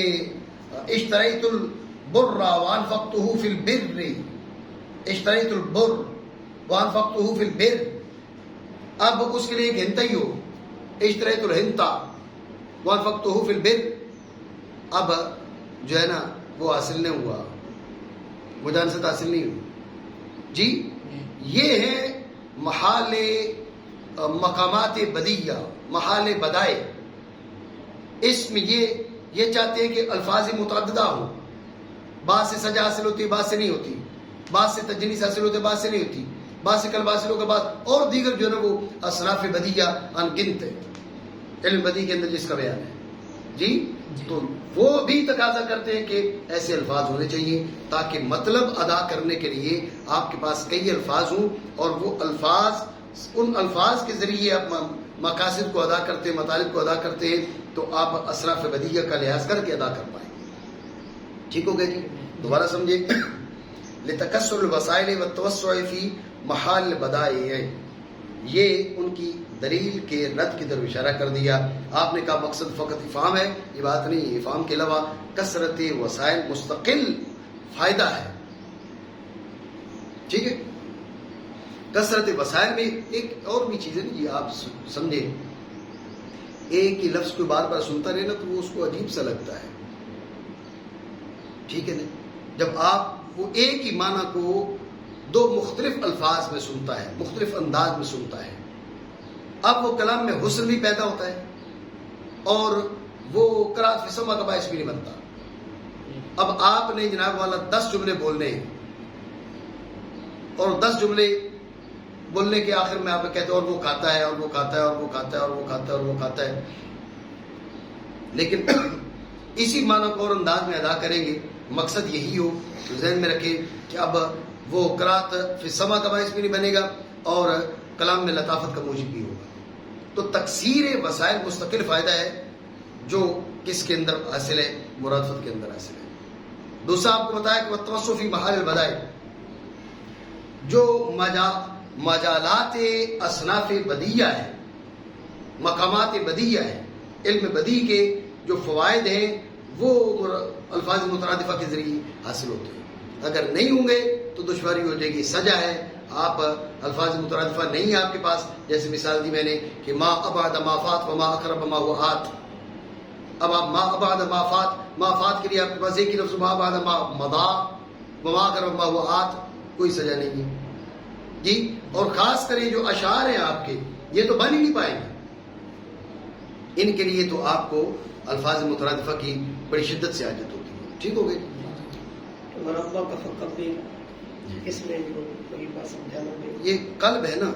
اشتریت البر وانفقته فی البر, اشتریت البر وانفقته فی البر. اب اس کے لیے ایک ہنتا ہی ہو, اشتریت الہنتا وانفقته فی البر. اب جو ہے نا وہ حاصل نہیں ہوا, مجانست حاصل نہیں ہوئی جی. یہ ہے محال مقامات بدیہ, محال بدائے. اس میں یہ چاہتے ہیں کہ الفاظ متعددہ ہوں. بعض سے سجا حاصل ہوتی ہے, بعض سے نہیں ہوتی. بعض سے تجنیس حاصل ہوتی ہے, بعض سے نہیں ہوتی. بعض سے قلب حاصل ہوگا, بعض اور دیگر جو ہے نا وہ اصناف بدیہ ان گنت ہے علم بدی کے اندر جس کا بیان ہے جی. تو وہ بھی تقاضا کرتے ہیں کہ ایسے الفاظ ہونے چاہیے تاکہ مطلب ادا کرنے کے لیے آپ کے پاس کئی الفاظ ہوں, اور وہ الفاظ, ان الفاظ کے ذریعے آپ مقاصد کو ادا کرتے ہیں, مطالب کو ادا کرتے ہیں, تو آپ اصناف بدیہ کا لحاظ کر کے ادا کر پائیں. ٹھیک ہو گیا جی. دوبارہ سمجھے. لتکسر الوسائل والتوسع فی محال بدائع, یہ ان کی دلیل کے رد کی طرف اشارہ کر دیا. آپ نے کہا مقصد فقط افہام ہے, یہ بات نہیں. افہام کے علاوہ کثرت وسائل مستقل فائدہ ہے. ٹھیک ہے. کثرت وسائل میں ایک اور بھی چیز ہے نا جی, آپ سمجھے. ایک ہی لفظ کو بار بار سنتا رہے نا تو وہ اس کو عجیب سا لگتا ہے. ٹھیک ہے نا. جب آپ وہ ایک ہی معنی کو دو مختلف الفاظ میں سنتا ہے, مختلف انداز میں سنتا ہے, اب وہ کلام میں حسن بھی پیدا ہوتا ہے اور وہ قرات فی سما کا باعث بھی نہیں بنتا. اب آپ نے جناب والا 10 جملے بولنے ہیں اور 10 جملے بولنے کے آخر میں آپ کہتے ہیں اور وہ کھاتا ہے, اور وہ کھاتا ہے, اور وہ کھاتا ہے, اور وہ کھاتا ہے, اور وہ کھاتا ہے. لیکن اسی معنی کو اور انداز میں ادا کریں گے, مقصد یہی ہو تو ذہن میں رکھیں کہ اب وہ قرات فی سما کا باعث بھی نہیں بنے گا اور کلام میں لطافت کا موجب بھی ہوگا. تو تکثیر وسائل مستقل فائدہ ہے جو کس کے اندر حاصل ہے؟ مرادفت کے اندر حاصل ہے. دوسرا آپ کو بتایا کہ والتوسع فی محال البدائع, جو مجالات اصناف بدیہ ہے, مقامات بدیہ ہے, علم بدی کے جو فوائد ہیں وہ الفاظ مترادفہ کے ذریعے حاصل ہوتے ہیں. اگر نہیں ہوں گے تو دشواری ہو جائے گی. سجا ہے, آپ الفاظ مترادفہ نہیں ہے آپ کے پاس. جیسے مثال دی میں نے کہ ما ابعد ما فات وما اقرب ما هو آت. اب آپ ما ابعد ما فات کے لیے آپ کے پاس ایک ہی لفظ ما ابعد ما مضا وما اقرب ما هو آت, کوئی سجا نہیں ہے جی. اور خاص کر یہ جو اشعار ہیں آپ کے, یہ تو بن ہی نہیں پائیں گے. ان کے لیے تو آپ کو الفاظ مترادفہ کی بڑی شدت سے حاجت ہوتی ہے. ٹھیک ہو گئی. مربع کا فقبر, اس میں جو کوئی بات سمجھانا ہے, یہ قلب ہے نا.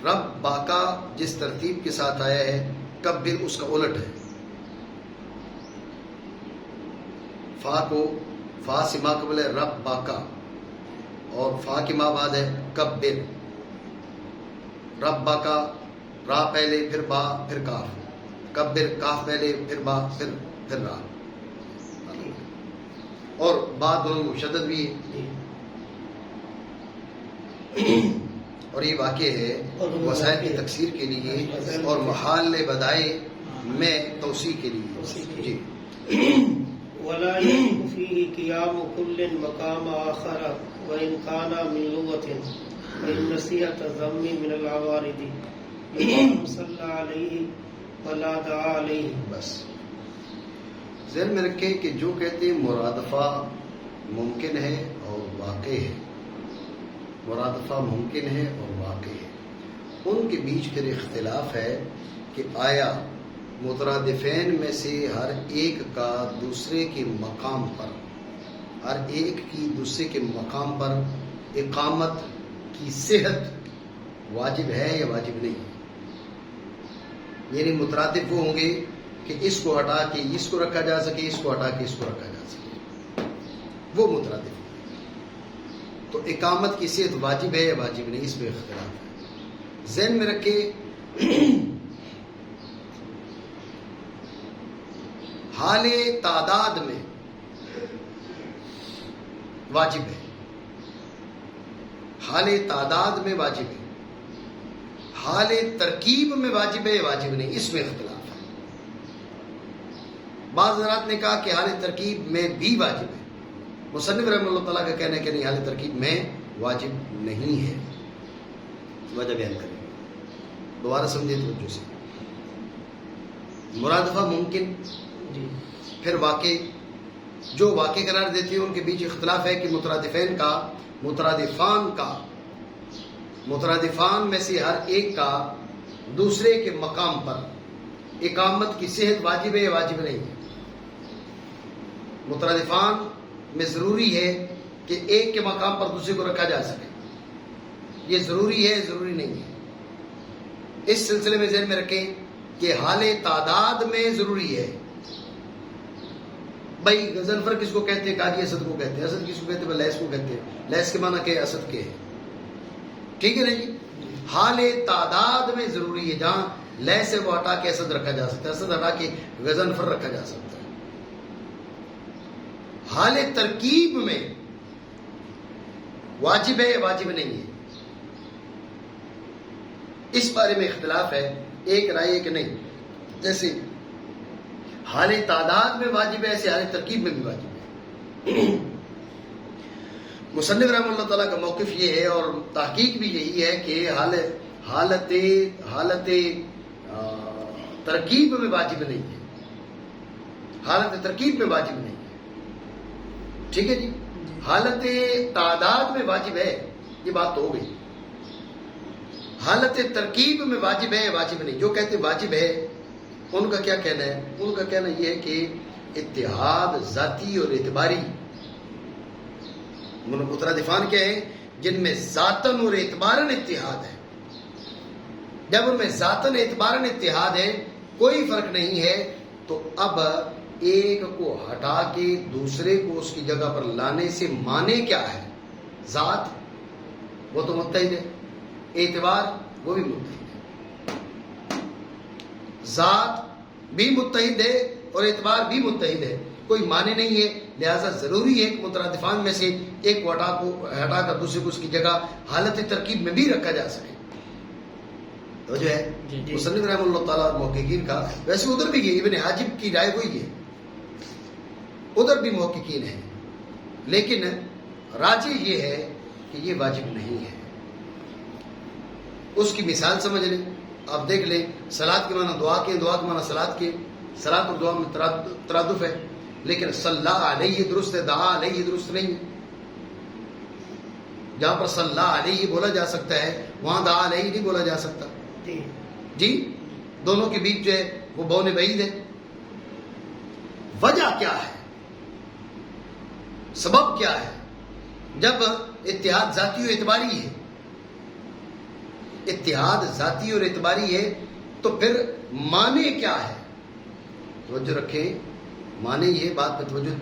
رب باقا جس ترتیب کے ساتھ آیا ہے, کبر اس کا الٹ ہے. فا کو فا سے ما قبل ہے رب باقا, اور فا کی ما بعد ہے کبر. رب باقا را پہلے, پھر با, پھر کاف. کبر کاف پہلے, پھر با, پھر را, اور بعد دونوں مشدد بھی ہے. اور یہ واقع ہے وسائل کی تکثیر کے لیے اور محال بدائع میں توسیع کے لیے. جی. ولا يكون فيه قيام كل مقام آخر وإن كان من لغة وإن نسيت ضم من العوارض صلى عليه ولا دعا عليه. بس ذہن میں رکھیں کہ جو کہتے ہیں مرادفہ ممکن ہے اور واقع ہے، مرادفہ ممکن ہے اور واقع ہے، ان کے بیچ پھر اختلاف ہے کہ آیا مترادفین میں سے ہر ایک کا دوسرے کے مقام پر، ہر ایک کی دوسرے کے مقام پر اقامت کی صحت واجب ہے یا واجب نہیں ہے؟ یعنی مترادف وہ ہوں گے کہ اس کو ہٹا کے اس کو رکھا جا سکے، اس کو ہٹا کے اس کو رکھا جا سکے، وہ مترادف ہوں گے۔ تو اقامت کی صحت واجب ہے یا واجب نہیں، اس میں اختلاف ہے۔ ذہن میں رکھے حال تعداد میں واجب ہے، حال تعداد میں واجب ہے، حال ترکیب میں واجب ہے یا واجب نہیں، اس میں اختلاف ہے۔ بعض حضرات نے کہا کہ حال ترکیب میں بھی واجب ہے، مصنف رحمہ اللہ تعالیٰ کا کہنا ہے کہ نہیں، حال ترکیب میں واجب نہیں ہے۔ وجہ بیان کریں، دوبارہ سمجھے توجہ سے۔ مرادفہ ممکن، جی پھر واقع، جو واقع قرار دیتے ہیں ان کے بیچ اختلاف ہے کہ مترادفین کا، مترادفان میں سے ہر ایک کا دوسرے کے مقام پر اقامت کی صحت واجب ہے یا واجب نہیں ہے۔ مترادفان میں ضروری ہے کہ ایک کے مقام پر دوسرے کو رکھا جا سکے، یہ ضروری ہے، ضروری نہیں ہے۔ اس سلسلے میں ذہن میں رکھیں کہ حال تعداد میں ضروری ہے۔ بھائی غضنفر کس کو کہتے ہیں؟ قاضی اسد کو کہتے ہیں۔ اسد کس کو کہتے ہیں؟ لیس کو کہتے ہیں۔ لیس کے معنی کہ اسد کے ہیں، ٹھیک ہے نا جی؟ حال تعداد میں ضروری ہے، جہاں لیس ہے وہ ہٹا کے اسد رکھا جا سکتا ہے، اسد ہٹا کے غضنفر رکھا جا سکتا ہے۔ حال ترکیب میں واجب ہے یا واجب نہیں ہے، اس بارے میں اختلاف ہے، ایک رائے ہے کہ نہیں۔ جیسے حال تعداد میں واجب ہے، ایسے حال ترکیب میں بھی واجب ہے۔ مصنف رحمہ اللہ تعالیٰ کا موقف یہ ہے اور تحقیق بھی یہی ہے کہ حالت ترکیب میں واجب نہیں ہے، حالت ترکیب میں واجب نہیں ہے، ٹھیک ہے جی؟ حالت تعداد میں واجب ہے، یہ بات تو ہو گئی۔ حالت ترکیب میں واجب ہے، واجب نہیں، جو کہتے واجب ہے ان کا کیا کہنا ہے؟ ان کا کہنا یہ ہے کہ اتحاد ذاتی اور اعتباری، مترادفان کیا ہے؟ جن میں ذاتن اور اعتبارن اتحاد ہے۔ جب ان میں ذاتن اعتبارن اتحاد ہے، کوئی فرق نہیں ہے، تو اب ایک کو ہٹا کے دوسرے کو اس کی جگہ پر لانے سے معنی کیا ہے؟ ذات وہ تو متحد ہے، اعتبار وہ بھی متحد ہے، ذات بھی متحد ہے اور اعتبار بھی متحد ہے، کوئی معنی نہیں ہے۔ لہذا ضروری ہے کہ مترادفان میں سے ایک کو ہٹا کر دوسرے کو اس کی جگہ حالت ترکیب میں بھی رکھا جا سکے۔ تو جو ہے مصنف رحمہ اللہ تعالیٰ اور محققین کا، ویسے ادھر بھی یہ ابن حاجب کی رائے وہی ہے، ادھر بھی محققین ہیں، لیکن راجح یہ ہے کہ یہ واجب نہیں ہے۔ اس کی مثال سمجھ لیں، آپ دیکھ لیں، صلاۃ کے معنی دعا کے، دعا کے معنی صلاۃ کے، صلاۃ اور دعا میں ترادف ہے، لیکن صلی علیہ درست ہے، دعا علیہ درست نہیں ہے۔ جہاں پر صلی علیہ بولا جا سکتا ہے وہاں دعا علیہ نہیں بولا جا سکتا، جی؟ دونوں کے بیچ جو ہے وہ بون بعید ہے۔ وجہ کیا ہے؟ سبب کیا ہے؟ جب اتحاد ذاتی اور اعتباری ہے، اتحاد ذاتی اور اعتباری ہے، تو پھر معنی کیا ہے؟ توجہ رکھیں، معنی یہ بات پہ توجہ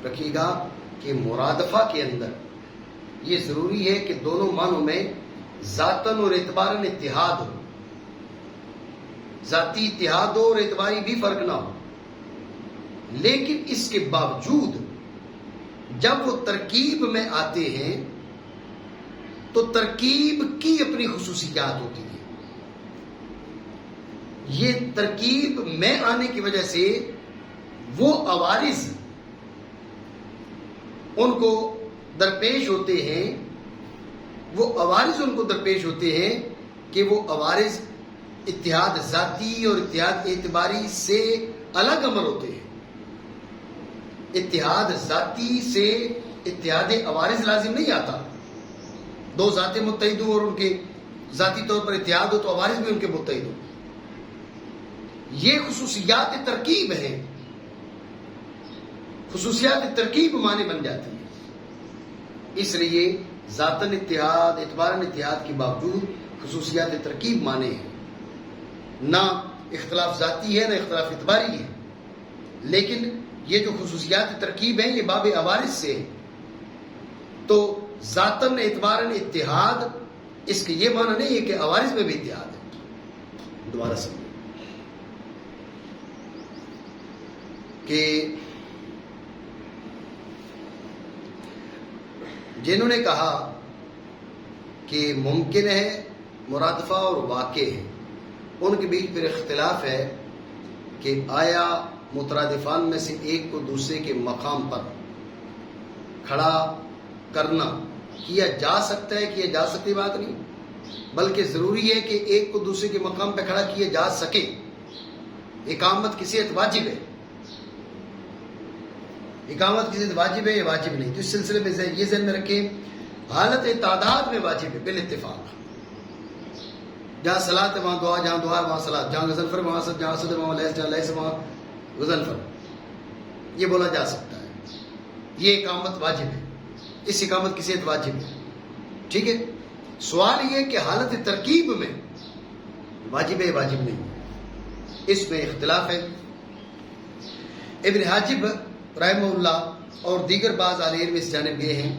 رکھیے گا کہ مرادفہ کے اندر یہ ضروری ہے کہ دونوں معنوں میں ذاتن اور اعتبارن اتحاد ہو، ذاتی اتحاد ہو اور اعتباری بھی فرق نہ ہو، لیکن اس کے باوجود جب وہ ترکیب میں آتے ہیں تو ترکیب کی اپنی خصوصیات ہوتی ہیں۔ یہ ترکیب میں آنے کی وجہ سے وہ عوارض ان کو درپیش ہوتے ہیں، وہ عوارض ان کو درپیش ہوتے ہیں کہ وہ عوارض اتحاد ذاتی اور اتحاد اعتباری سے الگ عمل ہوتے ہیں، اتحاد ذاتی سے اتحاد عوارض لازم نہیں آتا. دو ذاتیں متحد ہوں اور ان کے ذاتی طور پر اتحاد ہو تو عوارض بھی ان کے متحد ہو. یہ خصوصیات ترکیب ہیں. خصوصیات ترکیب معنی بن جاتی ہے. اس لیے ذاتن اتحاد اعتبارن اتحاد کے باوجود خصوصیات ترکیب معنی ہیں. نہ اختلاف ذاتی ہے نہ اختلاف اعتباری ہے، لیکن یہ جو خصوصیات ترکیب ہیں یہ باب عوارض سے ہیں. تو ذاتن اعتبارن اتحاد اس کے یہ معنی نہیں ہے کہ عوارض میں بھی اتحاد ہے. دوبارہ سمجھیں کہ جنہوں نے کہا کہ ممکن ہے مرادفہ اور واقع ہے، ان کے بیچ پھر اختلاف ہے کہ آیا مترادفان میں سے ایک کو دوسرے کے مقام پر کھڑا کرنا کیا جا سکتا ہے. کیا جا سکتی بات نہیں، بلکہ ضروری ہے کہ ایک کو دوسرے کے مقام پہ کھڑا کیا جا سکے. اقامت کسی حد واجب ہے. اقامت کسی حد واجب ہے یا واجب نہیں. تو اس سلسلے میں یہ ذہن میں رکھیں، حالت تعداد میں واجب ہے بالاتفاق. جہاں صلاۃ ہے وہاں دعا، جہاں دعا ہے وہاں صلاۃ، جہاں غضنفر وہاں صد، جہاں صدر وہاں لیس، جہاں لیس وہاں غضنفر. یہ بولا جا سکتا ہے. یہ اقامت واجب ہے. اس اقامت کسی حد واجب ہے. ٹھیک ہے. سوال یہ کہ حالت ترکیب میں واجب ہے واجب نہیں، اس میں اختلاف ہے. ابن حاجب رحمہ اللہ اور دیگر بعض اہل علم اس جانب گئے ہیں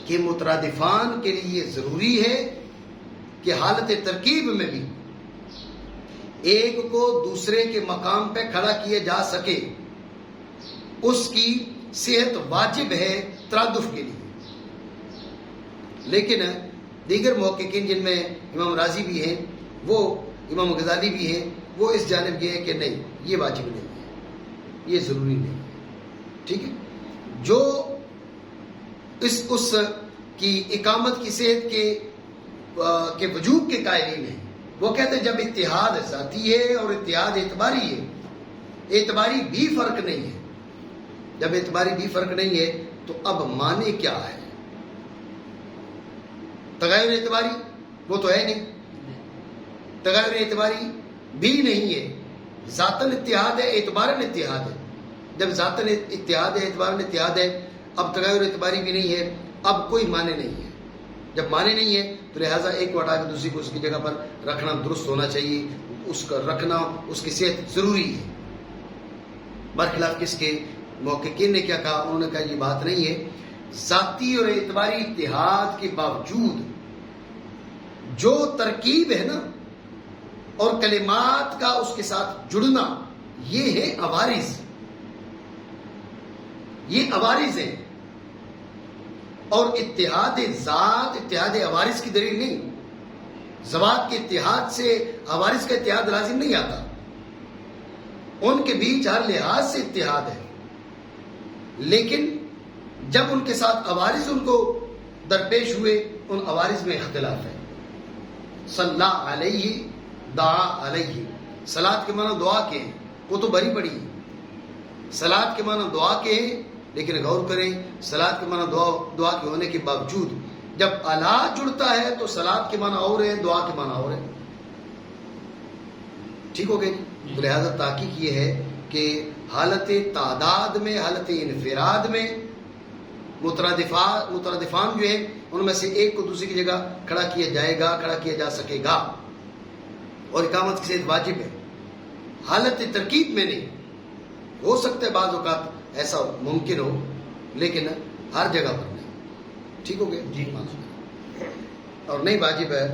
کہ مترادفان کے لیے ضروری ہے کہ حالت ترکیب میں بھی ایک کو دوسرے کے مقام پہ کھڑا کیا جا سکے. اس کی صحت واجب ہے ترادف کے لیے. لیکن دیگر محققین جن میں امام راضی بھی ہیں، وہ امام غزالی بھی ہیں، وہ اس جانب گئے کہ نہیں، یہ واجب نہیں ہے، یہ ضروری نہیں ہے. ٹھیک ہے. جو اس کی اقامت کی صحت کے وجوب کے قائلین ہیں، وہ کہتے ہیں جب اتحاد ذاتی ہے اور اتحاد اعتباری ہے، اعتباری بھی فرق نہیں ہے. جب اعتباری بھی فرق نہیں ہے تو اب معنی کیا ہے؟ تغیر اعتباری وہ تو ہے نہیں، تغیر اعتباری بھی نہیں ہے. ذاتن اتحاد ہے، اعتبارن اتحاد ہے. جب ذاتن اتحاد ہے، اعتبارن اتحاد ہے، اب تغیر اعتباری بھی نہیں ہے، اب کوئی معنی نہیں ہے. جب معنی نہیں ہے تو لہٰذا ایک کو ہٹا کے دوسری کو اس کی جگہ پر رکھنا درست ہونا چاہیے. اس کا رکھنا، اس کی صحت ضروری ہے. برخلاف کس کے؟ محققین نے کیا کہا؟ انہوں نے کہا یہ بات نہیں ہے. ذاتی اور اعتباری اتحاد کے باوجود جو ترکیب ہے نا اور کلمات کا اس کے ساتھ جڑنا، یہ ہے عوارض. یہ عوارض ہے. اور اتحاد ذات اتحاد عوارض کی دلیل نہیں. ذوات کے اتحاد سے عوارض کا اتحاد لازم نہیں آتا. ان کے بیچ ہر لحاظ سے اتحاد ہے، لیکن جب ان کے ساتھ عوارض ان کو درپیش ہوئے، ان عوارض میں اختلاف ہے. صلی علیہ دعا علیہ، صلاۃ کے معنی دعا کے ہیں، وہ تو بری پڑی ہے. صلاۃ کے معنی دعا کے ہیں، لیکن غور کریں صلاۃ کے معنی دعا کے ہونے کے باوجود جب اللہ جڑتا ہے تو صلاۃ کے معنی اور ہے، دعا کے معنی اور ہے. ٹھیک ہو گئے. تو لہذا تحقیق یہ ہے کہ حالت تعداد میں، حالت انفراد میں مترادفان جو ہے ان میں سے ایک کو دوسری کی جگہ کھڑا کیا جائے گا، کھڑا کیا جا سکے گا، اور اقامت کی صحت واجب ہے. حالت ترکیب میں نہیں. ہو سکتا ہے بعض اوقات ایسا ممکن ہو، لیکن ہر جگہ پر نہیں. ٹھیک ہو گیا جی. اور نہیں واجب ہے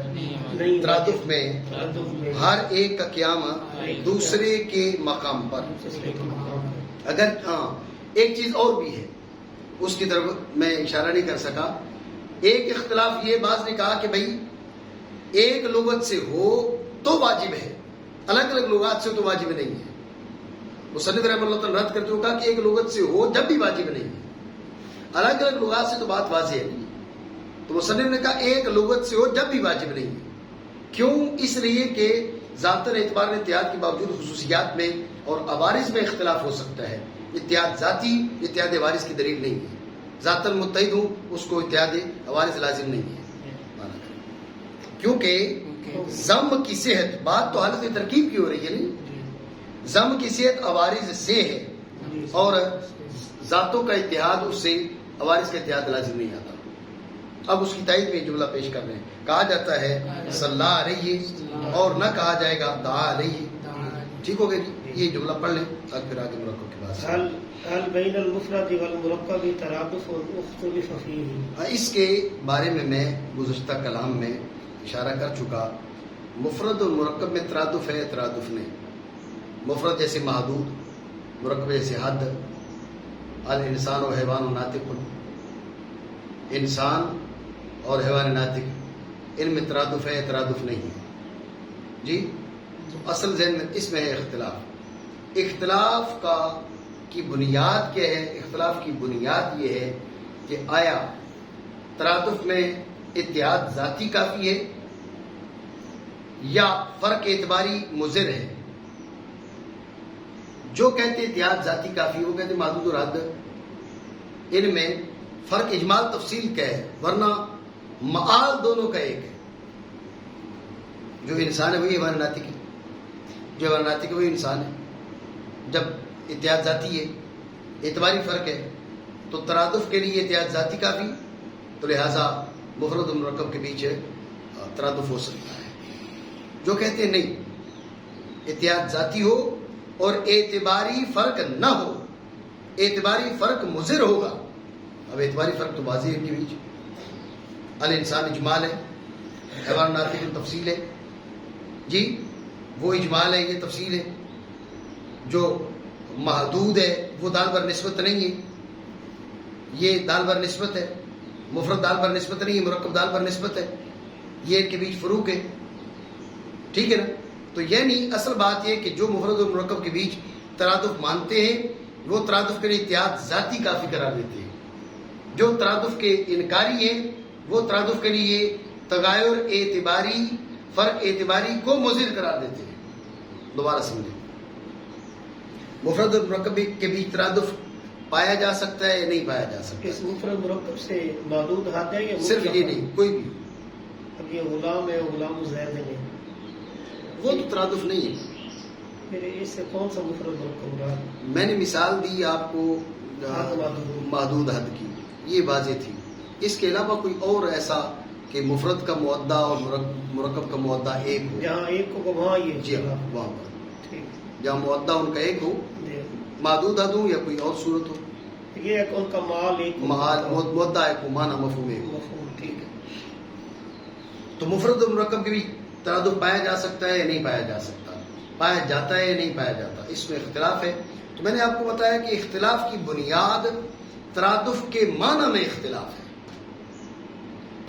ترادف میں ہر ایک کا قیام دوسرے کے مقام پر. اگر ایک چیز اور بھی ہے، اس کی طرف میں اشارہ نہیں کر سکا. ایک اختلاف یہ بعض نے کہا کہ بھائی ایک لغت سے ہو تو واجب ہے، الگ الگ لغات سے تو واجب نہیں ہے. مصنف رحمہ اللہ تعالیٰ رد کرتے ہوئے کہا کہ ایک لغت سے ہو جب بھی واجب نہیں ہے، الگ الگ لغات سے تو بات واضح ہے. تو مصنف نے کہا ایک لغت سے ہو جب بھی واجب نہیں ہے. کیوں؟ اس لیے کہ ذاتن اعتبار اتحاد کے باوجود خصوصیات میں اور عوارض میں اختلاف ہو سکتا ہے. اتحاد ذاتی اتحاد عوارض کی دلیل نہیں ہے. ذاتاً متحد ہوں اس کو اتحاد عوارض لازم نہیں ہے. مانا کریں کیونکہ ضم کی صحت، بات تو حالت ترکیب کی ہو رہی ہے نہیں، ضم کی صحت عوارض سے ہے اور ذاتوں کا اتحاد اس سے عوارض کا اتحاد لازم نہیں آتا. اب اس کی تائید میں جملہ پیش کر رہے ہیں. کہا جاتا ہے صلی اللہ علیہ اور نہ کہا جائے گا دعا علیہ. ٹھیک ہو گیا جی. یہ جملہ پڑھ لیں اور پھر آگے مرکب کے بعد حل بین المفرد والمرکب ترادف اختلف فیہ. اس کے بارے میں گزشتہ کلام میں اشارہ کر چکا. مفرد اور مرکب میں ترادف ہے، ترادف نہیں. مفرد جیسے محدود، مرکب جیسے حد. الانسان و حیوان و ناطق، انسان اور حیوان ناطق ان میں ترادف ہے، ترادف نہیں ہے جی. اصل ذہن میں اس میں ہے اختلاف. اختلاف کی بنیاد کیا ہے؟ اختلاف کی بنیاد یہ ہے کہ آیا ترادف میں اتحاد ذاتی کافی ہے یا فرق اعتباری مضر ہے. جو کہتے اتحاد ذاتی کافی، وہ کہتے محدود اور حد ان میں فرق اجمال تفصیل کا ہے، ورنہ معال دونوں کا ایک ہے. جو انسان ہے وہی حیوان ناطق ہے، جو حیوان ناطق ہے وہی انسان ہے. جب اتحاد ذاتی ہے، اعتباری فرق ہے، تو ترادف کے لیے اتحاد ذاتی کافی، تو لہذا مفرد و مرکب کے بیچ ترادف ہو سکتا ہے. جو کہتے ہیں نہیں، اتحاد ذاتی ہو اور اعتباری فرق نہ ہو، اعتباری فرق مضر ہوگا. اب اعتباری فرق تو واضح ہے ان کے بیچ. الانسان اجمال ہے، حیوان ناطق تفصیل ہے جی. وہ اجمال ہے، یہ تفصیل ہے. جو محدود ہے وہ دال بر نسبت نہیں ہے، یہ دال بر نسبت ہے. مفرد دال بر نسبت نہیں ہے، مرکب دال بر نسبت ہے. یہ ان کے بیچ فروق ہے. ٹھیک ہے نا. تو یعنی اصل بات یہ کہ جو مفرد اور مرکب کے بیچ ترادف مانتے ہیں وہ ترادف کے لیے اتحاد ذاتی کافی قرار دیتے ہیں. جو ترادف کے انکاری ہیں وہ ترادف کے لیے تغیر اعتباری، فرق اعتباری کو مضر قرار دیتے ہیں. دوبارہ سمجھیں، مفرد اور مرکب کے بیچ ترادف پایا جا سکتا ہے یا نہیں پایا جا سکتا؟ اس مفرد مرکب سے محدود حد ہے یا صرف یہ نہیں، کوئی بھی. اب یہ غلام ہے، غلام زید ہے، وہ تو ترادف نہیں ہے. پھر اس سے کون سا مفرد مرکب رہا؟ میں نے مثال دی آپ کو محدود حد کی، یہ واضح تھی. اس کے علاوہ کوئی اور ایسا کہ مفرد کا معدہ اور مرکب کا معدہ ایک ہو؟ جہاں ایک کو وہاں یہ جی ہاں، وہاں پر ٹھیک. جہاں معدہ ان کا ایک ہو، محدود حد ہو یا کوئی اور صورت ہو. یہ ایک ان کا مال ایک معدہ ایک ہو، معنی مفہوم ایک ہو. ٹھیک ہے. تو مفرد اور مرکب کے بھی ترادف پایا جا سکتا ہے یا نہیں پایا جا سکتا؟ پایا جاتا ہے یا نہیں پایا جاتا؟ اس میں اختلاف ہے. تو میں نے آپ کو بتایا کہ اختلاف کی بنیاد ترادف کے معنی میں اختلاف ہے.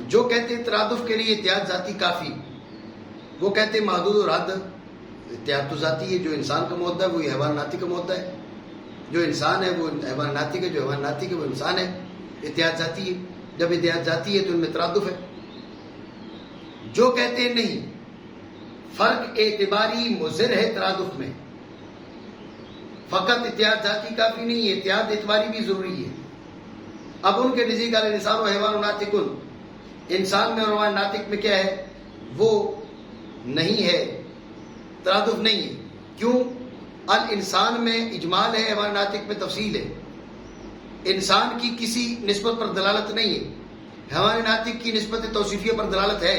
جو کہتے ہیں ترادف کے لیے اتحاد ذاتی کافی، وہ کہتے ہیں محدود اور حد. اتحاد تو ذاتی ہے، جو انسان کا معدہ ہے وہی حیوان ناطق کا معدہ ہے. جو انسان ہے وہ حیوان ناطق ہے، جو حیوان ناطق ہے وہ انسان ہے. اتحاد ذاتی ہے. جب اتحاد ذاتی ہے تو ان میں ترادف ہے. جو کہتے ہیں نہیں، فرق اعتباری مضر ہے ترادف میں، فقط اتحاد ذاتی کافی نہیں ہے، اتحاد اعتباری بھی ضروری ہے. اب ان کے نزدیک الانسان و حیوان ناطق، انسان میں اور حیوان ناطق میں کیا ہے؟ وہ نہیں ہے، ترادف نہیں ہے. کیوں؟ الانسان میں اجمال ہے، حیوان ناطق میں تفصیل ہے. انسان کی کسی نسبت پر دلالت نہیں ہے، حیوان ناطق کی نسبت توصیفیہ پر دلالت ہے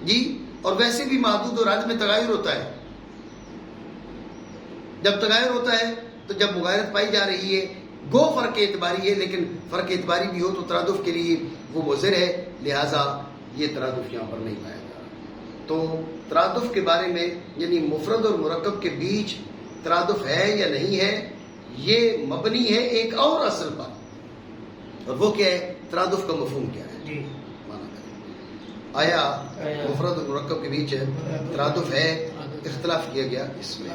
جی. اور ویسے بھی محدود اور حد میں تغیر ہوتا ہے. جب تغیر ہوتا ہے تو جب مغایرت پائی جا رہی ہے، گو فرق اعتباری ہے، لیکن فرق اعتباری بھی ہو تو ترادف کے لیے وہ مضر ہے. لہذا یہ ترادف یہاں پر نہیں پایا جا رہا. تو ترادف کے بارے میں یعنی مفرد اور مرکب کے بیچ ترادف ہے یا نہیں ہے، یہ مبنی ہے ایک اور اصل پر، اور وہ کیا ہے؟ ترادف کا مفہوم کیا ہے جی. آیا مفرد اور مرکب کے بیچ ترادف ہے؟ اختلاف کیا گیا اس میں.